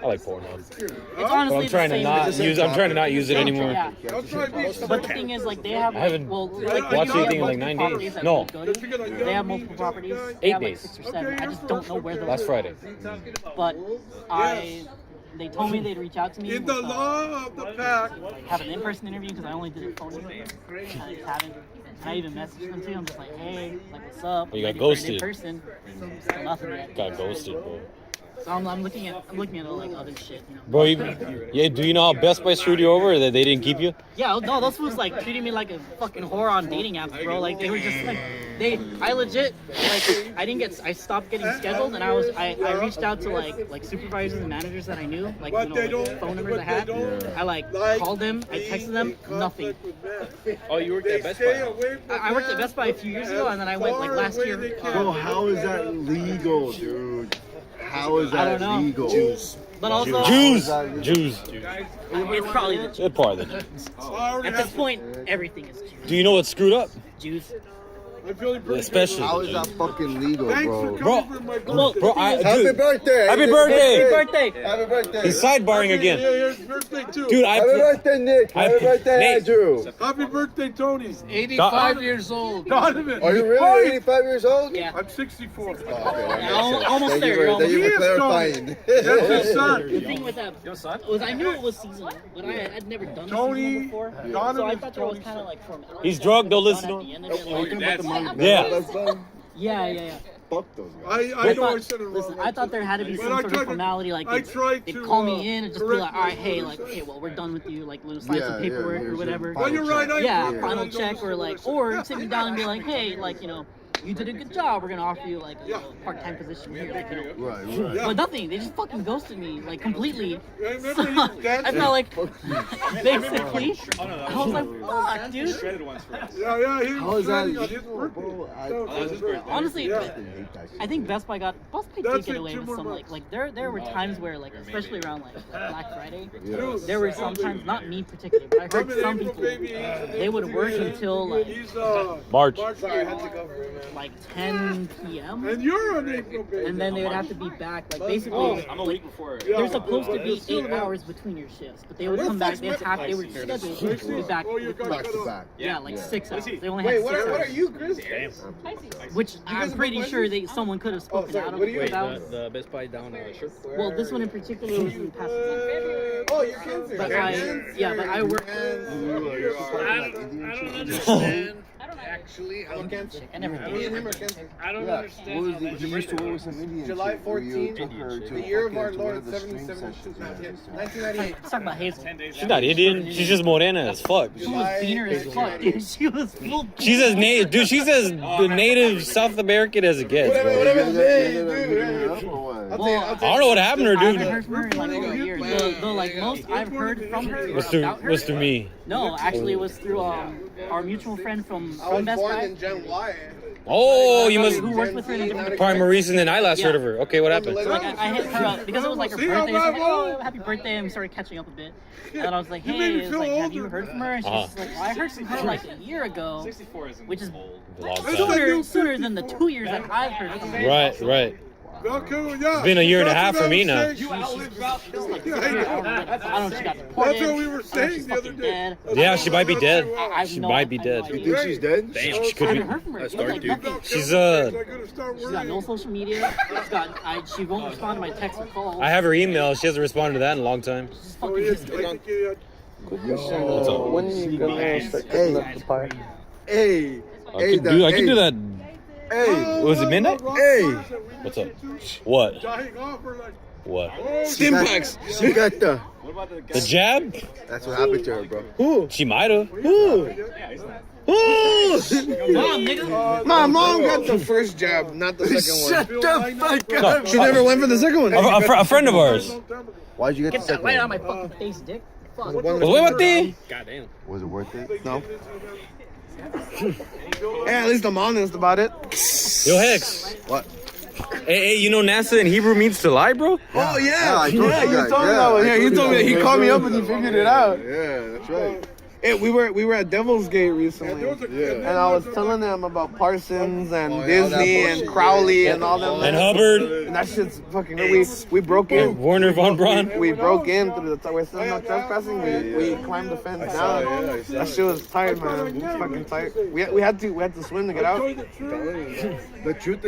I like Pornhub. It's But honestly I'm trying the to same. not use. I'm trying to not use it anymore. Yeah. I'll try to be But the thing is, like, they have, I haven't like, watched they have anything in like 9 multiple days. properties that No, we go to. They have multiple properties. They 8 have, like, days. 6 or 7. I just don't know where those last are. Friday. But they told me they'd reach out to me. In the with, law of the pack. like, have an in-person interview because I only did it phone. I just haven't. I even messaged them too. I'm just like, hey, like, what's up? Oh, you got Ready for an ghosted. In-person. Still nothing yet. Got ghosted, bro. So I'm looking at like other shit, you know. Bro, yeah. Do you know how Best Buy screwed you over? That they didn't keep you? Yeah, no, those fools like treating me like a fucking whore on dating apps, bro. Like they were just like, I legit like I stopped getting scheduled, and I reached out to like supervisors and managers that I knew, like you know, like, phone numbers I had. I like called them, I texted them, nothing. Oh, you worked at Best Buy? I worked at Best Buy a few years ago, and then I went like last year. Bro, how is that legal, dude? How is I that don't know. legal? But also, Jews. it's probably the They're part of the Jews. At this point, everything is Jews. Do you know what's screwed up? Jews. Especially. How is that fucking legal, bro? Bro, Happy birthday! Happy birthday! Happy birthday! Happy birthday! He's sidebarring again. Yeah, birthday too. Dude, Happy birthday, Nick! Happy birthday, Nate. Andrew! Happy birthday, Tony. 85 years old. Donovan. Are you really 85 years old? Yeah. I'm 64. Okay, Almost thank there, you for, you're thank you almost- for clarifying. That's his son. The thing with that was I knew it was seasonal, but I'd never done this Tony, seasonal before. So I Donovan's thought there was Tony's kind of like from He's drunk, don't listen to him. Yeah. Yeah. Fuck those guys. I know I said it wrong. Listen, I thought there had to be But some I sort of tried to- formality, like I tried they'd to, call me in and just be correct like, all right, you. hey, like, okay, well, we're done with you, like, we'll sign some Yeah, paperwork here's or your whatever. final Well, you're right. I Yeah, agree. final I check know or like, what I or said. sit me down and be like, hey, like, you know, you did a good job. We're gonna offer you like a part-time position here. You know. Right. But nothing. They just fucking ghosted me, like completely. Yeah, remember So, you danced- I felt like, basically, I was like, fuck, dude. Yeah, he How was is that shredding on his legal, birthday. bro? Honestly, Yeah. I think Best Buy did That's get it, away 2 with more some months. like there were times where like especially around like Black Friday, Dude, there were sometimes not me particularly, but I I'm heard an some April people baby. they would work until like He's March. Sorry, I had to go for it, man. like 10 p.m. And you're on April, baby. And then they would have to be back. Like basically, I'm a week before. there's supposed to be 8 hours between your shifts, but they would come back. They were scheduled to be back. Back to back. Yeah, like 6 hours. They only Wait, had what 6 are hours. you, Chris? Which I'm pretty sure someone could have spoken out of about. The Best Buy down Ship. Well, this one in particular was in Pasadena. Oh, you're cancer. But I work. I don't understand. Actually, how cancer? I never Me and did. him are cancer. I don't Yeah. understand. What was the, he used to work with some Indian July chick where you 14th, took her to the year of fucking- our to one Lord, of the stream 77, sessions. 1998. Let's talk about Hazel. She's not Indian. She's just morena as fuck. She was beaner as fuck, dude. She was full. She's as native, dude. She's as the native South American as it gets, bro. Whatever You it gotta is, hit it dude. up or what? Well, I don't know what happened to her, I haven't heard dude. from her in like over a year. Though, like most I've heard from her Was about her. through me. No, actually, it was through our mutual friend from I was Best born Buy. in Gen Y. Oh, you must Who worked with her in a different probably more recent than I last heard of her. Okay, what happened? So like I hit her up because it was like her birthday. So I was like, oh, happy birthday! And we started catching up a bit. And I was like, hey, it was like, have you heard from her? And she's like, well, I heard from her like a year ago, which is sooner than the 2 years that I've heard from her. Right. It's been a year and a half for me now. I don't know if she got deported. That's what we were I don't know if saying she's the other fucking day. dead. Yeah, she might be dead. I She know- might be I have no dead. idea. You think she's dead? Damn, she I could haven't be. heard from her. That's Like, dark, dude. nothing. She's got no social media. She won't respond to my texts or calls. I have her email. She hasn't responded to that in a long time. She's fucking What's up? When are you gonna start cooking up the pie? Hey, Dude, I can do that. Hey, Was it midnight? hey. What's up? What? dying off her like, What? Stimpaks. She got the. What about the guy? The jab? That's what happened to her, bro. who? She might have. Who? Mom, nigga. My mom got the first jab, not the second one. Shut the fuck up. She never went for the second one. A friend of ours. Why'd you get the Get that second light out one? of my fucking face, dick. Fuck. What the? Goddamn. Was it worth it? No. Yeah, at least I'm honest about it. Yo, Hex. What? Hey, you know NASA in Hebrew means to lie, bro? Oh Yeah, yeah, I told you guys. you told me Yeah, that one. I Yeah, told he you told me. that. He called me up and he figured it out. Yeah, that's right. Hey, we were at Devil's Gate recently, Yeah. and I was telling them about Parsons and Oh, yeah, all that Disney and bullshit. Crowley and all them. And Hubbard. And that shit's fucking. We broke in. Warner Von Braun. We broke in through the. We're still not trespassing. We climbed the fence down. That shit was tight, man. It was fucking tight. We had to swim to get out. The truth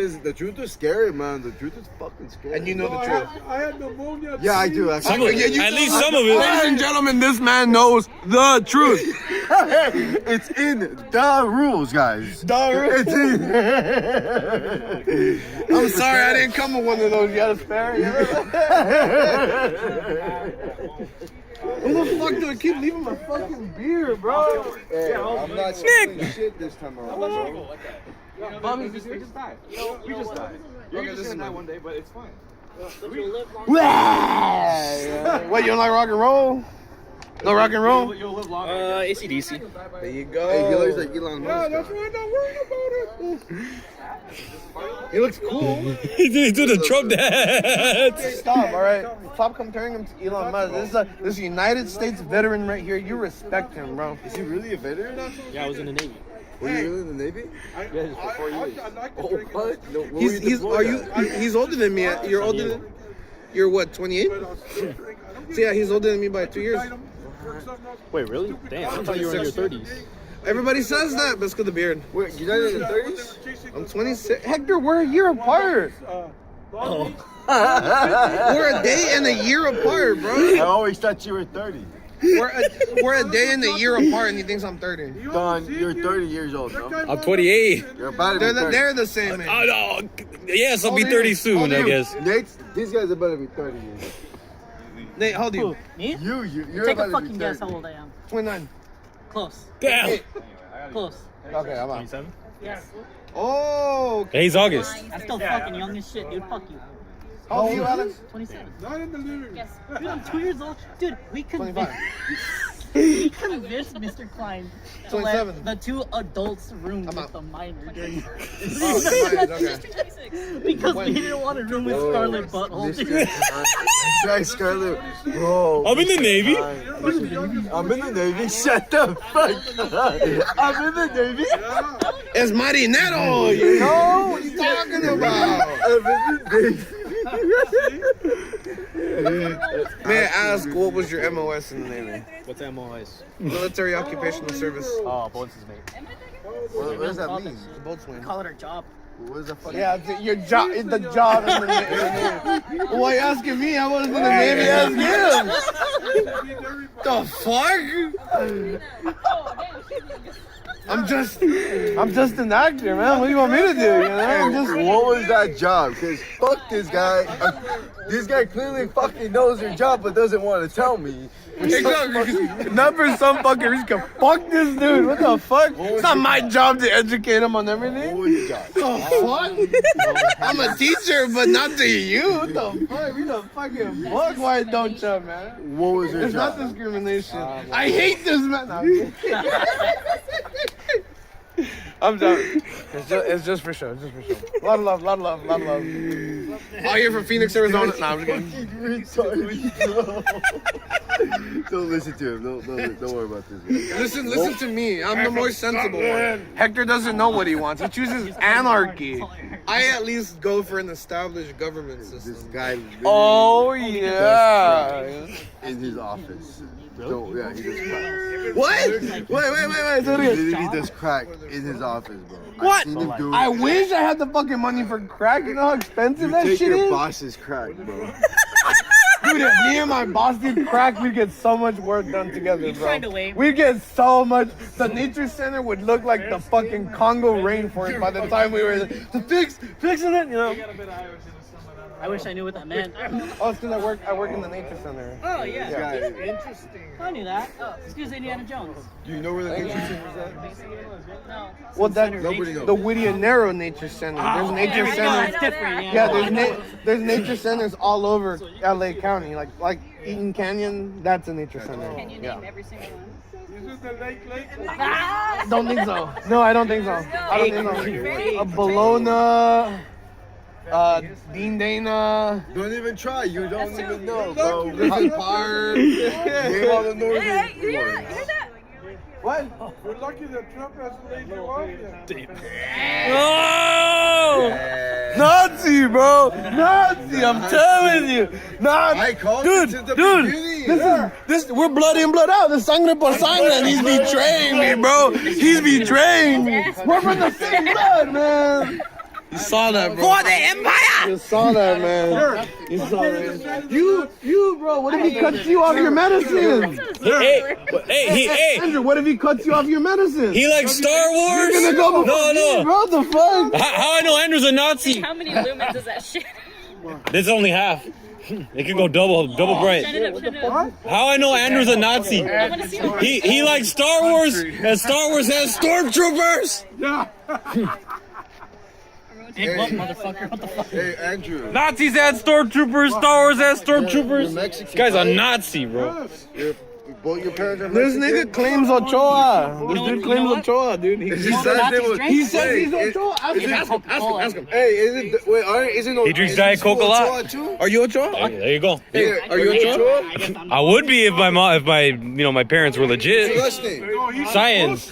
is scary, man. The truth is fucking scary. And you know the truth. I had pneumonia. Yeah, I do. Some Actually. of it. At least some of it. Ladies and gentlemen, this man knows the truth. It's in the rules, guys. It's in. I'm sorry, I didn't come with one of those. You got a spare? Who the fuck do I keep leaving my fucking beer, bro? Hey, I'm not stealing shit this time around, bro. Bobby, we just died. We just died. You're just gonna die one day, but it's fine. What, you don't like rock and roll? No rock and roll? You'll live long. AC/DC. There you go. Hey, he looks like Elon Musk. That's why I'm not worried about it. He looks cool. He did the Trump dance. Stop, all right? Stop comparing him to Elon Musk. This is a United States veteran right here. You respect him, bro. Is he really a veteran? Yeah, I was in the Navy. Were you really in the Navy? Yeah, for 4 years. I like Oh, to drink what? No, where were you He's deployed are at? you? He's older than me. You're older than. You're what? 28. So yeah, he's older than me by 2 years. Wait, really? Damn, I thought you were in your 30s. Everybody says that, but it's because of the beard. Wait, you're not in the 30s? I'm 26. Hector, we're a year apart. Oh. We're a day and a year apart, bro. I always thought you were 30. We're a day and a year apart, and he thinks I'm 30. Don, you're 30 years old, bro. I'm 28. You're about to be 30. They're the same age. Oh, no. Yes, I'll be 30 soon, I guess. Nate, these guys are about to be 30 years. Nate, how old are you? Me? You're Take about a to be fucking guess 30. how old I am. 29. Close. Damn. Close. Okay, I'm out. 27? Yes. Oh. Hey, he's August. I'm still fucking young as shit, dude. Fuck you. How old are you, Alex? 27. Not in the living room. Yes. Dude, I'm 2 years old. Dude, we could. 25. He convinced Mr. Klein to let 27. the two adults room with the minor during Okay. because we didn't want to room with Scarlet Butthole. Try Scarlet. Bro. I'm in the Navy. I'm in the Navy. Shut the fuck up. I'm in the Navy. It's Marinero. You know what you talking about? I'm in the Navy. May I ask, what was your MOS in the Navy? What's MOS? Military Occupational Service. Oh, boatswain's mate. What does that mean? Boatswain. Call it our job. What is that fucking? Yeah, your job is the job in the Navy. Why you asking me? I wasn't in the Navy. Ask him. The fuck? I'm just an actor, man. What do you want me to do? You know, I'm just. What was that job? Because fuck this guy. This guy clearly fucking knows your job, but doesn't want to tell me. Not for some fucking reason. Fuck this dude. What the fuck? It's not my job to educate him on everything. What was your job? The fuck? I'm a teacher, but not to you. What the fuck? Read the fucking book. Why don't you, man? What was your It's job? not discrimination. I hate this man. No, I'm joking. It's just for show. It's just for show. A lot of love, lot of love, lot of love. All here from Phoenix, Arizona. Nah, I'm just kidding. Don't listen to him. Don't worry about this. Listen to me. I'm the more sensible one. Hector doesn't know what he wants. He chooses anarchy. I at least go for an established government system. This guy. Oh yeah. In his office. Don't, yeah, he does crack. What? Wait. He literally does crack in his office, bro. What? I've seen him do it. I wish I had the fucking money for crack. You know how expensive You that take shit your is? boss's crack, bro. Dude, if me and my boss did crack, we'd get so much work done together, We'd bro. find a way. We'd get so much. The nature center would look like the fucking Congo rainforest by the time we were fixing it, you know. I wish I knew what that meant. Oh, it's because I work in the nature center. Oh yeah. Interesting. I knew that. Excuse Indiana Jones. Do you know where the nature center is at? No. Well, that's Nobody knows. the Whittier Narrow Nature Center. There's nature There we go. centers. It's different. Yeah, there's nature centers all over LA County. Like Eaton Canyon, that's a nature center. Can you Yeah. name every single one? Don't think so. No, I don't think so. I don't think so. A Bologna, Dean Dana, Don't even try. You don't even know, bro. Griffin Park. Name all the northern Hey, you hear ones. that? You hear that? What? We're lucky that Trump hasn't laid you off yet. Oh! Nazi, bro. Nazi, I'm telling you. Nazi. I called Dude, it since the dude. beginning. This we're blood in, blood out. This sangre por sangre, and he's betraying me, bro. He's betraying me. We're from the same blood, man. You saw that, bro. For the empire. You saw that, man. You saw that. You, bro. What if he cuts you off your medicine? Hey, Andrew, what if he cuts you off your medicine? he likes Star Wars? You're gonna go before me, No. bro. The fuck? How I know Andrew's a Nazi? How many lumens is that shit? This is only half. It could go double bright. Shut it up. How I know Andrew's a Nazi? I want to see it. He likes Star Wars, and Star Wars has stormtroopers. Big butt, motherfucker. What the fuck? Hey, Andrew. Nazis had stormtroopers. Star Wars has stormtroopers. You're Mexican, This guy's a right? Nazi, bro. Both your parents are This Mexican? nigga claims Ochoa. This know dude what- claims you know what? Ochoa, dude. He He said they was. he says Hey, he's Ochoa. Ask him. Ask him. Hey, is it? Wait, isn't He drinks Diet Coke a lot. Too? Are you Ochoa? There you go. Hey, are you Ochoa? I guess I'm I would be if my my parents were legit. Last name. Science.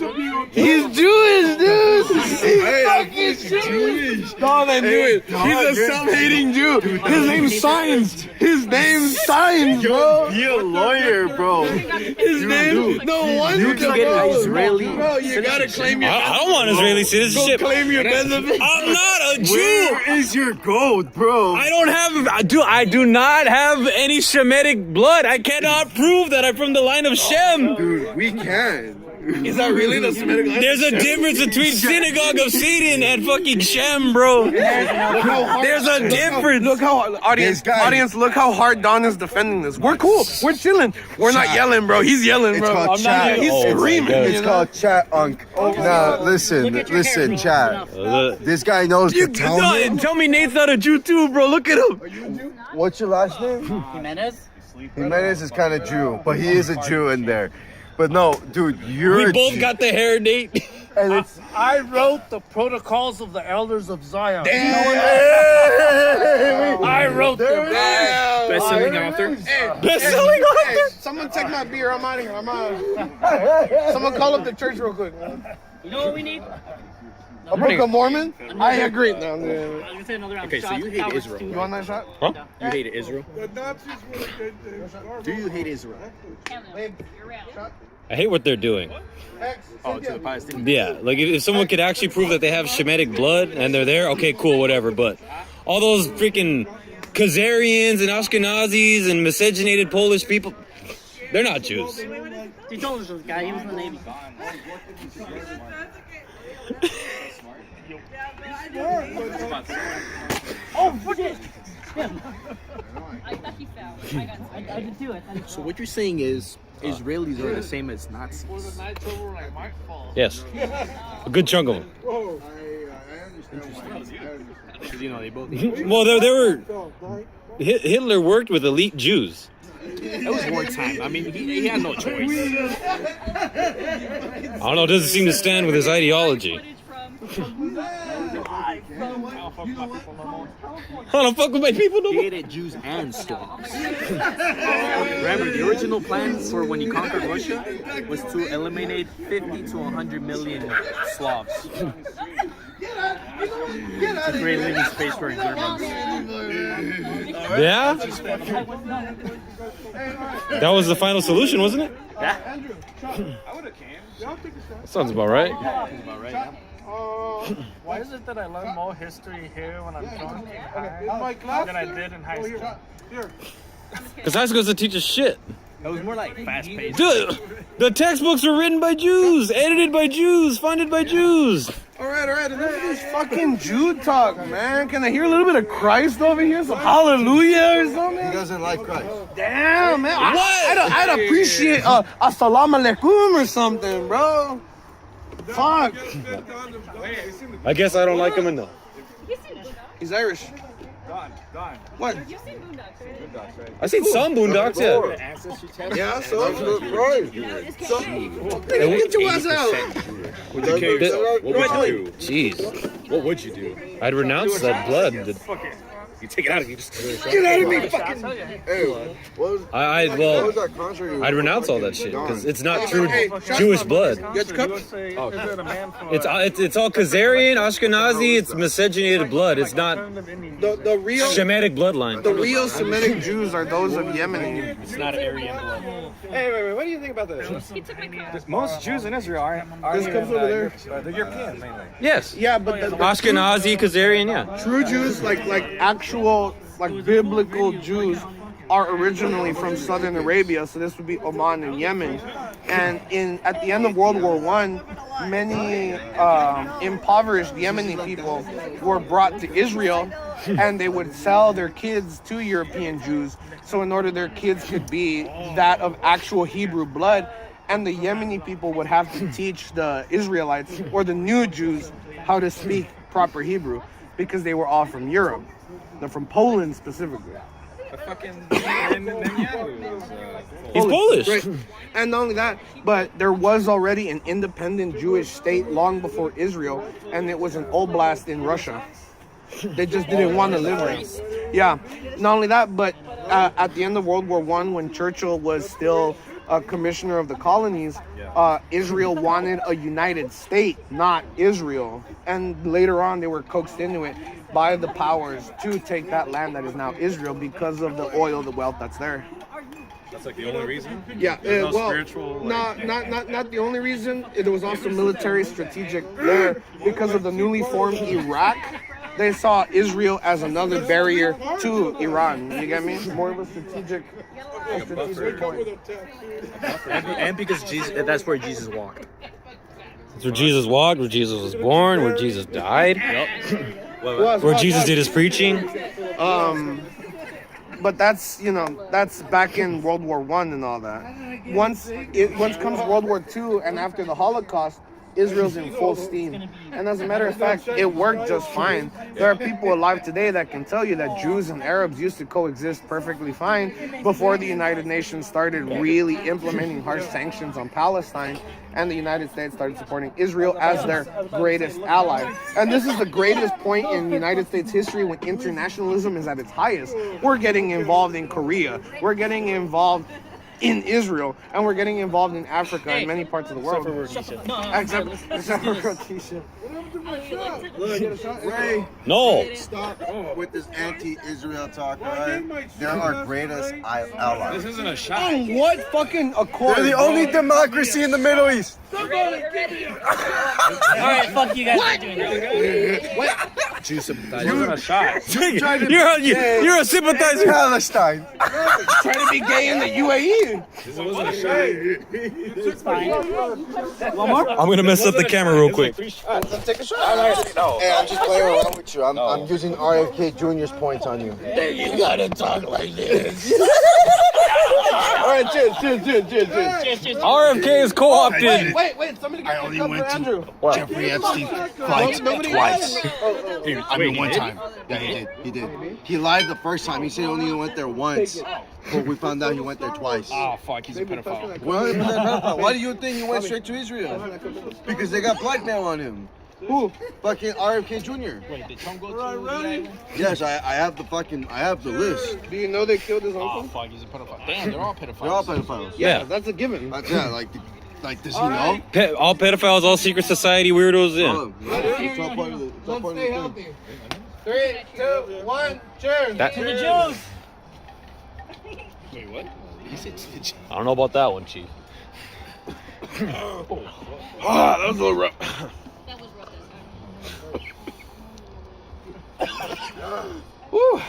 He's Jewish, dude. He's Hey, fucking he's Jewish. Dog, I knew it. He's a self-hating Jew. His name's Science. His name's Science, bro. Be a lawyer, bro. His name. No wonder, You can get bro. Israeli Bro, you gotta claim your. I don't want Israeli citizenship. Go claim your benefits. I'm not a Jew. Where is your gold, bro? I don't have. I do not have any Shemitic blood. I cannot prove that I'm from the line of Shem. Dude, we can. Is that really the Semitic line? There's a difference between synagogue of Satan and fucking Shem, bro. There's a difference. Look how audience, This guy- audience. Look how hard Don is defending this. We're cool. We're chilling. We're not yelling, bro. He's yelling, It's bro. called I'm not chat. yelling. He's Oh my screaming. God. It's you know? called chat, Unk. Now, listen, chat. This guy knows the Talmud. Tell me Nate's not a Jew too, bro. Look at him. What's your last name? Jimenez. Jimenez is kind of Jew, but he is a Jew in there. But no, dude, you're We a both Jew. got the hair, Nate. And it's I wrote the Protocols of the Elders of Zion. I wrote them. Best-selling author. Best-selling Hey, someone take my beer. I'm out of here. I'm out. Someone call up the church real quick. You know what we need? A Book of Mormon? I agree. No, I was gonna say another round Okay, of so shots. you hate That was Israel. too- You want that shot? Huh? You hate Israel? The Nazis were Do you hate Israel? I hate what they're doing. Oh, to the Palestinians. Yeah, like if someone could actually prove that they have Shemitic blood and they're there, okay, cool, whatever. But all those freaking Khazarians and Ashkenazis and miscegenated Polish people, they're not Jews. He told us this guy, he was in the Navy. Oh, fuck it! I thought he fell. I did too. I did So what you're saying is Israelis are the same as Nazis. Yes, a good chunk of them. Because, you know, they both... Well, they were. Hitler worked with elite Jews. It was wartime. I mean, he had no choice. I don't know. It doesn't seem to stand with his ideology. I don't fuck with my people no He more. hated Jews and Slavs. Remember, the original plan for when he conquered Russia was to eliminate 50 to 100 million Slavs. To create living space for Germans. Yeah, that was the final solution, wasn't it? Yeah. Sounds about right. About right, yeah. Why is it that I learn more history here when I'm drunk and high than I did in high school? Because high school doesn't teach us shit. It was more like fast-paced. Dude, the textbooks were written by Jews, edited by Jews, funded by Jews. All right. Enough of this fucking Jew talk, man. Can I hear a little bit of Christ over here? Some hallelujah or He something? doesn't like Christ. Damn, man. I'd appreciate a assalamu alaikum or something, bro. Fuck. I guess I don't like him enough. He's Irish. What? You've seen Boondocks, right? I seen some Boondocks, yeah. Yeah, so right. Hey, Get your ass out. Would you kill yourself? What would you do? Jeez, What would you do? I'd renounce that blood. You take it out of you just... Get out of me, fucking. Hey, what was, what Well, was that contrary? I'd renounce all that shit because it's not true Jewish blood. Get the cup. It's all Khazarian, Ashkenazi. It's miscegenated blood. It's not The real Shemitic bloodline. the real Semitic Jews are those of Yemen. It's not Aryan blood. Hey, wait, what do you think about this? He took my car. Most Jews in Israel are This comes over there. they're European, mainly. Yes, Yeah, but the Ashkenazi, Khazarian, yeah. true Jews, like actual like biblical Jews, are originally from southern Arabia. So this would be Oman and Yemen. And at the end of World War I, many impoverished Yemeni people were brought to Israel, and they would sell their kids to European Jews. So in order their kids could be that of actual Hebrew blood, and the Yemeni people would have to teach the Israelites or the new Jews how to speak proper Hebrew because they were all from Europe. They're from Poland specifically. The fucking Netanyahu is... He's Polish. Right. And not only that, but there was already an independent Jewish state long before Israel, and it was an oblast in Russia. They just didn't want to live there. Yeah. Not only that, but at the end of World War I, when Churchill was still a commissioner of the colonies, Israel wanted a united state, not Israel. And later on, they were coaxed into it by the powers to take that land that is now Israel because of the oil, the wealth that's there. That's like the only reason? Yeah, There's no well, spiritual, like- not the only reason. It was also military strategic there because of the newly formed Iraq. They saw Israel as another barrier to Iran. You get me? More of a strategic point. And because Jesus, that's where Jesus walked. That's where Jesus walked, where Jesus was born, where Jesus died, where Jesus did his preaching. But that's that's back in World War I and all that. Once comes World War II and after the Holocaust, Israel's in full steam. And as a matter of fact, it worked just fine. There are people alive today that can tell you that Jews and Arabs used to coexist perfectly fine before the United Nations started really implementing harsh sanctions on Palestine, and the United States started supporting Israel as their greatest ally. And this is the greatest point in United States history when internationalism is at its highest. We're getting involved in Korea. We're getting involved in Israel, and we're getting involved in Africa and many parts of the world. Except for Rhodesia. Ray, No. stop with this anti-Israel talk, alright? They're our greatest allies. This isn't a shot. On what fucking accord? They're the only democracy in the Middle East. Alright, fuck you guys for doing that. Jew sympathizer. This isn't a shot. You're a sympathizer. Palestine. Trying to be gay in the UAE. This wasn't a shot. It's fine. One more? I'm gonna mess up the camera real quick. Let's take a shot. Hey, I'm just playing around with you. I'm using RFK Jr.'s points on you. You gotta talk like this. All right, cheers. Cheers, cheers. RFK is co-opted. Wait, somebody get a cup for Andrew. Jeffrey Epstein lied twice. I mean, one time. Yeah, he did. He lied the first time. He said he only went there once. But we found out he went there twice. Oh, fuck, he's a pedophile. 100% pedophile. Why do you think he went straight to Israel? Because they got blackmail on him. Who? Fucking RFK Jr. Wait, did Trump go to the island? Yes, I have the list. Do you know they killed his Oh, uncle? fuck, he's a pedophile. Damn, they're all pedophiles. They're all pedophiles. Yeah. That's a given. Yeah, like does he know? All pedophiles, all secret society weirdos. Yeah. Oh, it's all part of the. It's all part of the Stay thing. healthy. 3, 2, 1, cheers. That- To the Jews! Wait, what? He said I don't know about that one, Chief. Ah, that was a little rough. That was rough. Woo.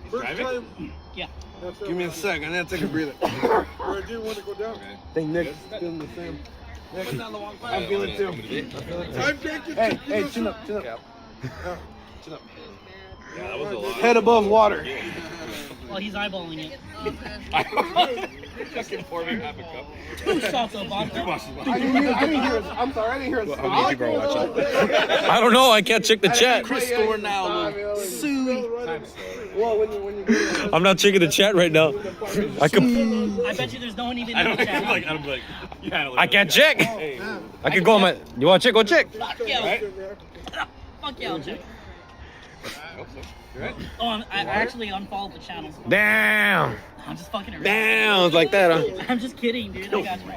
First time. Yeah. Give me a sec. I need to take a breather. I didn't want to go down. I think Nick's feeling the same. I feel it too. I'm drinking. Hey, chin up. Yeah, that was a lot. Head above water. Well, he's eyeballing it. Fucking pouring half a cup. 2 shots of vodka. I didn't hear it. I'm sorry, I didn't hear it. How many people are watching? I don't know. I can't check the chat. Store now. Well, when you I'm not checking the chat right now. I can. I bet you there's no one even in the chat. I'm like, yeah. I can't check. I can go on my. You want to check? Go check. Fuck yeah. Fuck yeah, I'll check. Oh, I actually unfollowed the channel. Damn. I'm just fucking around. Damn. It's like that, huh? I'm just kidding, dude. I got you.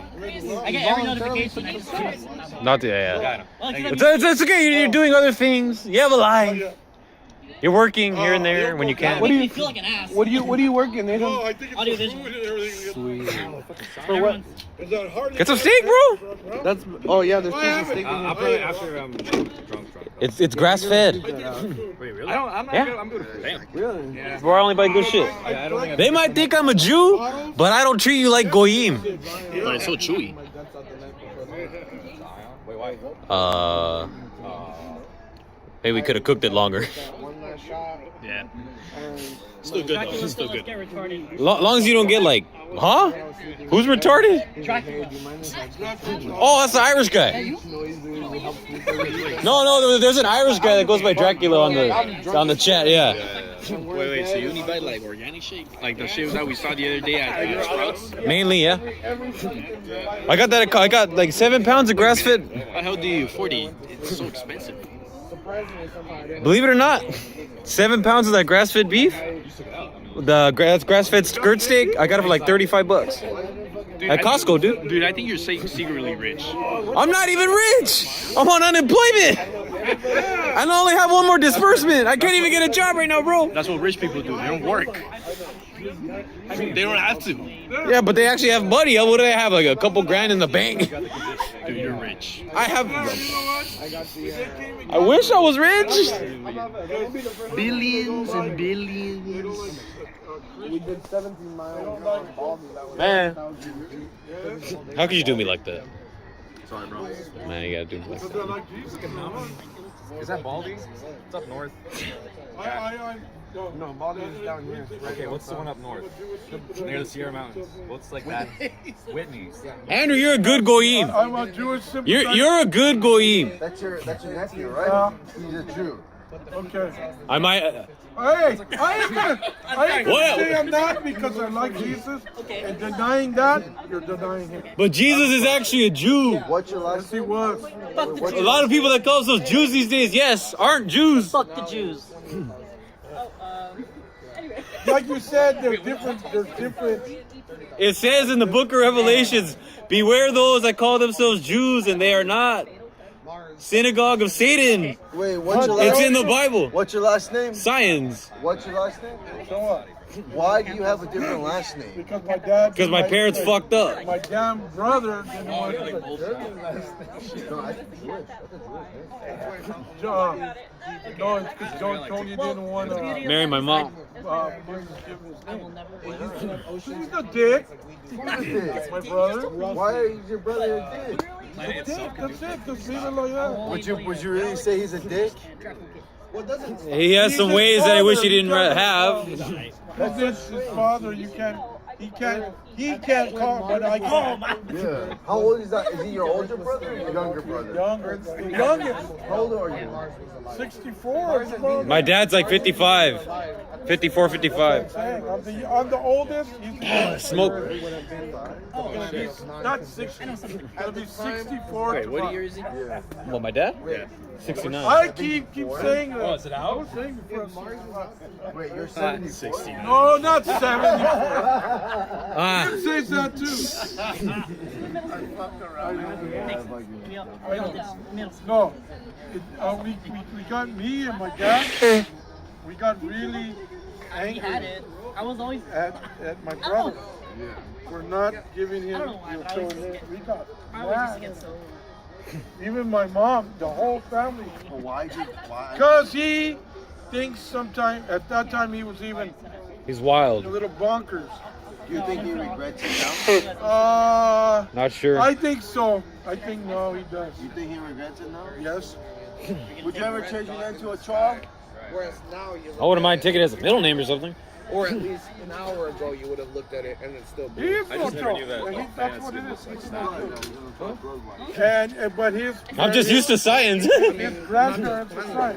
I get every notification. I just choose. Not the. Yeah. Well, It's okay. You're doing other things. You have a life. You're working here and there when you can. What do you feel like an ass? What are you working, Nathan? Oh, I think it's Audio the visual. food and everything. For what? Is that hard? Get some steak, bro. That's yeah. There's pieces of steak in I'll here. probably after drunk. It's grass fed. Wait, really? I'm not Yeah. good. I'm good. Damn. Really? Yeah. Bro, I only buy good shit. I don't think They might think I'm a Jew, but I don't treat you like goyim. But it's so chewy. Wait, why? Maybe we could have cooked it longer. One last shot. Yeah. Still good though. Dracula, Still let's good. get retarded. Long as you don't get like, huh? Who's retarded? Dracula. Oh, that's the Irish guy. No, there's an Irish guy that goes by Dracula on the chat. Yeah. Wait. So you only buy like organic shit, like the shit that we saw the other day at Sprouts? Mainly, yeah. I got like 7 pounds of grass fed. What the hell do you 40? It's so expensive. Believe it or not, 7 pounds of that grass fed beef. The grass fed skirt steak. I got it for like $35 Dude, at Costco, dude. Dude, I think you're secretly rich. I'm not even rich. I'm on unemployment. I only have one more disbursement. I can't even get a job right now, bro. That's what rich people do. They don't work. They don't have to. Yeah, but they actually have money. What do they have? Like a couple grand in the bank? Dude, you're rich. I have. I wish I was rich. Billions and billions. We did 17 miles. Man, how could you do me like that? Sorry, bro. Man, you gotta do me like that. Is that Baldy? It's up north. No, Baldy is down here. Okay, what's the one up north? Near the Sierra Mountains. What's like that? Whitney's. Andrew, you're a good goyim. I'm a Jewish sympathizer. You're a good goyim. That's your nephew, right? He's a Jew. Okay. I might. Hey, I ain't gonna What? say I'm not because I like Jesus. And denying that, you're denying him. But Jesus is actually a Jew. What's your last Yes, he name? was. A lot of people that call themselves Jews these days, yes, aren't Jews. Fuck the Jews. Like you said, they're different. They're different. It says in the book of Revelations, beware those that call themselves Jews and they are not. Synagogue of Satan. Wait, what's your last It's in the name? Bible. What's your last name? Science. What's your last name? So what? Why do you have a different last name? Because my dad. Because my parents fucked up. My damn brother didn't want to. No, it's because Tony didn't want to. Marry my mom. He's a dick. My brother. Why is your brother a dick? That's it. Just leave it like that. Would you really say he's a dick? He has some ways that I wish he didn't have. That's his father. He can't call, but I can. Yeah. How old is that? Is he your older brother or your younger brother? Younger. The youngest. How old are you? 64. My dad's like 55. 54, 55. I'm the oldest. He's Smoke. not 60. It'll be 64. Wait, what year is he? Well, my dad? Yeah. 69. I keep saying that. Oh, is it out? I was saying before. Wait, you're 70. 60. No, not 70. Ah. He says that too. No, we got me and my dad. We got really We had it. I was always. at my brother. We're not giving him. I don't know why, but I always just We got I always just mad. get so. Even my mom, the whole family. Why? Because he thinks sometimes, at that time he was even He's a wild. little bonkers. Do you think he regrets it now? Not sure. I think so. I think no, he does. You think he regrets it now? Yes. Would you ever change your name to a child? Whereas now you I wouldn't mind taking it as a middle name or something. or at least an hour ago you would have looked at it and it's still He blue. is I just never knew that. no Like, That's what it fantasy is. was, He's like, not and but his. I'm just used to science. His grandparents were right,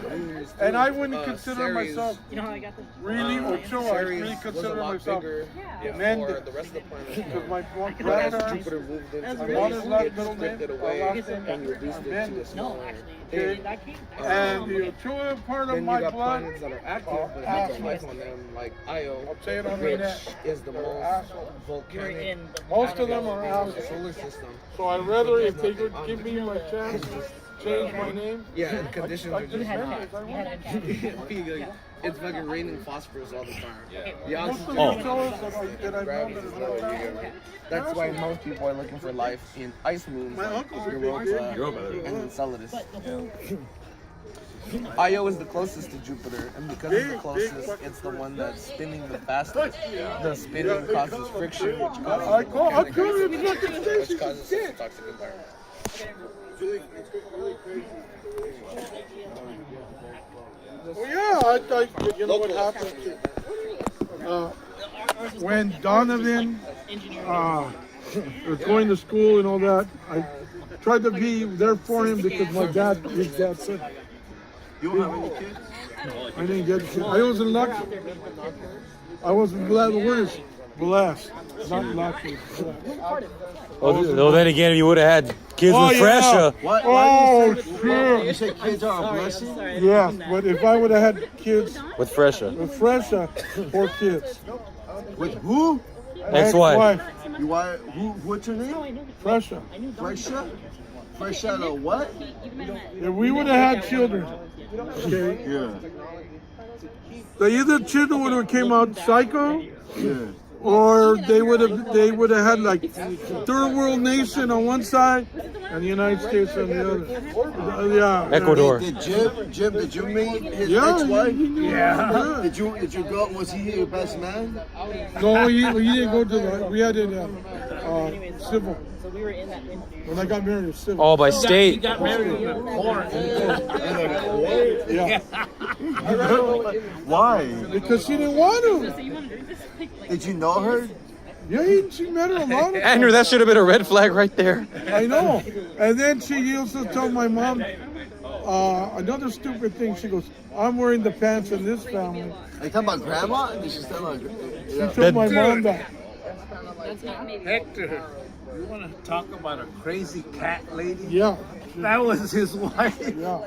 and I wouldn't consider Ceres- myself You know how I got this? really Ochoa. I really Ceres was a consider lot myself bigger Mendez. for the rest of the planet. Because my As grandparents. Jupiter moved into That's My space, mother's last it middle stripped name, it away last name, and reduced it to a Mendez. smaller No, actually. Okay. That came. And the Ochoa part of Then you my got blood. planets that are active but have no life on them, like Io, I'll say it on the which net. is the most Assholes. You're volcanic in the. Most of them are in out. the solar system. So I'd rather, if they would give me my chance, change my name. Yeah, and conditions I are just just had hot. You had It's fucking raining phosphorus all the time. The Most of the oxygen Ochoas that I've known gravity that is are lower not here. out. That's why most people are looking for life in ice moons My like uncle's Europa and Enceladus. Io is the closest to Jupiter, and because it's the closest, it's the one that's spinning the fastest. The spinning causes friction, which I causes call it fucking which station. causes such a toxic environment. Well, yeah, you know what happened? When Donovan was going to school and all that, I tried to be there for him because his dad said, You don't have any kids? I didn't get kids. I wasn't lucky. I wasn't blessed. The word is blessed, not lucky. Blessed. Well, then again, if you would have had kids Oh, with yeah. Fresha. What? Oh, You sure. say kids are a blessing? Yeah, but if I would have had kids With Fresha. with Fresha, 4 kids. With who? Ex-wife. You are, what's her name? Fresha. Fresha? Fresha the what? If we would have had children, okay, Yeah. the either children would have came out psycho, Yeah. or they would have had like third world nation on one side and the United States on the other. Yeah. Ecuador. Jim, did you meet his Yeah. ex-wife? Yeah. Did you go, was he your best man? No, he didn't go to the. We had it. civil. So we were in that. When I got married, it was civil. Oh, by He state. got married in the court. Yeah. Why? Because she didn't want to. So you want to do this? Did you know her? Yeah, she met her a lot of Andrew, that should have been a red flag right there. I know. And then she used to tell my mom another stupid thing. She goes, I'm wearing the pants in this family. Are you talking about grandma? Did she tell her? She told my mom that. Hector, you want to talk about a crazy cat lady? Yeah. That was his wife. Yeah.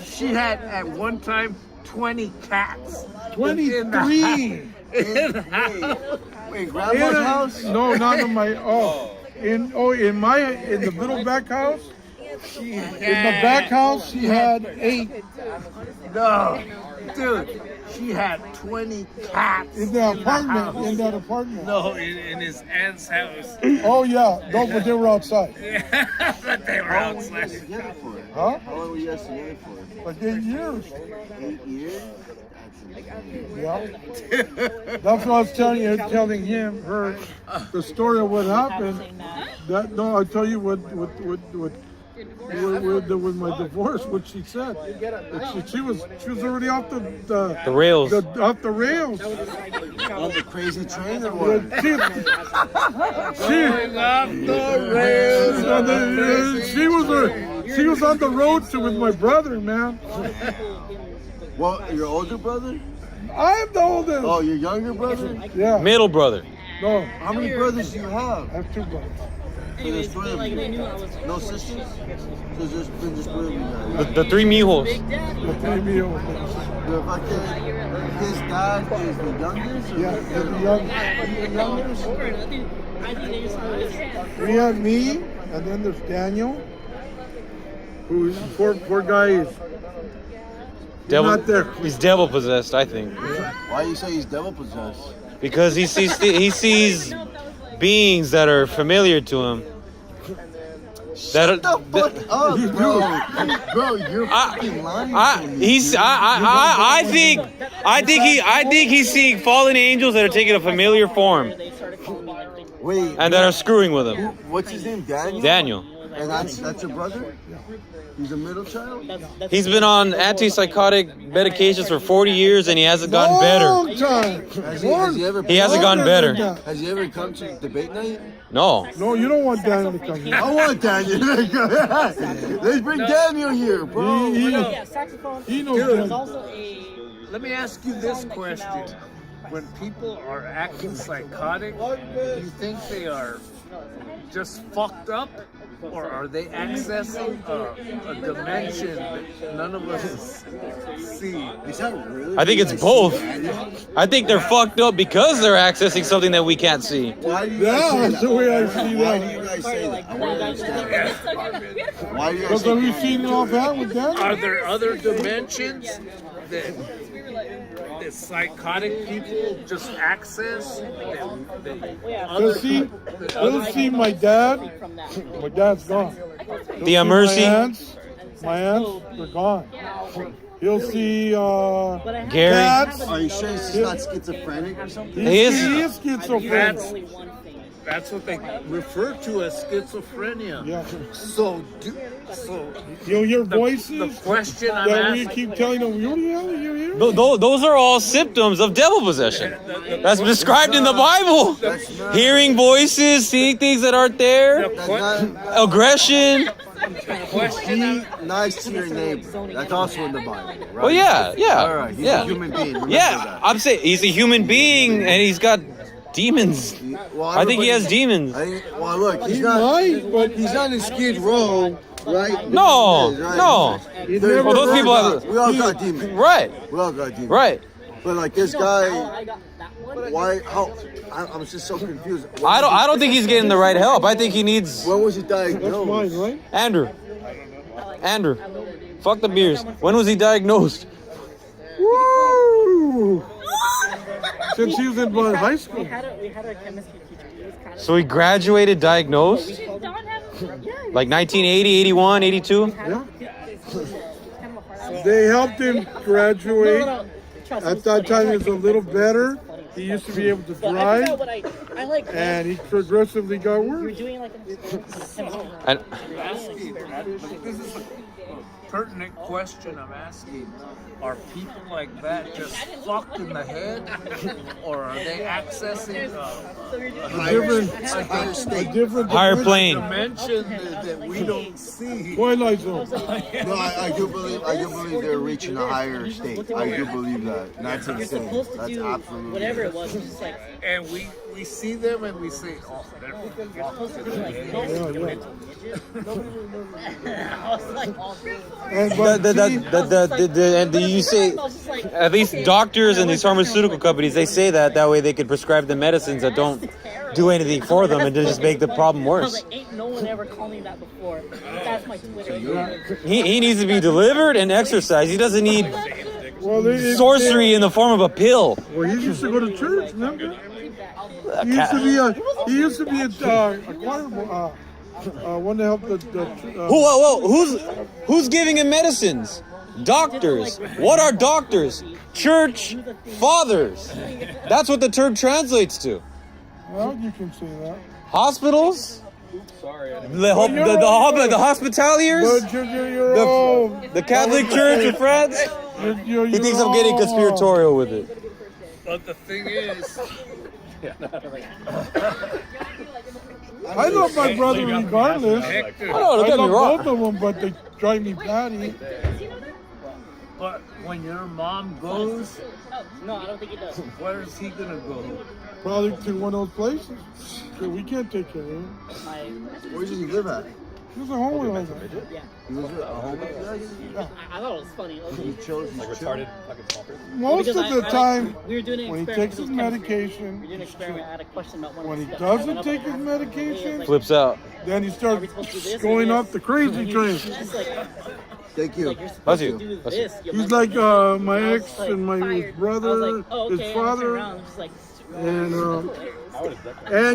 She had at one time 20 cats. 23. Wait, grandma's house? No, not in my. In the little back house. In the back house, she had 8. No, dude, she had 20 cats. In the apartment. In that apartment. No, in his aunt's house. Oh yeah. No, but they were outside. But they were outside. Huh? How long were you guys together for? Like 8 years. 8 years? Yeah. That's what I was telling her the story of what happened. I'll tell you what with my divorce, what she said. She was already off the rails. Off the rails. On the crazy train or what? She was on the road with my brother, man. Well, your older brother? I'm the oldest. Oh, your younger brother? Yeah. Middle brother. No. How many brothers do you have? I have 2 brothers. So there's 3 of you. No sisters? So there's just 3 of you guys. The 3 mijos. The 3 meals. His dad is the youngest? Yeah, the youngest. We have me, and then there's Daniel, who's poor guy is not there. He's devil possessed, I think. Why do you say he's devil possessed? Because he sees beings that are familiar to him. Shut the fuck up, bro. Bro, you're fucking lying to me. I think he's seeing fallen angels that are taking a familiar form. Wait. And that are screwing with him. What's his name? Daniel? Daniel. And that's your brother? He's a middle child? He's been on antipsychotic medications for 40 years and he hasn't gotten better. He hasn't gotten better. Has he ever come to debate night? No. No, you don't want Daniel to come here. I want Daniel. Let's bring Daniel here, bro. He knows Dude, Daniel. let me ask you this question. When people are acting psychotic, do you think they are just fucked up? Or are they accessing a dimension that none of us see? Is that really? I think it's both. I think they're fucked up because they're accessing something that we can't see. Why do you guys say That's the way I see Why do that. you guys say that? I want to understand. Why do you guys Because say we've seen it off hand with Daniel. Are there other dimensions that psychotic people just access? He'll see my dad. My dad's gone. The Mercy. My aunts, they're gone. He'll see Gary. cats. Are you sure he's not schizophrenic or something? He is. He is schizophrenic. That's what they refer to as schizophrenia. Yeah. So You'll hear voices the question I'm that we asking, keep telling them, you hear? Those are all symptoms of devil possession. That's described in the Bible. Hearing voices, seeing things that aren't there, aggression. Be nice to your neighbor. That's also in the Bible, right? Oh yeah. All right, he's a human being. Remember that. I'm saying he's a human being and he's got demons. Well, I think he has demons. Well, look, he's not in Skid Row, right? No. Well, those people have. We all got demons. Right. We all got demons. Right. But like this guy, why? How? I'm just so confused. I don't think he's getting the right help. I think he needs. When was he diagnosed? That's mine, right? Andrew. Fuck the beers. When was he diagnosed? Woo! Since he was in high school. We had a chemistry teacher. He was kind of. So he graduated diagnosed? Like 1980, 81, 82? Yeah. They helped him graduate. At that time, it was a little better. he used to be able to But I drive, forgot what I like. and he progressively got You were worse. doing like an experiment. And This is a pertinent question I'm asking. Are people like that just fucked in the head, or are they accessing A different higher plane. dimension that we don't see? Twilight Zone. No, I do believe they're reaching a higher state. I do believe that. And that's You're insane. supposed to That's do absolutely whatever it was. It's just like And we see them and we say, oh, they're you're supposed to do like this. I was like, oh, And but And you say, at least doctors and these pharmaceutical companies, they say that way they could prescribe the medicines that don't do anything for them and to just make the problem I was worse. like, ain't no one ever called me that before. That's my Twitter. He needs to be delivered and exercised. He doesn't need well, sorcery in the form of a pill. Well, he used to go to church. Remember? He used to be a choir one to help the Who's giving him medicines? Doctors. What are doctors? Church fathers. That's what the term translates to. well, you can say that. Hospitals? Sorry. The hospitaliers? But you're all. The Catholic Church in France? He thinks I'm getting conspiratorial with it. But the thing is, I love my brother regardless. Hector, Oh, no, don't I get me love wrong. both of them, but they drive me batty. but when your mom goes, No, I don't think it does. where is he gonna go? Probably to one of those places. So we can't take care of him. Where does he live at? He's a homeless. Yeah. He lives at a home. I thought it was funny. He chose. Most of the time, we were doing an when he experiment, takes it his was chemistry. medication, We were doing an experiment. I had a question about one when he of the steps. I doesn't went up take to his him. medication, Flips out. then he Are we starts supposed to do this? going Or off the crazy train. It's like, Thank you. like you're supposed Bless to you. do Bless you. this. Your He's mental- like my I was ex like, and my his I was brother, like, oh, okay. his And I turned father, around, just like, and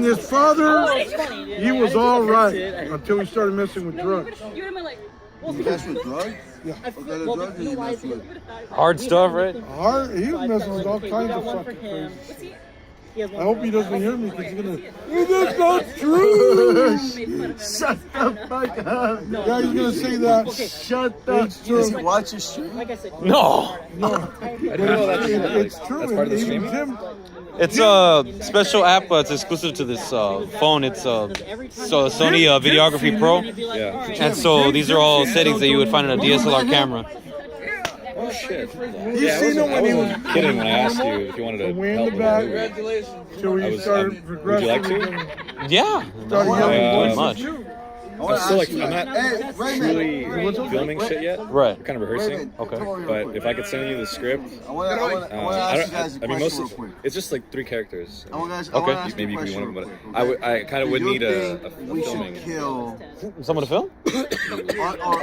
his oh, father. it's funny, dude. He I was didn't all think I right fixed it. until he started messing with drugs. You would have been like, You mess with drugs? Yeah. What kind of Well, drugs do you know you why mess it's- with? Hard stuff, right? He was messing with all kinds of fucking crazy. He has I one hope for he him. doesn't hear me because he's gonna. That's not true. Shut the fuck up. Yeah, he's gonna say that. Shut the. It's Does he true. watch his stream? Like I said, No. No, it's true. That's part of the Even streaming? Jim. It's a special app, but it's exclusive to this phone. It's Sony Videography Pro. Yeah. And so these are all settings that you would find in a DSLR camera. Oh shit. You seen him when he was Kidding when I asked you if you wanted to way in help the with back. the movie. Till I he was- started would you like progressing. to? Yeah. Started Not yelling doing voices much. too. I wanna I'm still like, ask you- I'm not Hey, Raymond. really filming shit yet. Right. We're kind of rehearsing. Okay. But if I could send you the script, I want to I ask you guys a mean, question real most quick. it's just like 3 characters. I want to Okay. ask you Maybe a you could be question one of them, real but quick, I kind of would Do you need a think we filming. should kill. Someone to film? I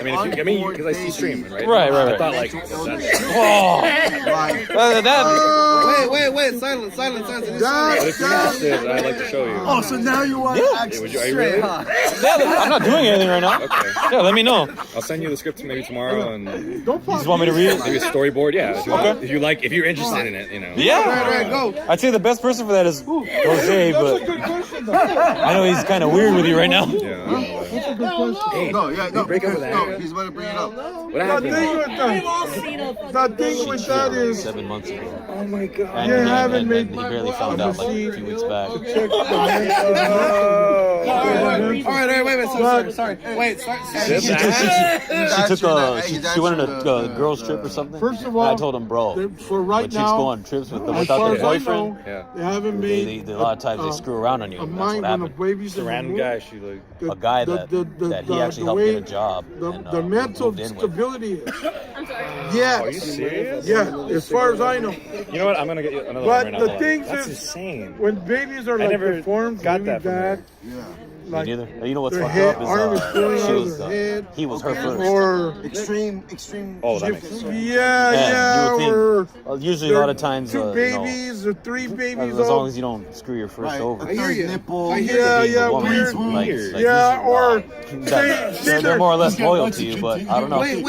mean, if you, because I see you stream, right? Right. I thought like that's, Oh. Like, Wait, silence. but if you're interested, I'd like to show you. oh, so now you want Yeah. to actually Would you- are you straight, really? huh? Yeah, I'm not doing anything right now. Okay. Yeah, let me know. I'll send you the script maybe tomorrow and Don't You pop just want me to read it? maybe a storyboard. Yeah. If you, Okay. if you like, if you're interested in it, you know. Yeah. Go. I'd say the best person for that is Jose, That's a but good question, though. I know he's kind of weird with you right now. Yeah. That's a good question. No, yeah, no, break up with no, that? he's about to bring it up. What The happened? thing with that is, 7 months ago. oh my god, And you he- haven't and made he barely found out like a few weeks back. check the All right, wait, sorry. Wait, She went on a girls trip or something. First of And all, I told him, bro, for when right chicks go now, on trips with them as without far their as I boyfriend, know, Yeah. they haven't made a lot of times they screw around on you. a That's what mind when a happened. baby's Just a random guy. She like. A guy that he actually helped get a job. and, the mental moved in with. stability is. I'm sorry. Yes. Are you serious? Yeah, as far as I know. You know what? I'm gonna get you another But one right now. the Hold on. thing That's is, insane. when babies are I like never deformed, got really that from bad, Yeah. Me like neither. You know what's their fucked head, up arm is is growing she out of was their head, he was her first. or Extreme. Oh, that makes sense. yeah, you would or think, usually a lot of times, two you know, babies or 3 babies. as long old. as you don't screw your first Right. over. A third nipple. Yeah, Being a woman, weird. like, Yeah, or they're more or less loyal to you, but I don't know. Wait.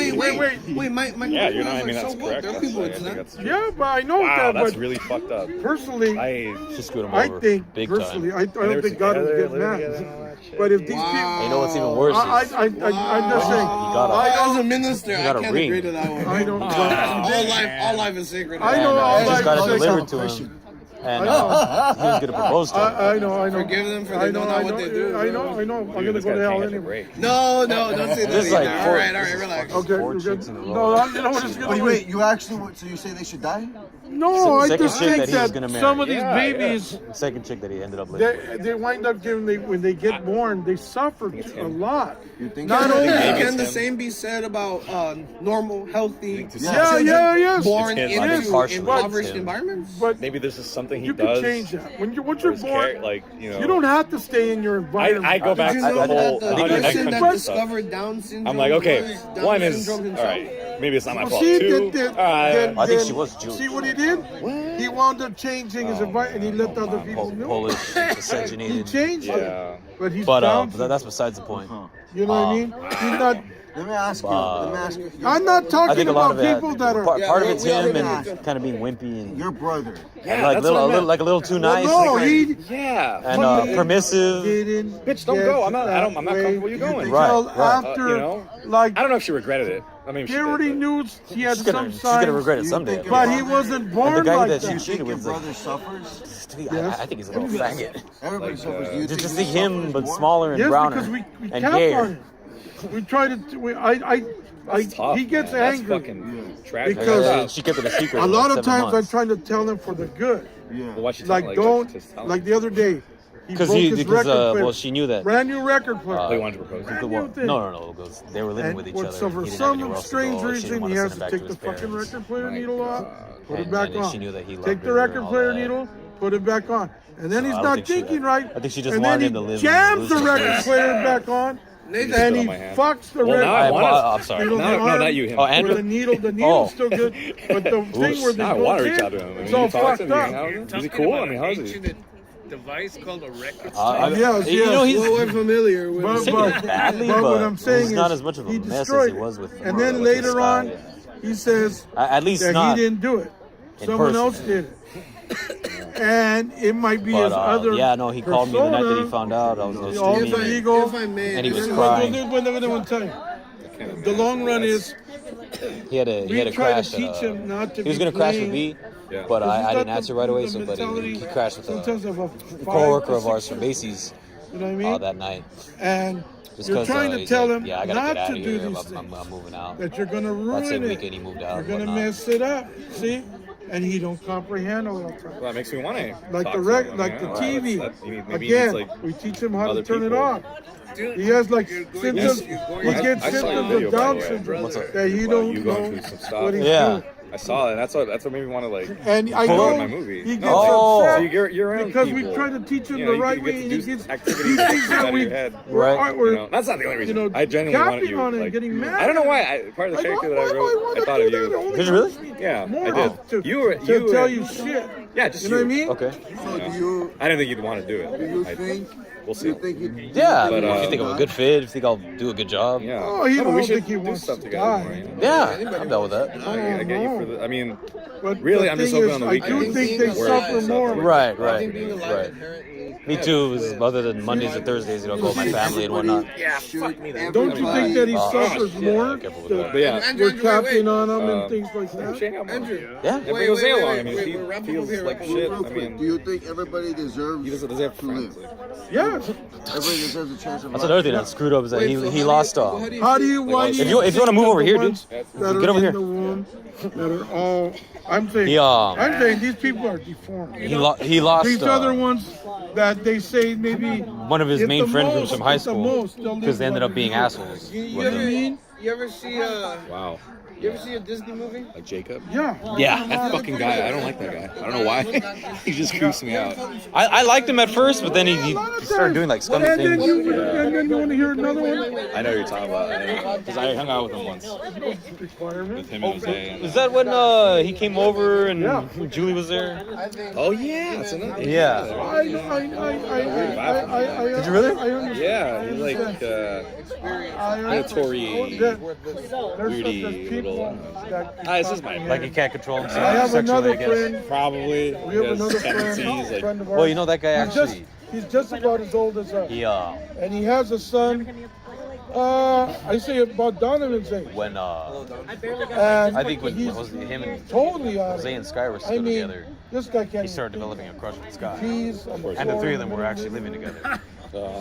My Yeah, you're not. I mean, so that's what? correct. There are That's, people I it's think not. that's true. Yeah, but I know Wow, that. that's But really fucked up. personally, I She screwed him I over think big personally, time. I don't think God would get mad. But if these people, You know what's even worse I'm is just saying. As a minister, I got a can't ring. agree to that one. I don't. All life is sacred. I know and, all he just life got is it delivered sacred. to him, and he was gonna propose to her. I know. Forgive them for they don't know what they do. I know. I'm gonna go to hell anyway. No, don't say that. This is like either. four- All right, relax. Okay, Four we're chicks good. in a row. No, you know what it's gonna be. Wait, you actually, so you say they should die? No, I Second just chick think that he was that gonna marry. some of these Yeah, babies, Second chick that he ended up living. they wind up giving when they get born, they suffer a lot. You think Not so? only Can the same be said about normal, healthy Yeah, children yes. born It's him. I think into partially impoverished it's him. environments? But Maybe this is something he you does. can change that. Once for you're his born, like, you know. you don't have to stay in your environment. I go back Did to you the know whole. that I the think the person next that country stuff. discovered Down syndrome I'm like, okay, was Down one is syndrome all himself? right. Maybe it's not my Well, fault see, too. I think she was Jewish. See what he did? He wound up changing his environment, and he let other people know. Polish, He miscegenated. changed it, Yeah. but he's But down. that's besides the point. You know what I mean? He's not. Let me ask you. Let me ask you. I'm not I talking think a lot about of it. people that are. Part of it's we him already- and kind of being wimpy and Your brother. like a little too nice. No, he Yeah. and permissive. didn't. Bitch, don't get go. I'm not that comfortable you way going. Right, until right. after, You know? like, I don't know if she regretted it. I mean, he she already did, knew he had She's some gonna signs, regret it You someday. think but your he brother- wasn't And born the guy like that that. she You cheated think your with, like, brother suffers? I think he's a little faggot. Everybody suffers. Do you Just to think see he him, suffers but more? smaller and Yes, browner because we and count on gayer. him. We try to. That's tough, he gets man. That's angry fucking tragic. because And she kept it a secret. a for lot like of 7 times months. I try to tell them for the good. Yeah. Well, why'd she Like tell, don't, just tell like the other day, he broke his record player. well, she knew that. Brand new record player. They wanted to propose. Brand Well, new thing. no. Because they were living And with each what- other. so and for he didn't have anywhere some else to strange go. She didn't reason, want he to has send to him back take to the his fucking parents. record player My needle off, God. put it And back then on. she knew that he loved Take the her record and all player that. needle, put it back on. And then So he's I don't not think she- thinking right. I think she just and wanted then him to he live jams the loose. record player back on, Nathan, and on he my hand. fucks the Well, record. now I want to. I'm sorry. Needle No, in the no, arm, not you. Him. Oh, where Andrew? the needle's still good, but the thing where the I want to goes reach in, out to him. I mean, it's all you talk to fucked him. You hang up. out with him. Is he cool? I mean, how is he? Device called a record. Yes, You know, he's well, we're familiar with But- he's taking it badly, but but what I'm saying he's not is as much of a he mess as destroyed he was with. And then with this later guy. on, he says At least that not. he didn't do it. in Someone person. else did it. And it might be But his other. yeah, no, he called me the night that he persona, found out I was the going alter streaming. ego. if I may, And he was there's- crying. One time. The long run is He had a we try crash. to teach him not to He was be gonna crash with playing. me, Yeah. but Because he's I got didn't answer right away. the So, but mentality he crashed with sometimes a of a coworker of 5 or ours 6 from Macy's You know what I mean? that night. And Just you're 'cause, trying to he's tell like, him yeah, I gotta not get out to of do here. these I'm things. moving out. That you're gonna ruin That same it. weekend he moved out. You're gonna whatnot. mess it up. See? And he don't comprehend all that. Well, that makes me want to. Like talk the to rec, him. like the Yeah, TV. maybe he needs, Again, like, we teach him how to other turn it people. off. He has like You're going symptoms. to- He you're going to- gets I saw your symptoms video, of by Down the way. syndrome What's up? that he About don't you going know through some stuff. what he's Yeah. doing. I saw it. That's what made me want to like. And I Put it know in my movie. he gets Oh. So upset you're around because people. we try to teach him You the know, right you way, get and to he do gets activities he that thinks come out that of we your head. Right. we're You know, that's not the only reason. you know, I genuinely wanted capping you. on it, Like, getting mad. I don't know why. Part of the character that I wrote, I thought of you. Did you really? Yeah, More I did. to, You were. to tell you shit. Yeah, just You know what I mean? Okay. So do you I didn't think you'd want to do it. do you I- think We'll see. you think you Yeah. But, if you think I'm a good fit, if you think I'll do a good job. Yeah. Oh, he No, but don't we think should he do wants stuff to together. die. More, you know? Yeah, I'm down with that. I get you for the. I mean, But Really, the I'm just thing hoping is, on the I do weekends think they where suffer it's more. something. Right, I right, think being alive right. inherently. Me too. Other than Mondays and Thursdays, go with my family and whatnot. Yeah, fuck me then. Don't you think that he suffers yeah, more? careful with The- that. But yeah. Andrew, We're wait, tapping on him Um, and things like that. Andrew. Yeah. If Wait, it goes wait, along, wait, I mean, wait, he we're wrapping feels up here, like wrapping shit. up. I mean, do you think everybody deserves he doesn't have to live? friends. Yes. Everybody deserves a chance of That's life. another thing that screwed up is that Wait, he so he how lost. do you- How do you? Why do If you want to move over here, dude, that get are over in here. the womb that are all? I'm saying. He, I'm saying these people are deformed. He lost. These other ones that they say maybe one of his get main the friend most, groups from high get the school most, they'll because they live ended up longer being than you. assholes. You with ever him. you ever see Wow. You ever see a Disney movie? Like Jacob? Yeah. Yeah. That fucking guy, I don't like that guy. I don't know why. He just creeps me out. I liked him at first, but then he started doing like scummy And then things. you want to hear another one? I know what you're talking about. Because I hung out with him once. With him and Jose. And Is that when he came over and Julie was there? oh, yeah. That's another. Yeah. Did you really? Yeah, he's like notorious, weirdy little. This is my Like he can't control himself I have sexually, another I guess. friend. Probably. We have another tendencies, like, friend of ours. Well, you know that guy actually. He's just about as old as us. He And he has a son. I say about Donovan's age. when And I think when he's was it him and totally out of Jose it. and Sky were I still mean, together, this guy can't. he started developing a crush with Sky, He's on the and the floor three of them in were the actually movie. living together.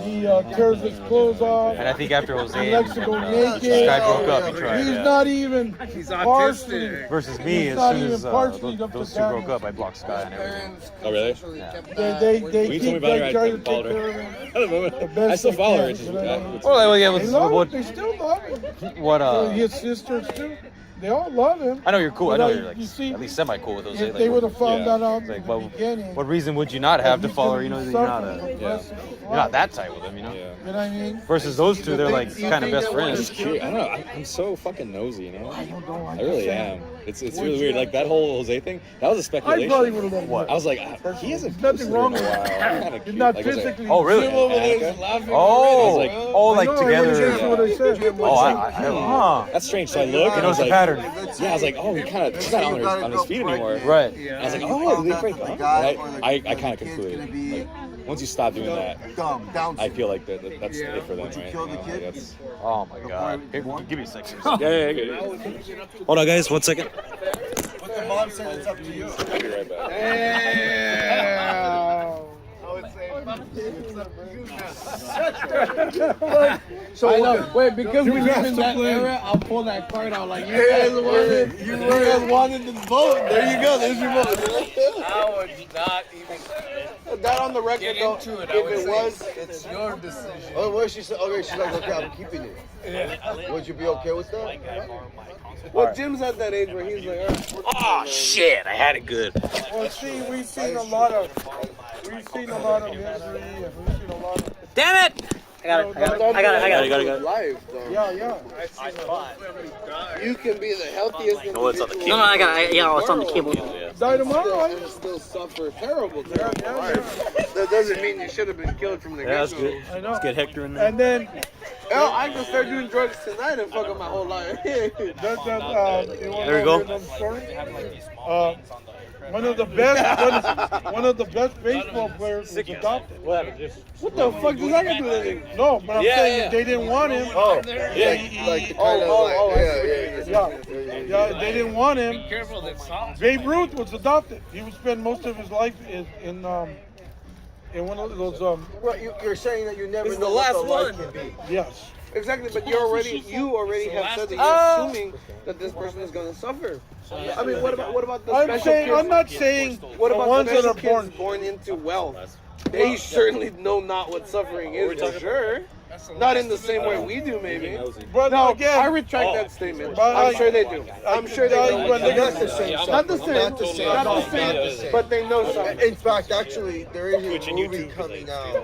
He tears his clothes off. And I think after Jose He and likes to go naked. Sky broke up, he tried. He's Yeah. not even He's partially. autistic. Versus me, He's as not soon even as partially up to those two broke damage. up, I blocked Sky and everything. Oh, really? They When you told me keep about like it, trying I to take followed care her. of him. I don't know. The best I still they follow her. can, It's just, you know? Well, yeah, They love what, him. They still love him. what, His sisters too. They all love him. I know you're cool. I know But, you're like you see, at least semi-cool with Jose. if they would have found yeah. that out It's in like, the well, beginning. what reason would you not have to he's follow gonna her? You know, be you're not suffering you're from not that tight with him, you know. Yeah. You know what I mean? Versus those two, they're like kind of best I'm friends. just curious. I don't know. I'm so fucking nosy, you know? I don't know. I really am. It's really weird. Like that whole Jose thing, that was a I speculation. probably would have done What? I was like, he hasn't Nothing posted wrong in a with while. it. Kind of He's cute. not Like, was it physically. Oh, really? Annika? Oh, like, oh, like No, I together. wouldn't say what I said. Oh, huh. That's strange. So I look He and I knows was the like, pattern. yeah, I was like, oh, he kind of, he's not on his feet anymore. Right. I was like, oh, did they break up? And I kind of concluded, like, once you stop doing that, I feel like that's it for them, right? kill the kid? That's, Oh my God. Here, give me a second. yeah. Hold on, guys. 1 second. But the mom said it's up to you. I'll be right back. So wait, because we live in that era, I'll pull that card out. Like you guys wanted the vote. There you go. There's your vote. I would not even That on the record get though. into it. If I would it say was, it's your decision. Oh, what she said? Okay, she's like, okay, I'm keeping it. Would you be okay with that? well, Jim's at that age where he's like, all right. Oh shit! I had it good. Well, see, we've seen a lot of misery, and we've seen a lot of. Damn it! I got it. Life, though. Yeah. You can be the healthiest. No, it's on the No, I got it. Yeah, it's on the cable. Die tomorrow. And still suffer terrible life. That doesn't mean you should have been killed from the Yeah, that's get-go. good. I know. Let's get Hector in there. And then Hell, I can start doing drugs tonight and fuck up my whole life. there we go. One of the best baseball players was adopted. What the fuck does that got to do with anything? No, but I'm saying they didn't want him. Like the kind of Yeah, they didn't want him. Be careful of that song. Babe Ruth was adopted. He would spend most of his life in one of those Well, you're saying that you never It's know the what last life one. can be. yes. Exactly, but you already have said that you're assuming that this person is going to suffer. I mean, what about the special kids? I'm not saying What the about ones the that special are kids born. born into wealth? They certainly know not what suffering is, for sure. Not in the same way we do, maybe. But No, again, I retract that statement. But I'm sure they do. I'm sure they know. but Not not the same. Not the same. Not the same. But they know something. In fact, actually, there is a movie coming out.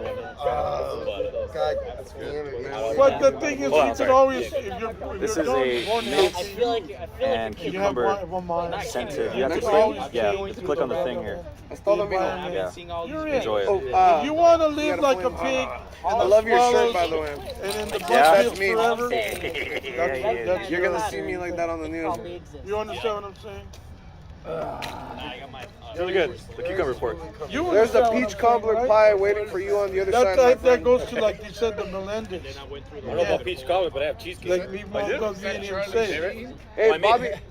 God damn it, man. But the thing is, Hold on, you sorry. can always, if you're This you're is born a healthy, mint and you have cucumber one mind. scented. You have to You can click. always Yeah, change just click on the thing here. That's todo mío. Yeah. You're in. Enjoy it. Oh, If you want to live gotta like a flame. pig, I love your shirt, by the way. and in the Yeah. butt That's me. forever, that's You're yours. gonna see me like that on the news. You understand what I'm saying? Really good. The cucumber pork. You There's a understand what peach I'm saying, cobbler right? pie waiting for you on the other side. my That friend. goes to, like you said, the Melendez. I don't know about peach cobbler, but I have cheesecake. Like me does me and him say. Hey,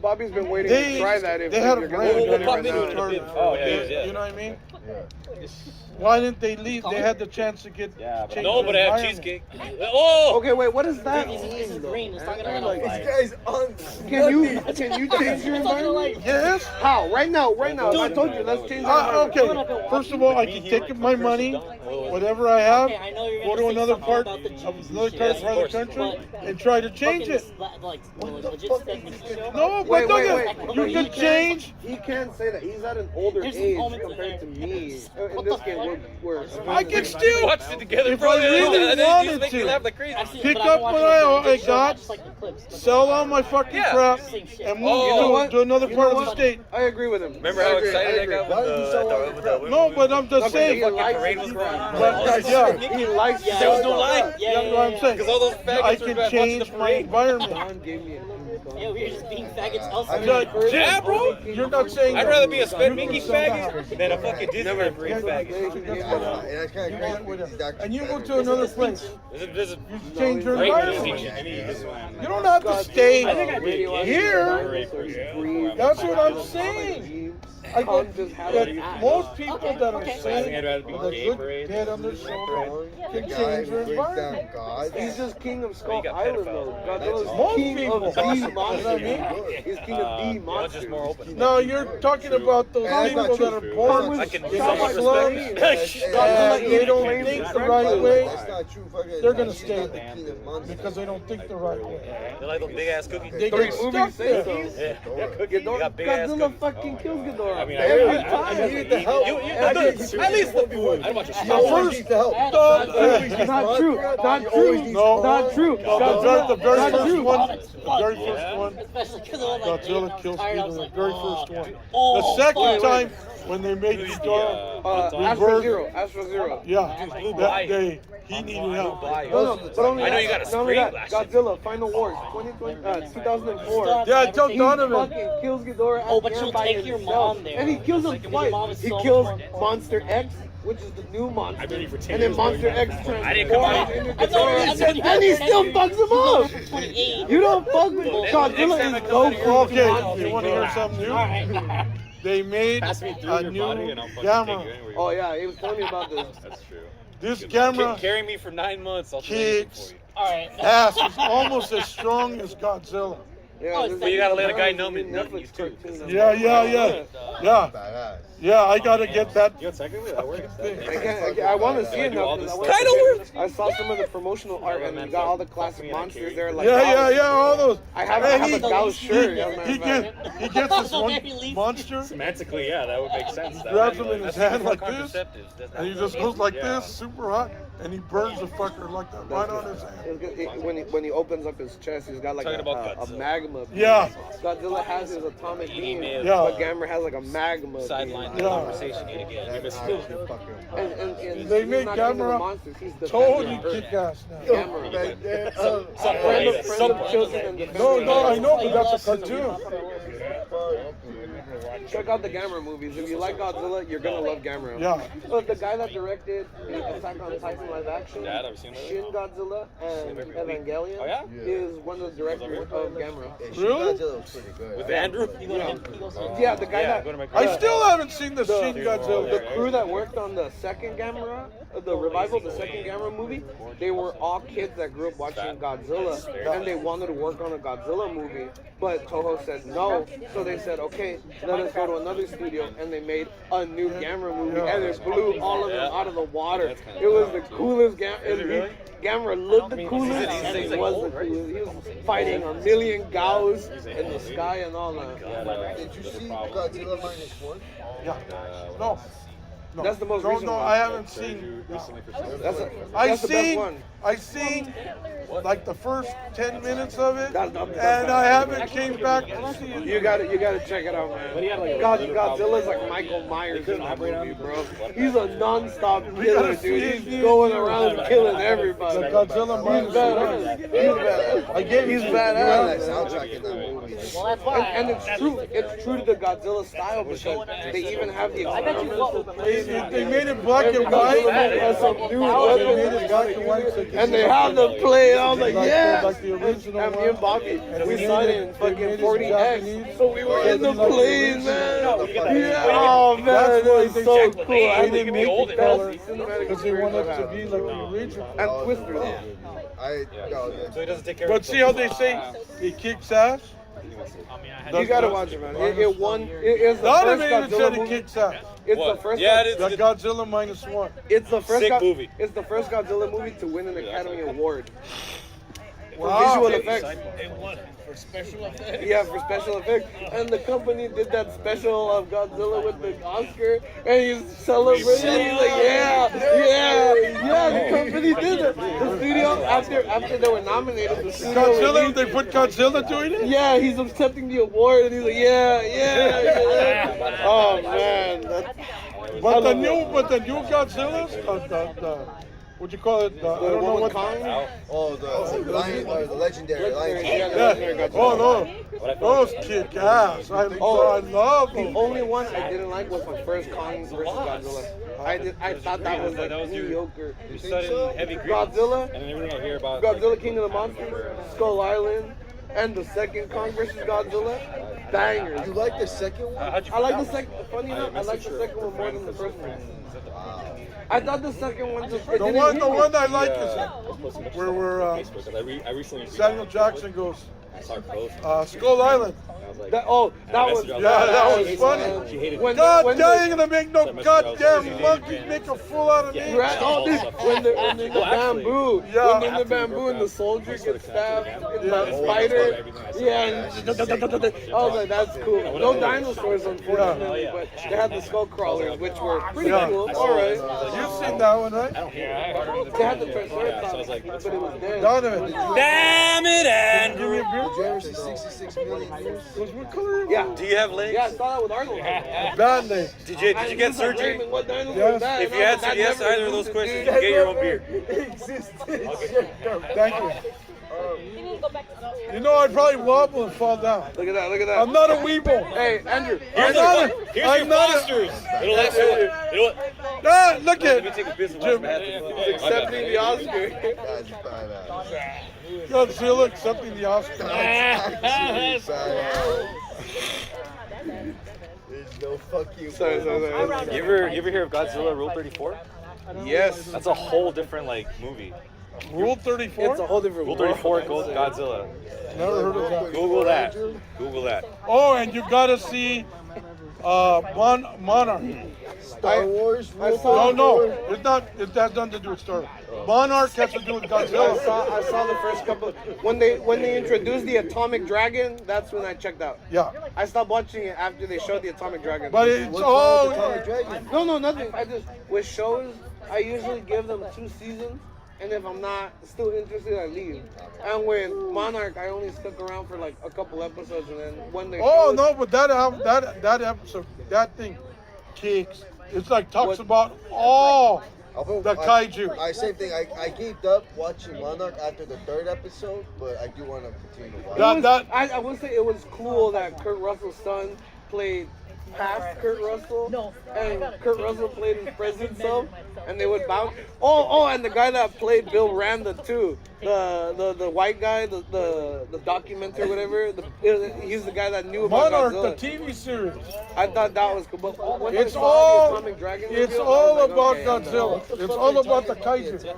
Bobby's been waiting to try that. If They had a you're brand gonna new right now. Oh, yeah. You know what I mean? Why didn't they leave? They had the chance to get. change No, the but I have environment. cheesecake. Oh! Okay, wait. What does that mean? Though? This guy's on. Can you change your environment? Yes. How? Right now. I told you. Let's change our environment. Okay. First of all, I can take my money whatever I have, Okay, I know you're go gonna to say another something part about the of Jews another and part shit, of the country and try to change it. Like legit technique show. No, but Wait, look wait, at wait. you can change. He can't say that. He's at an older There's age moments compared to there. me. In this game, we're I can still Watched it together, if bro. I really These wanted make me to laugh like crazy. I've seen it, pick but I up don't what watch it. I It's not got, just like the clips, but sell all my fucking Yeah. crap, Same shit. and You know move what? to another You part know of the what? state. I agree with him. Remember how excited I got Why did you sell all with your the No, but I'm just He saying. likes parade it. was going on? But, yeah, He likes Yeah, There was no it. line. Yeah, that's what I'm saying. Because all those faggots I were can watching change the my parade. environment. Don gave me a Yeah, we were just being faggots elsewhere. Yeah, bro. You're not saying. I'd rather be a Sped You Mickey can sell the faggot house. than a fucking Disneyland parade faggot. That's kind of crazy. And you go to another place. There's a You change your great environment. distinction. You don't have to stay here. here. That's what I'm saying. I go, that most people that are I think saying I'd rather be with a gay good parade. head on their shoulder can The guy change who their brings down environment. God. He's just king of Skull got Island, pedophiles. though. Godzilla's Most king people. of the You know what I monsters. mean? He's king of the One's monsters. just more open. No, you're talking about those That's people not that are true. born I can in somewhat slums respect and they don't think the right way. That's not true. Fucking, They're gonna she's stay not the king of monsters. because they don't think the right way. They like those big ass cookies. They Three get stuck movies say there. so. Yeah, cookies. They got big ass Godzilla cookies. fucking kills Ghidorah. I mean, every I time. needed the help. At least I'd watch a The show. first, needs the help. Not true. Not true. no, Not true. the very Not first true. one, the very first one, Especially because I was like, Godzilla kills tired, I was people. The like, very oh. first one. Oh, The second fuck. time when they made Ghidorah, Astro Zero. Astro Zero. yeah, that day he needed help. No, but only I know that. you gotta Not only scream that, that shit. Godzilla Final Wars 2004. Yeah, I told He Donovan. fucking kills Ghidorah Oh, at but the you'll end by take your himself. mom there. And he kills him Like, your twice. mom is He so kills much more Monster X, which is the new monster. I've been here for 10 And then years, Monster bro. X I didn't come out. transforms into I've known Ghidorah. you And he still for fucks him up. 28. You don't fuck with Godzilla time I is come no out here, cool. Okay, you want to hear something new? Alright. They made Pass me through a your new body and I'll fucking take camera. you anywhere you Oh want. yeah, he was telling me about this. That's true. This camera Carry me for 9 months. I'll do anything kicks for you. Alright. ass is almost as strong as Godzilla. Yeah, But you gotta let a guy know me. Netflix cartoon. Yeah, yeah. Badass. Yeah, I gotta get that. Yo, technically that works. I want to see it now because I saw some of the promotional art and you got all the classic monsters there. Like Yeah, all those. I have And a Gauss shirt. as a matter He of fact. he gets this one monster, Semantically, yeah, that would make sense. grabs him in his hand like this, Contraceptives. That's and he not- just goes like Yeah. this, super hot, and he burns the fucker like that right on his hand. It's good. When he opens up his chest, he's got like Talking about a Godzilla. magma. beam. Yeah. Godzilla has his atomic beam, Yeah. but Gamera has like a magma. Sideline beam. the Yeah. conversation yet again. You missed it. And They he's make not king of the Gamera monsters, he's the totally defender of Earth. kick ass now. Gamera. Some Friend way, of some children and defender No, of no, I Earth. know, but that's a cartoon. Check out the Gamera movies. If you like Godzilla, you're gonna love Gamera. Yeah. Look, the guy that directed the Attack on Titan live action, Dad, have you seen that? Shin Godzilla and Evangelion, Oh, yeah? is one of the directors of Gamera. Really? Godzilla was pretty good. With Andrew? Yeah, the guy Yeah, that go to my I still haven't seen the Shin the Godzilla. crew that worked on the second Gamera, the revival, the second Gamera movie, they were all kids that grew up watching Godzilla, and they wanted to work on a Godzilla movie, but Toho said no, so they said, okay, let us go to another studio, and they made a new Gamera movie, and it blew all of them out of the water. It was the coolest Gamera. Gamera looked the coolest, and he was the coolest. He was fighting a million Gaos in the sky and all that. Did you see Godzilla -1? Yeah. No. No. That's the most No, recent no, one. I haven't seen. That's I that's the best seen. one. I seen like the first 10 minutes of it, That's and I haven't came back to see it. You gotta check it out, man. Godzilla's like Michael Myers in that movie, bro. He's a non-stop killer, dude. He's going around killing everybody. The Godzilla He's badass. He's badass. I gave He's you That badass. soundtrack in that movie. Well, that's why. And it's true. It's true to the Godzilla style because they even have the experimental They made it black and white. has some new They made it weapons. black and white. So And they have the play, and I was like, yeah. Like the original And me one. and Bobby, we they signed made it in it fucking Japanese. 40X. So we were in the Like the plane, original. man. Yeah. Oh, man, That's why that's they so checked cool. They I didn't didn't make make it it color cinematic because they wanted it to be like the original. And Twister. So he doesn't take care But see how they say he kicks ass? You gotta watch it, man. It won. It is the Donovan first even said Godzilla it movie. kicks ass. It's the first. Yeah, it is. The Godzilla -1. It's the first. Sick movie. It's the first Godzilla movie to win an Academy Award for Wow. visual effects. They won for special effects. Yeah, for special effects. And the company did that special of Godzilla with the Oscar, and he's celebrating. He's like, yeah. The company did it. The studio, after they were nominated, the studio. Godzilla, released- they put Godzilla doing it? Yeah, he's accepting the award, and he's like, yeah. Oh man, But the new Godzillas, what you call it? I don't know what. Oh, the lion, or the legendary lion. Yeah. Oh no, those kick ass. I love The them. only one I didn't like was my first Kong versus Godzilla. I thought that was like mediocre. You studied heavy Greek. Godzilla, And then we're gonna hear about Godzilla King of the Monsters, Skull Island, and the second Kong versus Godzilla, bangers. You like the second one? I like the second. Funny enough, I like the second one more than the first one. I thought the second one just. The one I like is where I recently Samuel Jackson goes. saw close. Skull Island. That was that was funny. God damn, you gonna make no goddamn monkey make a fool out of me. Right? Oh, this, when they're in the bamboo, Yeah. when they're in the bamboo and the soldier gets stabbed in the spider, yeah. And I was like, that's cool. No dinosaurs, unfortunately, but they had the skull crawlers, which were pretty cool. All right. You've seen that one, right? They had the Triceratops, but it was dead. Donovan. Damn it, Did you Andrew! read Did you ever see 66 million years? what color? Yeah. Do you have legs? Yeah, I saw that with Arnold. Bad name. Did you get surgery? Raymond, what dinosaur Yes. is that? If And you I was answered like, yes that to either of those never questions, existed, you get your own beer. Thank you. You need to go back to school. You know, I'd probably wobble and fall down. Look at that, look at that. I'm not a weeble. Hey, Andrew. Here's your I'm not Fosters. It'll last you. You know what? Ah, look Let me at take a piss of Jim. my Accepting the Oscar. That's badass. Godzilla accepting the Oscar. There's no fuck you. Sorry. You ever hear of Godzilla Rule 34? Yes. That's a whole different movie. Rule 34? It's a whole different Rule world. 34 Godzilla. Never heard of that. Google that. Google that. Oh, and you gotta see Monarch. Star Wars. No, it's not. It has nothing to do with Star Wars. Monarch has to do with Godzilla. I saw the first couple. When they introduced the atomic dragon, that's when I checked out. Yeah, I stopped watching it after they showed the atomic dragon. but it's all. No, nothing. With shows, I usually give them 2 seasons, and if I'm not still interested, I leave. And with Monarch, I only stuck around for like a couple episodes, and then when they Oh showed- no, but that episode, that thing kicks. It's like talks about all the kaiju. Same thing. I gave up watching Monarch after the 3rd episode, but I do want to continue to watch. I would say it was cool that Kurt Russell's son played past Kurt Russell, and Kurt Russell played his present self, and they would bounce. Oh, and the guy that played Bill Randa too, the white guy, the documenter, whatever. He's the guy that knew about Monarch, Godzilla. the TV series. I thought that was cool. But when I It's saw all. the Atomic Dragon It's reveal, I all was like, about okay, I'm done. Godzilla. It's all about the kaiju.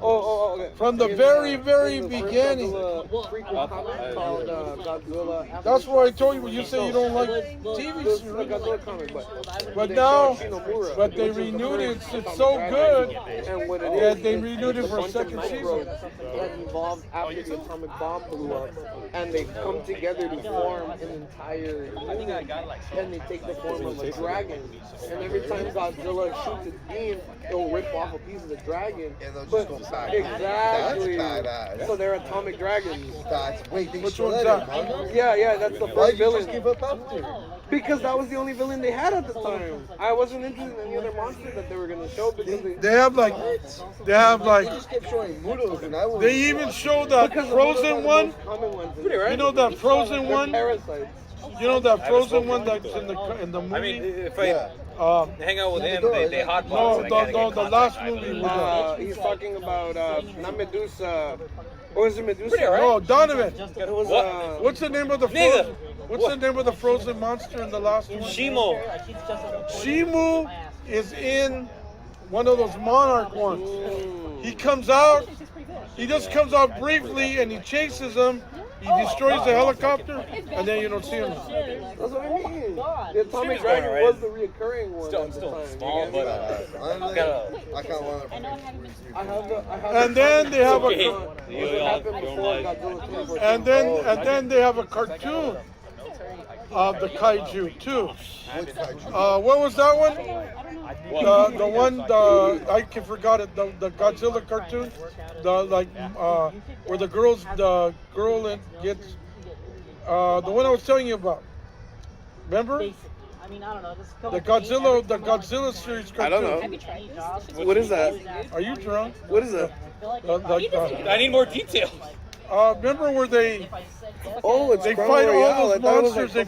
Okay. From the very beginning. Prequel comic called Godzilla. That's why I told you when you say you don't like TV This is a series. Godzilla comic, But they now, showed Shinomura, but they which is the renewed it. first It's Atomic so Dragon. good And what it that is, they it's renewed it a for a bunch of second season. microbes that evolved after the atomic bomb blew up, and they come together to form an entire unit, and they take the form of a dragon. And every time Godzilla shoots its beam, it'll rip off a piece of the dragon. And they'll But just go back. exactly. That's badass. So they're atomic dragons. Wait, they Which still one's let that? him, huh? Yeah, that's the Why'd first you villain. just give up after? Because that was the only villain they had at the time. I wasn't interested in any other monster that they were gonna show because They have like, They just kept showing Moodles, and I was. they even show that because frozen one. common ones. You know that frozen one. Parasites. You know that frozen one that's in the movie. I mean, if I hang out with him, they hotbox. No, and I gotta get the in last contact with movie him. was. He's talking about not Medusa. Or is it Medusa? No, Donovan. It was What's the name of the Nigga. frozen? What's the name of the frozen monster in the last one? Shimo. Shimu is in one of those Monarch ones. He comes out. He just comes out briefly and he chases him. He destroys the helicopter, and then you don't see him. That's what I mean. The Atomic Dragon was the reoccurring one. Still at the time, small, you but get me? I can't want to. I have the And then they have okay. a, What happened before Godzilla 2014? and then they have a cartoon of the kaiju too. What was that one? The one I forgot it. The Godzilla cartoon, where the girl gets the one I was telling you about. Remember? I mean, I don't know. The Godzilla series cartoon. I don't know. What is that? Are you drunk? What is that? I need more details. Remember where they Oh, fight all those monsters? They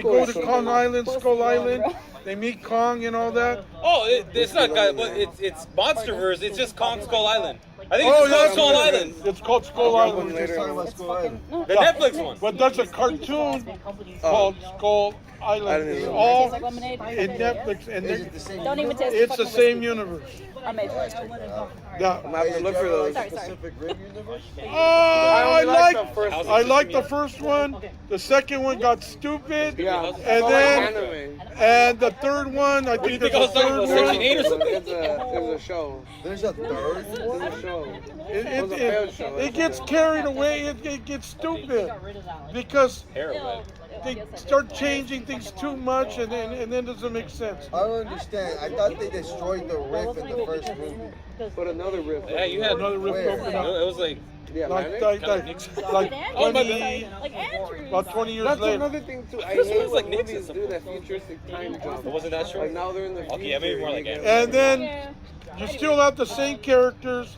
go to Kong Island, Skull Island. They meet Kong and all that. Oh, it's not. It's MonsterVerse. It's just Kong Skull Island. I think it's just called Skull Island. It's called Skull Island. The Netflix one. But there's a cartoon called Skull Island. It's all in Netflix, and Don't even taste it's the same universe. Yeah. I'm gonna have to look for those. I like the first one. The second one got stupid. Yeah. And the third one, I think there's a third one. Section 8 or something? It's a show. There's a third. There's a show. It gets carried away. It gets stupid because they start changing things too much, and then it doesn't make sense. I don't understand. I thought they destroyed the riff in the first movie. But another riff. Yeah, you had Another rift Where? open up. It was like Like Oh, my 20, about 20 years That's later. another thing too. I This hate one's like when movies Nixon. do that futuristic time jump. Wasn't that short? Like now they're in the future. Okay, yeah, maybe more like you get that. And then you still have the same characters,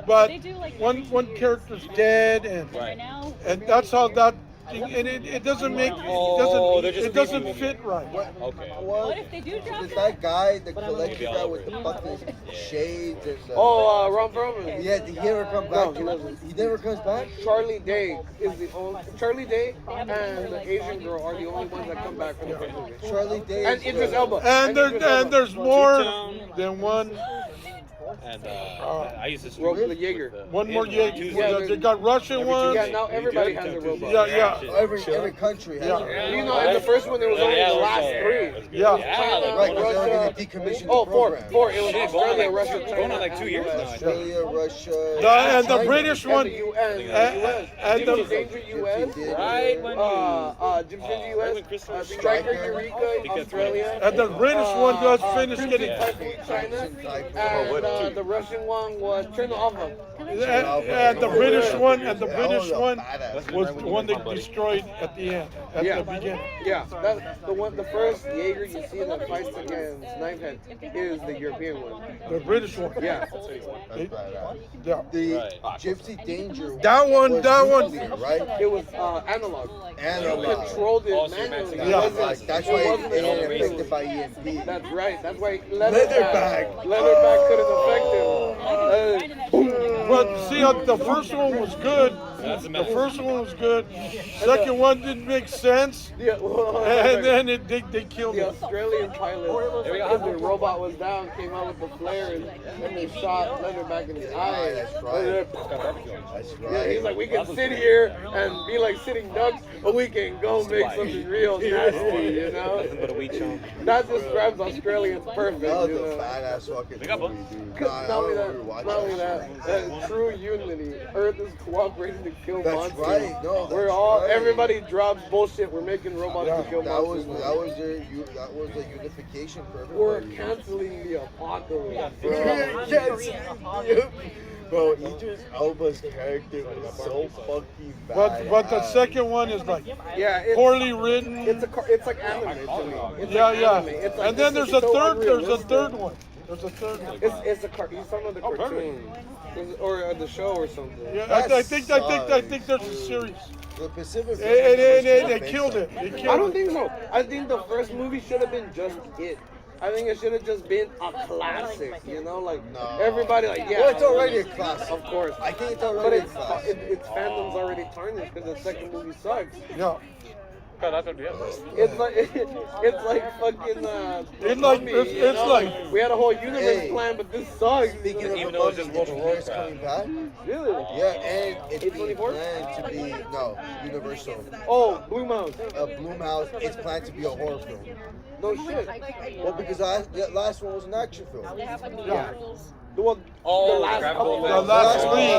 but one character's dead, and that's how that. And it doesn't make it doesn't fit right. Okay. What if they do drop Is that guy, the collector guy with the fucking shades and the... Ron Perlman. Yeah, did he ever come back? No, he doesn't. He never comes back? Charlie Day is the only. Charlie Day and the Asian girl are the only ones that come back from the first movie. Charlie Day And Idris Elba. And there's more than one. And I used to Robot Jaeger. One more Jaeger. Yeah, They got Russian ones. Yeah, now everybody has a robot. Yeah. Every country has it. You know, in the first one there was only the last three. Yeah. Right, because they're going to decommission Oh, the four. program. It was Australia, Russia, China. Going on like 2 years now. Australia, Russia, And the China. British one. And the US. And Jimmy the Danger US. Right when Jim Danger US. Striker Eureka, Australia. and the British one got finished getting. Typhoon, China. And the Russian one was Chernobyl. And the British one was the one that destroyed at the end, at the beginning. Yeah, that's the one. The first Jaeger you see that fights against Knifehead is the European one. The British one. Yeah. Yeah. The Gypsy Danger. That one. nuclear, right? It was analog. Analog. You controlled it manually. Yeah. That's why it ain't affected by EMP. That's right. That's why Leatherback. Leatherback couldn't affect him. But see, the first one was good. The first one was good. Second one didn't make sense. Yeah, And then they killed the it. Australian pilot, if the robot was down, came out with the flare and they shot Leatherback in the eye. That's right. That's Yeah, right. he's like, we can sit here and be like sitting ducks, but we can go make something real nasty, you know? But a wheat chunk. That describes Australians perfect, That was you a know? badass fucking movie, dude. Not only that, true unity. Earth is cooperating to kill That's monsters. right. No, We're that's all, right. everybody drops bullshit. We're making robots to kill That was monsters. that was the unification for We're everybody. canceling the apocalypse, bro. Bro, Idris Elba's character was so fucking bad. But the second one is like Yeah, it's, poorly written. it's like anime to me. It's Yeah, like yeah. anime. It's like, And then it's there's a so third. There's a unrealistic. third one. There's a third one. It's a cartoon. He's talking about the cartoon, or the show or something. Yeah, I think there's a series. The Pacific. They killed it. They killed I don't it. think so. I think the first movie should have been just it. I think it should have just been a classic, you know, like everybody like yeah. Well, it's already a classic. Of course. I think it's But already a it's classic. its fandom's already tarnished because the second movie sucks. Yeah. It's like fucking. It's like it's like we had a whole universe plan, but this sucks. Speaking of Even though it's just abundance, World Engineers coming back. Really? Yeah, and it's being 24? planned to be Universal. Oh, Blue Mouse. Blumhouse. It's planned to be a horror film. No shit. Well, because the last one was an action film. Yeah. The one. Oh, the last couple. the last three.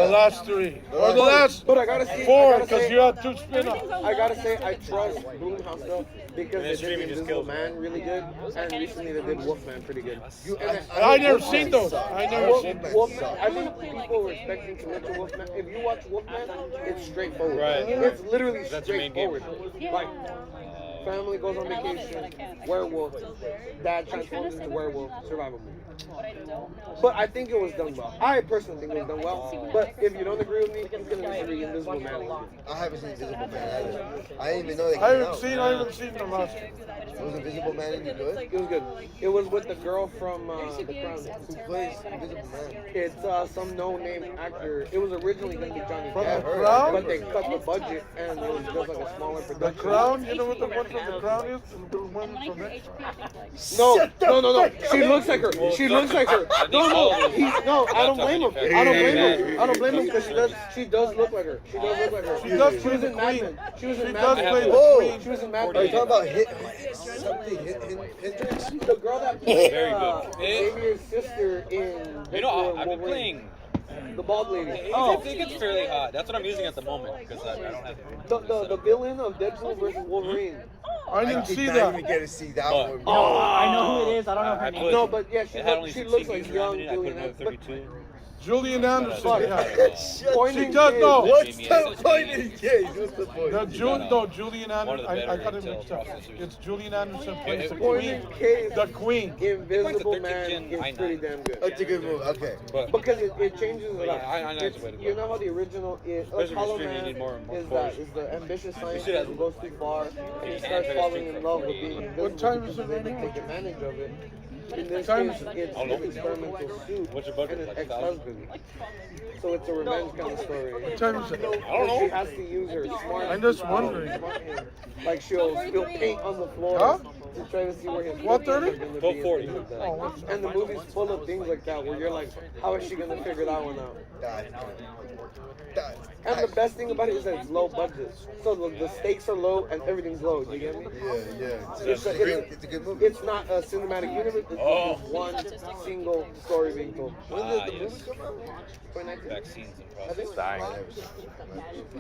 The last three. Or the last But I gotta say, four, because you had two spin-offs. I gotta say, I trust Blumhouse though because they streaming did just Invisible kills Man really good, and recently they did Wolfman pretty good. I never seen those. I never seen those. Wolfman. I think people were expecting too much of Wolfman. If you watch Wolfman, it's straightforward. Right. It's literally That's your main game. straightforward. Like. Family goes on vacation, werewolf, dad transforms into werewolf, survival movie. But I think it was done well. I personally think it was done well. But if you don't agree with me, you can disagree. Invisible Man. I haven't seen Invisible Man either. I didn't even know they came I out. haven't seen the last one. Was Invisible Man any good? It was good. It was with the girl from The Crown. Who plays Invisible Man? It's some no-name actor. It was originally going to be Johnny From Depp, The Crown? but they cut the budget and it was just like a smaller The production. Crown, you know what the one from The Crown is? The one from it? No. She looks like her. She looks like her. No. I don't blame him. I don't blame him because she does look like her. She does look like her. She does She play was the in Mad queen. Men. She was in She Mad does Men. play the Oh, queen. She was in Mad Are you Men. talking about Hendrix? The girl that played Very good. Xavier's sister in You know, Deadpool and I've been Wolverine. playing. The bald lady. I think it's fairly hot. That's what I'm using at the moment because I don't have it. The villain of Deadpool versus Wolverine. I didn't see that. even get to see that But- one. Oh, I know who it is. I don't know her name. No, but yeah, It had only she 16 looks like views young around it. I put Julian it at Anderson. 32. Julian Anderson, yeah. She Pointing does know. What's the point in case? What's the point? Julian One of Anderson. the I better got it Intel mixed up. processors. It's Julian Anderson plays the Pointing queen. case. The queen. Invisible It's a Man 13th gen is pretty damn good. That's a good movie. Okay. But Because it changes a lot. Yeah, I know it's a way to go. You know how the original is, Especially Hollow for streaming, Man you need more is cores. the ambitious scientist should have- who goes too far and he starts falling in love with being invisible. What time is it because right they now? take advantage of it. In this time case, is it? it's I don't know. an experimental suit What's your budget? and an Like 1,000? ex-husband. So it's a revenge kind of story. What time is it? I don't She know. has to use her smart. I'm just wondering. Like she'll paint on the floor Huh? to try to see where his 1:30? footprints are gonna be 12:40. and things like that. Oh, what's- And the movie's full of things like that where you're like, how is she gonna figure that one out? And the best thing about it is that it's low budget. So the stakes are low and everything's low. Do you get me? Yeah. It's a good movie. It's not a cinematic universe. It's just one single story being told. When did the movie come out? 2019? Vaccines and I think process.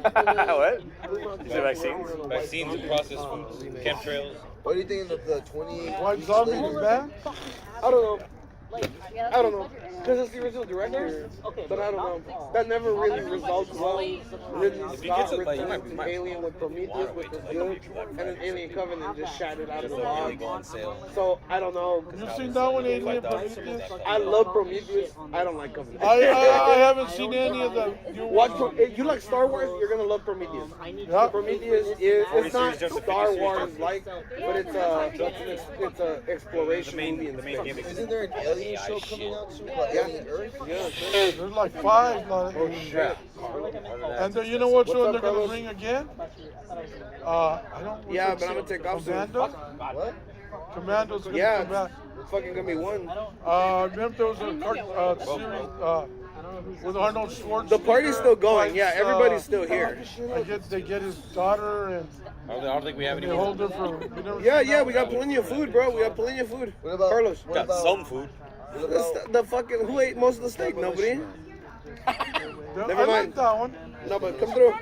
What? Is there vaccines? Vaccines and processed foods, chemtrails. What do you think of the 20? White Zombie is bad? I don't know. I don't know. Because it's the original director. But I don't know. That never really resolved well. Ridley Scott returned to Alien with Prometheus, which was good. And then Alien Covenant just shattered out of the Really box. go on sale. So I don't know. You seen that one, Alien Prometheus? I love Prometheus. I don't like Covenant. I haven't seen any of them. If you like Star Wars, you're gonna love Prometheus. Yeah. Prometheus is it's not Star Wars like, but it's a exploration movie in space. Isn't there an alien show coming out soon called Alien Earth? There's like 5. Oh shit! And you know which What's one up, they're going to Carlos? bring again? I don't. Yeah, but I'm gonna take off soon. Commando? What? Commando's going to Yeah, come back. it's fucking gonna be one. Remember there was a series with Arnold Schwarzenegger? The party's still going. Yeah, fights, everybody's still here. They get his daughter and I don't think we have any. they hold her for. We never Yeah, we got plenty of food, bro. We got plenty of food. What about Carlos? What Got about some food. The fucking who ate most of the steak? Nobody. Never I like mind. that one. No, but come through.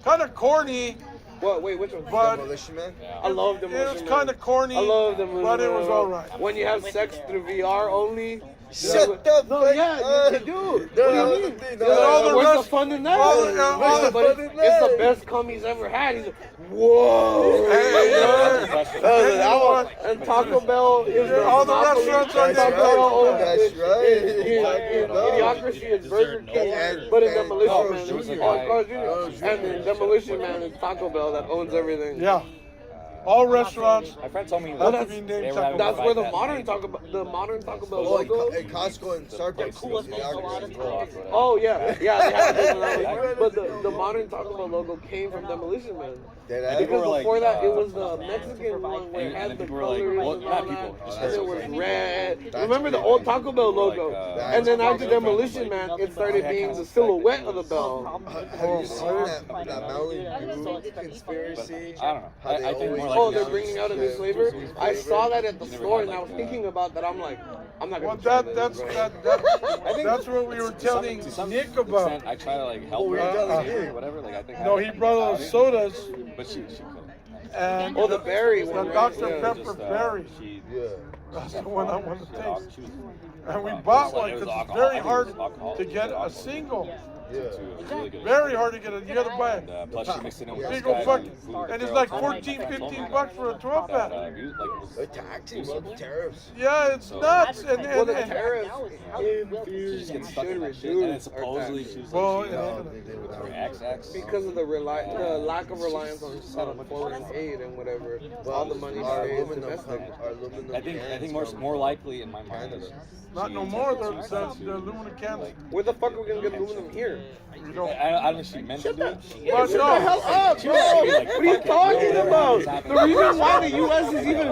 Kind of corny, What? Wait, which one? but Demolition Man? I love it Demolition was Man. kind of corny. I love Demolition but it Man. was all right. When you have sex through VR only. Shut the No, fuck yeah, up. you do. No, What do that you was mean? the thing. Yeah, No, all the what's rest- the fun in that? all the- all But the it's, fun in it's that. the best cum he's ever had. He's like, whoa. That one. And Taco Bell is the all the monopoly. restaurants are That's there. right. That's right. In Idiocracy is Burger King, but in Demolition Carl's Man, Jr. Carl's Jr. And in Demolition Man, it's Taco Bell that owns everything. Yeah. All restaurants. My friend told me Well, that that's- they were having That's to where fight the modern Taco Bell Oh, logo. in Costco and Starbucks. coolest the thing a lot of Starbucks. times. Oh yeah, they have it when I was- But the modern Taco Bell logo came from Demolition Man. Dead Because ass. before that, it was the Mexican one where it and had then the people were like, colors well, and not all people, that. just And it was persons. red. Remember the old Taco Bell logo? And then after Demolition Man, it started being the silhouette of the bell. Have you seen that Mountain Dew conspiracy? I don't know. How they I think more always like Oh, they're announce bringing out a new the flavor. new I saw that at the Never store, had, and I was like, thinking about that. I'm like, I'm not Well, gonna. try this, bro. that's what we were telling to some Nick about. extent, I try to like help we're her telling or Nick. whatever. Like I think. No, he brought us sodas But she couldn't. and Oh, the berry the one, right? Dr. Yeah. Pepper berry. She, Yeah. That's the one I want to taste. she was, And we it bought was one it was because it's alcohol. very I think it hard was alcohol. to get a Alcohol. single. Yeah. It was really good. Very hard to get it. You gotta buy it. And, plus she mixed it in with Big this old guy, fucking, food and it's girl like told me 14, that, 15 bucks for a 12 that, pack. They're taxing some tariffs. Yeah, it's nuts. Well, the And tariffs she just gets stuck should in that shit. And reduce it's our supposedly taxes. she was Well, like, XX. because of the lack of reliance on foreign aid and whatever. All the money Our stays aluminum, domestic. our aluminum I think cans more from more likely in my mind is not no more. The aluminum cans. Where the fuck are we gonna get aluminum here? You know. I don't know if she meant to do it. But Shut the hell up, bro! What are you talking about? The reason why the U.S. is even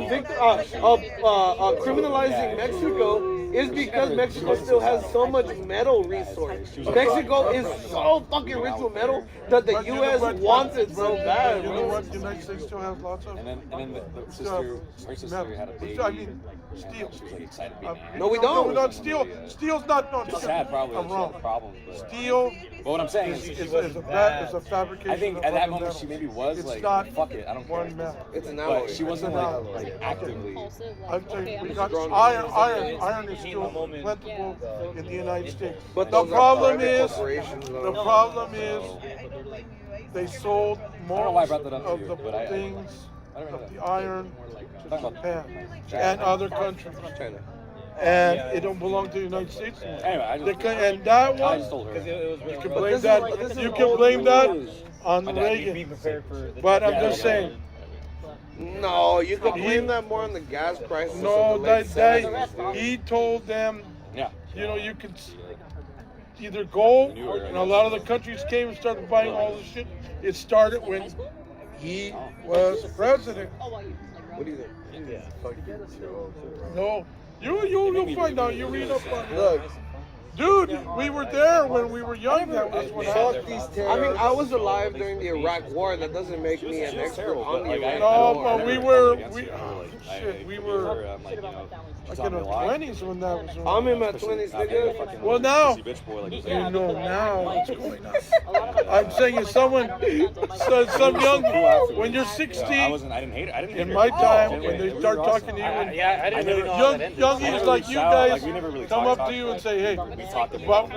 criminalizing Mexico is because Mexico still has so much metal resource. Mexico is so fucking rich with metal that the But you know U.S. what? wants it so bad, You know bro. what? The United States still has lots of. And then the sister, her sister metal. had a baby. I mean, steel. And she was like excited to be married. No, we No, don't. we're not steel. Steel's not. No, She had probably I'm she had wrong. problems, but Steel but what I'm saying is is, a fabrication. I think of at that other moment metals. she maybe was It's like, not fuck it, I don't care. one metal. It's an alloy. But she wasn't like actively. I'm telling you, we got Strong. iron is still plentiful in the United States. But the those are problem private is, corporations, though. the problem is, they sold I don't know why I most brought that up to of you, the but I things, I don't of know. the iron to Japan and other countries. China. And it don't belong to the United States anymore. Anyway, I just, And that I one, just told her. you can blame that. You can blame that on Reagan. But I'm just saying. No, you could blame that more on the gas prices. No, of the late 70s. he told them, Yeah. you know, you can either go, and a lot of the countries came and started buying all this shit. It started when he was president. What do you think? No, you'll find out. You read up on it. Look, Dude, we were there when we were young. That was what happened. I mean, I was alive during the Iraq War. That doesn't make me an expert on the Iraq No, War. but we were like in our 20s when that was. I'm in my 20s, nigga. Well, now, you know now what's going on. I'm saying if someone, some young, when you're 16, I didn't hate it. I didn't hate in it. my time, when they start talking to you, and I didn't really know how that ended. youngies like you guys come up to you and say, hey, about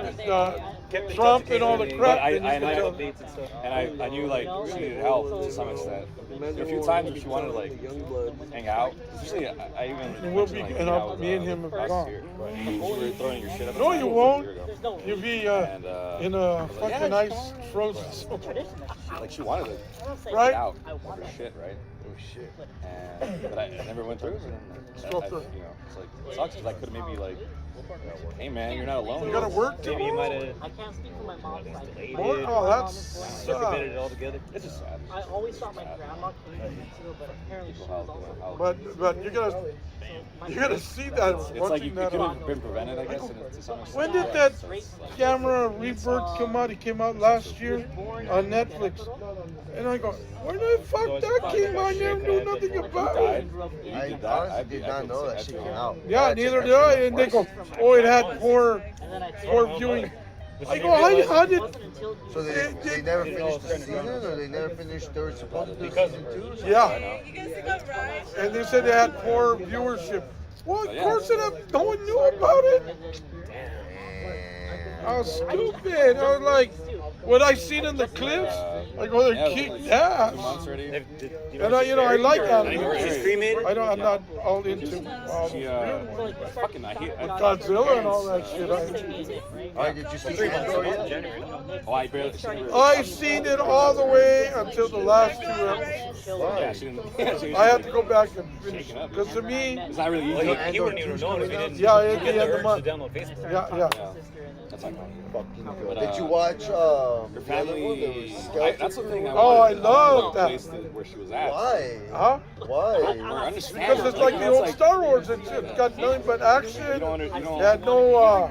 Trump and all the crap. And I knew like she needed help to some extent. There were a few times when she wanted to like hang out. Especially I even. And we'll be, and me and him have gone. You were throwing your shit up. No, you won't. You'll be in a fucking yeah, nice frozen somewhere. Like she wanted to Right? get out of her shit, right? Oh shit. But I never went through. And then, Go through. you know, it's like it sucks because I could have maybe like, hey man, you're not alone. You gotta work Maybe you might tomorrow? have I can't speak for my mom's side. More? Oh, that's committed it all together. It's just sad. I always thought my grandma came from Mexico, but apparently she was also. But you gotta see that. It's like Watching you that. could have been prevented, I guess, to some extent. When did that camera Rebirth come out? It came out last year on Netflix. And I go, when the fuck that came out? I never knew nothing about it. I honestly did not know that shit came out. Yeah, neither did I. And they go, oh, it had poor viewing. I go, how did? So they never finished the season, or they never finished. They were supposed to do season 2. Yeah. And they said they had poor viewership. Well, of course it had. No one knew about it. I was stupid. I was like, what I seen in the clips, like oh they're kicked ass. 2 months already. And I like animals. Cremated? I'm not all into She fucking I hate Godzilla and all that shit. Did you see Andor yet? Oh, I barely. I've seen it all the way until the last 2 episodes. Yeah, she didn't. I have to go back and finish it. Because to me, It's not really easy. He wouldn't even know if he didn't yeah, at the get end the of the urge month. to download Facebook. Yeah. That's not fun. Did you watch Your the other one? There family. was Skeleton That's the thing. I love that. Place where she was at. Why? Huh? Why? Because it's like the old Star Wars. It's got nothing but action. It had no.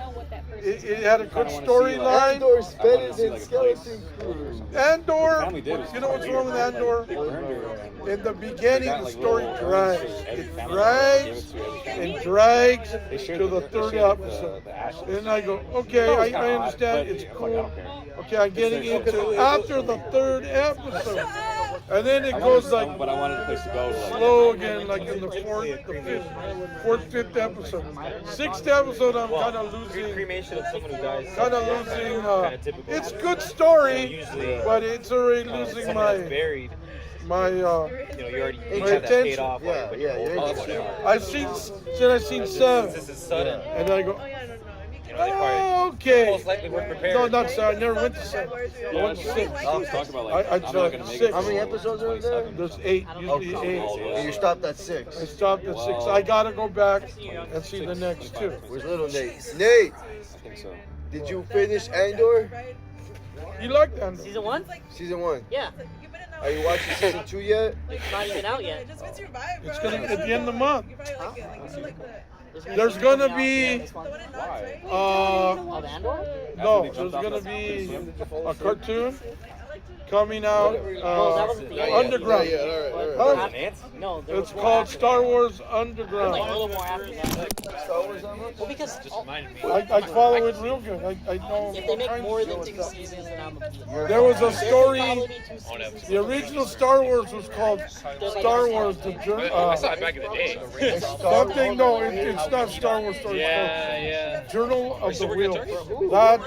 It had a good storyline. Andor's better than Skeleton Crew. Andor. You know what's wrong with Andor? In the beginning, the story drags. It drags and drags to the 3rd episode. And I go, okay, I understand. It's cool. Okay, I'm getting into after the 3rd episode. And then it goes like But I wanted a place to go. slow again, like in the 4th, 5th episode. 6th episode, I'm kind of losing. Cremation of someone who dies. Kind of losing. It's good story, but it's already losing my buried. my You know, you already my had that paid attention. off. But I seen 7. This is sudden. And I go, You know, they probably okay. most likely weren't prepared. No, not 7. I never went to 7. I went to 6. Talk about like, I I'm not tried gonna make 6. it. How many episodes are there? There's 8. Usually 8. And you stopped at 6. I stopped at 6. I gotta go back and see the next 2. Where's little Nate? Nate, I think so. did you finish Andor? You like Andor? Season 1? Season 1. Yeah. Are you watching season 2 yet? It's not even out yet. It's gonna be at the end of the month. There's gonna be Of Andor? no, there's gonna be a cartoon coming out underground. Huh? No, there It's was more called after Star that. Wars There was Underground. like a little more after that. Star Wars that much? Well, because I follow it real good. I know. if they make more than 2 seasons, then I'm There was a story. probably be 2 seasons. The original Star Wars was called Star Wars the Journey. I saw it back in the day. Something. No, it's not Star Wars story. Yeah. It's called Journal of the Wheels. That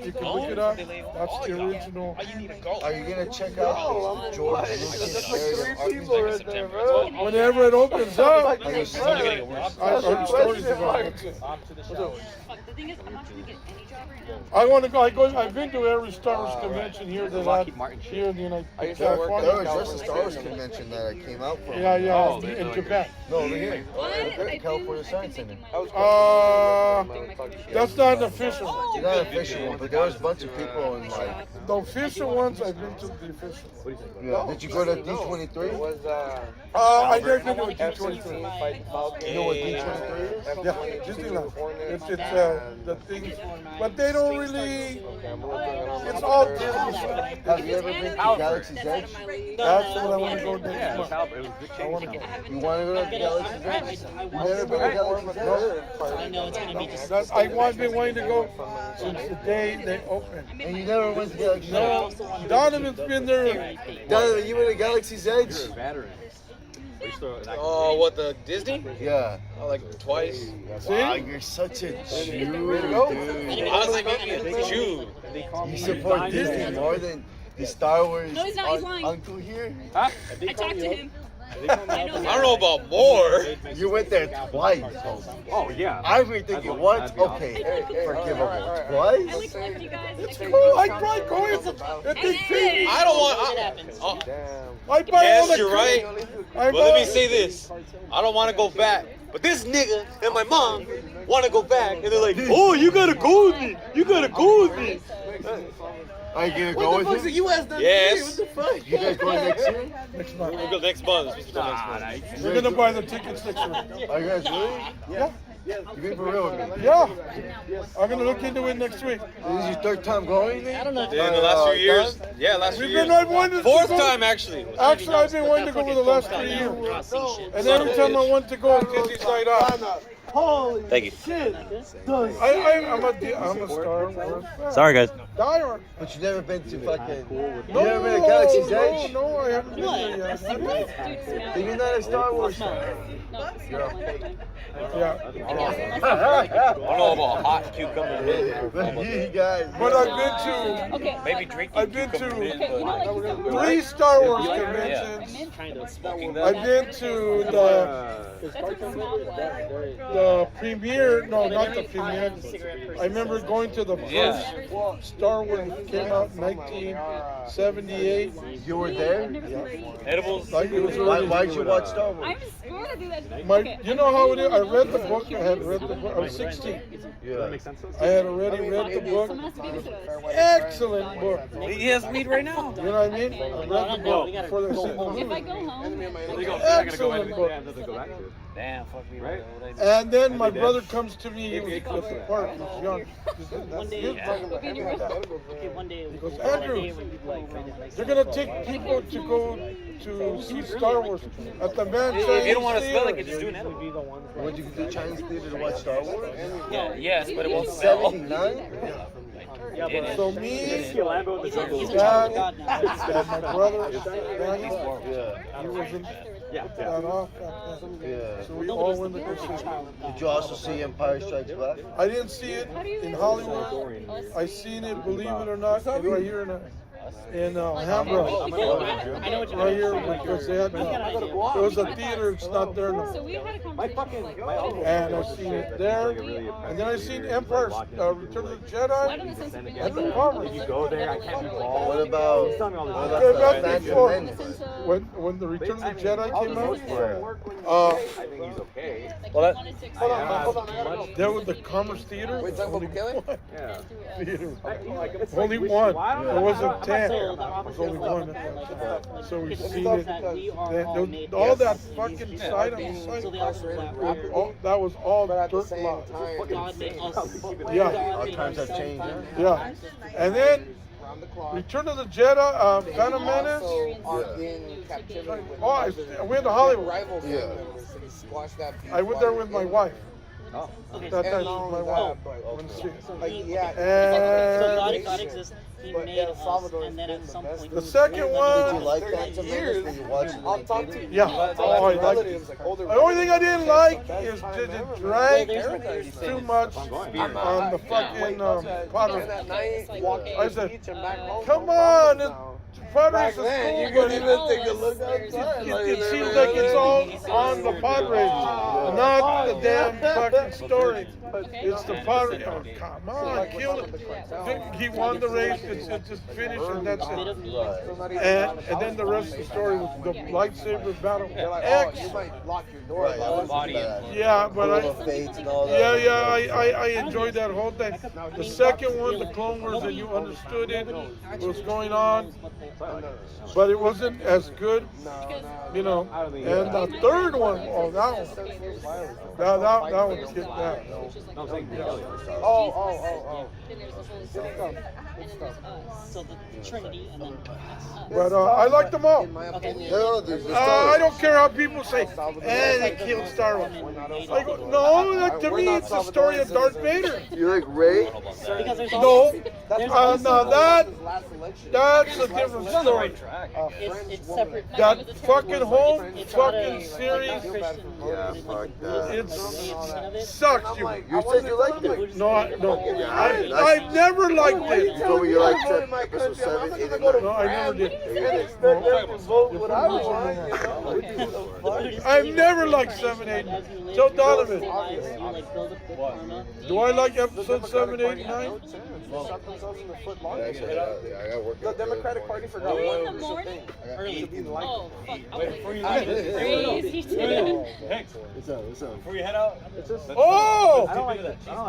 you can look it up. That's the original. Are you gonna check out George Lucas' narrative arc? Whenever it opens up, Are you I heard stories about it. Fuck, the thing is, I'm not trying to get any job right now. I want to go. I've been to every Star Wars convention here that here in the United States. There was just a Star Wars convention that I came out from. Yeah, in Japan. No, over here. California Science Center. That's not an official one. It's not an official one, but there was a bunch of people in like. The official ones, I've been to the official. Yeah. Did you go to D23? I never been to a D23. You know what D23 is? Yeah, Disneyland. It's the things, but they don't really. It's all Disney stuff. Have you ever been to Galaxy's Edge? That's what I want to go next month. I want to go. You want to go to Galaxy's Edge? You never been to Galaxy's Edge? I know it's gonna be just. I've been wanting to go since the day they opened. And you never went to Galaxy's No, Edge? Donovan's been there. Donovan, you went to Galaxy's Edge? Oh, what, the Disney? Yeah. Oh, like twice. Wow, you're such a Jew, dude. I was like maybe a Jew. You support Disney more than the Star Wars No, he's not, he's lying. uncle here? Huh? I talked to him. I don't know about more. You went there twice. Oh yeah. I was thinking once, okay, forgivable. I Twice? like love you guys. It's cool. I try going. It's a big thing. I don't want. It happens. I buy all Yes, the you're right. But let me say this. I don't want to go back. But this nigga and my mom want to go back. And they're like, oh, you gotta go with me. You gotta go with me. Are you gonna go with him? Yes. You guys going next year? Next month. We'll go next month. We're supposed to go next month. We're gonna buy the tickets next year. Are you guys really? Yeah. You being for real with me? Yeah. I'm gonna look into it next week. This is your third time going? I don't know. In the last few years. Yeah, last few We've years. been wanting to Fourth go. time, actually. Actually, I've been wanting to go for the last 3 years. And every time I want to go, Disney's night out. Thank you. I'm a Star Wars fan. Sorry, guys. diehard. But you never been to fucking. No, you never been to Galaxy's Edge? No, I haven't been there yet. Then you're not a Star Wars fan. Yeah. I don't know about hot cucumber mint. You guys. But I've been to. Maybe drinking I've been cucumber mint, to but 3 Star Wars conventions. I've been to the premiere. No, not the premiere. I remember going to the first Star Wars that came out in 1978. You were there? edibles. Like it was Why'd you watch Star Wars? I'm scared to do that. You know how it is? I read the book. I had read the book. I was 16. Yeah. I had already read the book. Excellent book. He has meat right now. You know what I mean? I read the book before they said. If I go home, Excellent book. Damn, fuck me, right? And then my brother comes to me. He was at the park. He was young. One day, one day, He goes, Andrew, they're gonna take people to go to see Star Wars at the man. If you don't want to smell it, just do an edible. Would you do Chinese theater to watch Star Wars? Yeah, yes, but it won't smell. 79? So me, Dad, and my brother, Danny, he was in that off. Yeah. So we all went to go see it. Did you also see Empire Strikes Back? I didn't see it in Hollywood. I seen it, believe it or not, right here in Hamburg. Right here because they had there was a theater. It's not there now. so we had a conversation. And I seen it there, and then I seen Empire Return of the Jedi at the Congress. What about That's Phantom before. Menace? When the Return of the Jedi came out, there was the Commerce Theater. Only one. Theater. Only one. There wasn't 10. There was only one. So we seen it. All that fucking side on the side. That was all dirt lot. Yeah. Our times have changed, huh? Yeah. And then Return of the Jedi, Phantom Menace. Oh, I went to Hollywood. Yeah. I went there with my wife. That time she was my wife. And God exists. He made us, and then at some point. the second Did you one, like Phantom Menace when you watched it? yeah. Oh, I liked it. The only thing I didn't like is that it drank too much on the fucking Padres. I said, come on, Padres is cool, but it seems like it's all on the Padres, not the damn fucking story. It's the Padres. Oh, come on, kill him. He won the race. It's just finished and that's it. And then the rest of the story was the lightsaber battle. X. Yeah, but I enjoyed that whole thing. The second one, the Clone Wars, and you understood it, what was going on, but it wasn't as good, you know. And the third one, oh, that one kicked ass. So the Trinity and then. But I like them all. Okay. I don't care how people say, they killed Star Wars. I go, no, like, to me it's the story of Darth Vader. You like Rey? Because there's No, also, that's a different story. it's separate. That fucking whole fucking series, Yeah, fuck that. it sucks. You said you liked it. No, I've never liked it. You told me you liked episode 7, 8, and 9. No, I never did. I've never liked 7, 8. Tell Donovan. Do I like episode 7, 8, and 9? The Democratic Party forgot In the morning? Early. Oh, fuck. Crazy too. Before you head out, Oh!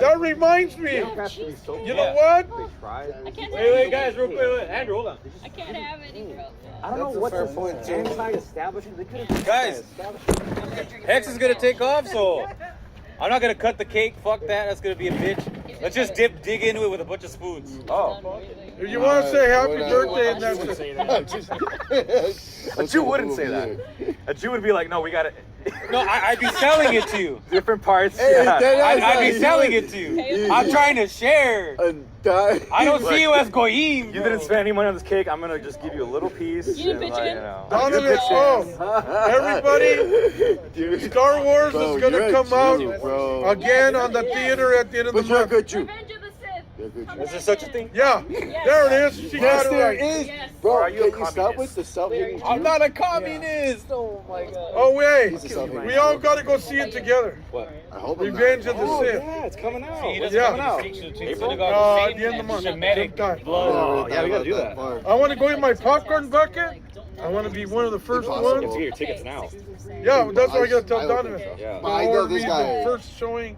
That reminds me. You know what? I can't have wait, guys, real quick, Andrew, hold on. I can't have any, bro. I don't know what's anti-establishment. They could have Guys, Hex is gonna take off, so I'm not gonna cut the cake. Fuck that. That's gonna be a bitch. Let's just dig into it with a bunch of spoons. Oh. If you want to say happy birthday, and that's it. A Jew wouldn't say that. A Jew would be like, no, we gotta. No, I'd be selling it to you. Different parts. Hey, Yeah. I'd be selling it to you. I'm trying to share. I don't see you as goyim. You didn't spend any money on this cake. I'm gonna just give you a little piece. You didn't pitch in? Donovan, everybody, Star Wars is gonna come out again on the theater at the end of the month. Revenge of the Sith. Is there such a thing? Yeah, there it is. She got it right. Yes. Bro, Are you a can you stop with the self-hating I'm not a communist. Oh my god. Oh wait, He's a self-hating we all gotta go see it together. What? I hope I'm not. Revenge of the Sith. Yeah, it's coming out. See, Yeah. coming out. At the end of the month. Shemitic Sometime. Oh, yeah, we gotta do that. I want to go in my popcorn bucket. I want to be one of the first You have ones. to get your tickets now. Yeah, that's what I gotta tell Donovan. Yeah. I know Or this be guy. the first showing.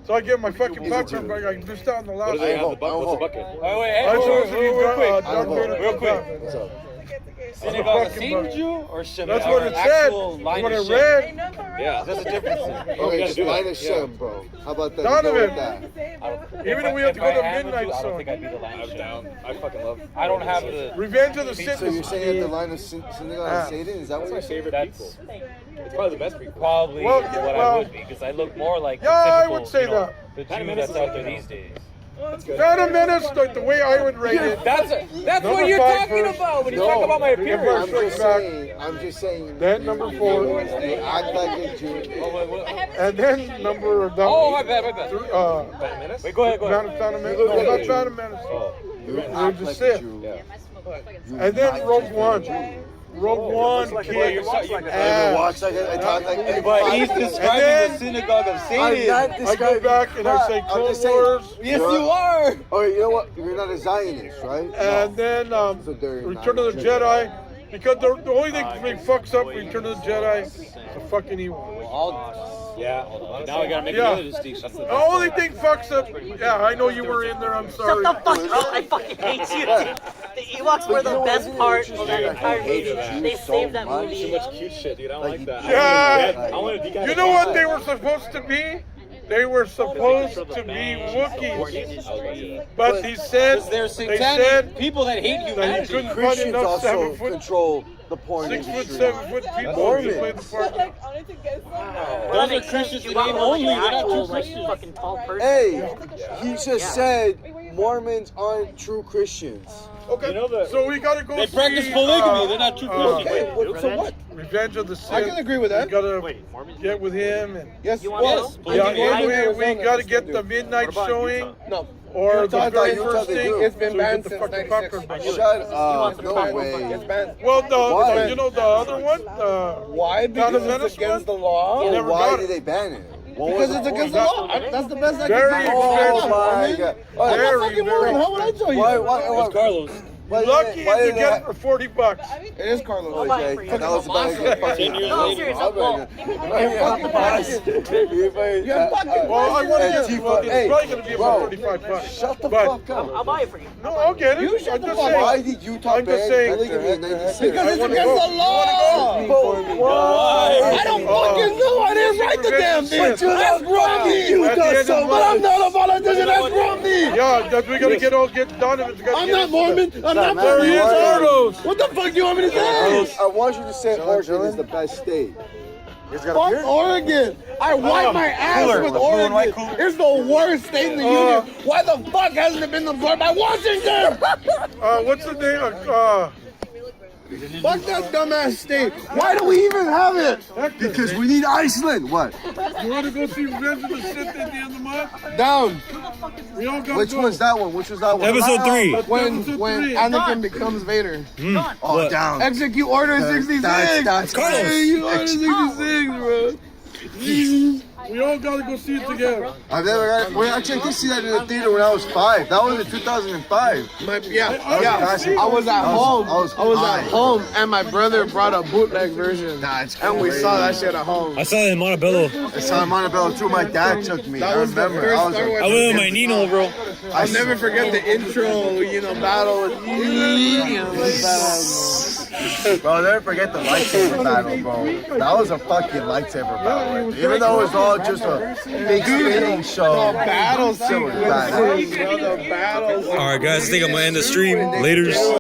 So I get my fucking popcorn bucket. I missed out on the What last do they one. have? What's the bucket? Wait, I'm supposed to be real quick. Darth Vader. Real quick. What's up? Synagogue of Satan Jew or Shemitic? That's what it said. Actual That's line what I of Shem? read. Yeah. There's a difference. Okay, gotta just do that. line of Shem, bro. How about that? Donovan. You go with that. Even if we have to go to midnight I don't song. think I'd be the line of I'm Shem. down. I fucking love. I don't have the. Revenge of the Sith. So you're saying at the line of Synagogue of Satan? Is that what That's my you're saying? favorite people. That's It's probably the best people. probably Well, what I well- would be because I look more like the Yeah, I typical, would say you know, that. the Phantom Jew Menace that's is out there good. these days. Phantom Menace, the way I would rate it. That's Number what you're 5 talking verse. about when you No. talk about my I'm appearance. just saying. Then number 4. You act like a Jew. And then number Oh, my bad. Phantom Menace? Wait, go ahead. Phantom Menace. No, not Phantom Menace. You Revenge act of the like a Sith. Jew. Yeah. And then Rogue One. Rogue One like kid. it walks like I ass. walks like I talk like But he's And describing then- the synagogue of I'm Satan. not I go describing. back and I say I'm Clone just saying- Wars. Yes, you are. Oh, you know what? You're not a Zionist, right? And then So they're Return not of the Jedi. Because the only thing that fucks up Return of the Jedi is the fucking evil. Yeah. Now I gotta make Yeah. another distinction. The only thing fucks up. Yeah, I know you were in there. I'm sorry. Shut the fuck up! I fucking hate you. The Ewoks were the best part of that entire movie. They saved that Too movie. much cute shit, dude. I don't like that. Yeah. I want to You know what they were supposed to be? They were supposed to be Wookiees. But they said, They're they satanic said people that hate that you humanity. couldn't find Christians enough also 7 foot, control the porn 6 foot, industry. 7 foot people to Mormons. play the part. Those are Christians in name only. They're not true Like Christians. fucking tall person. Hey, he just said Mormons aren't true Christians. Okay, You know the- so we gotta go They see, practice polygamy. They're not true Christians. Okay, so what? Revenge of the Sith. I can agree with that. We gotta get with him and Yes, You wanna Yes. know? yeah, Polygamy. we gotta get the midnight showing No. or Utah, the very Utah, first they thing. do. It's been so we banned get the since fucking 96. popcorn bucket. Shut up. wants No to way. Well, Why? you know the other one. Why? Because it's against the law. You never Why got did it. they ban it? Because it's against the law. That's the best I Very can do. expensive. My God. Very, I'm not fucking very Mormon. How would I tell you? Why? Carlos. Lucky if you get it for $40. It is Carlos. I'll buy it for you. That was about to get fucking. 10 years No, I'm later. serious. Well, You're fucking. Well, I want to get Hey, well, it's hey, probably going to be about bro, $35. Shut the But- fuck up. I'll buy it for you. No, I'll get it. You I'm shut the just fuck up. Why saying. did Utah I'm just ban saying. polygamy in 96? Because it's against the law. I don't fucking know. I didn't write the damn thing. But that's wrong me. At the end of the But I'm month. not a politician. That's wrong me. Yeah, that's we gotta get Donovan's got. I'm not Mormon. I'm not There he is, Carlos. What the fuck do you want me to say? I want you to say Oregon is the best state. Fuck Oregon! I wipe my ass with Oregon. It's the worst state in the union. Why the fuck hasn't it been absorbed by Washington? What's the name? Fuck that dumbass state. Why do we even have it? Because we need Iceland. What? You want to go see Revenge of the Sith at the end of the month? Down. We all got Which go. one's that one? Which was that one? Episode 3. When Episode when 3. Anakin becomes Vader. Oh, What? down. Execute Order 66. That's Carlos. Execute Order 66, bro. We all gotta go see it together. I've never got it. Wait, actually, I did see that in the theater when I was 5. That was in 2005. Yeah. I was at home. I was at home, and my brother brought a bootleg version. And we saw that shit at home. I saw it in Montebello. I saw in Montebello too. My dad took me. I remember. I was I went with my Nino, bro. I'll never forget the intro, battle with Bro, I'll never forget the lightsaber battle, bro. That was a fucking lightsaber battle. Right? Even though it was all just a big spinning show. battle Still was sequences, badass. bro. The battles. All right, guys. I think I'm gonna end the stream. Laters.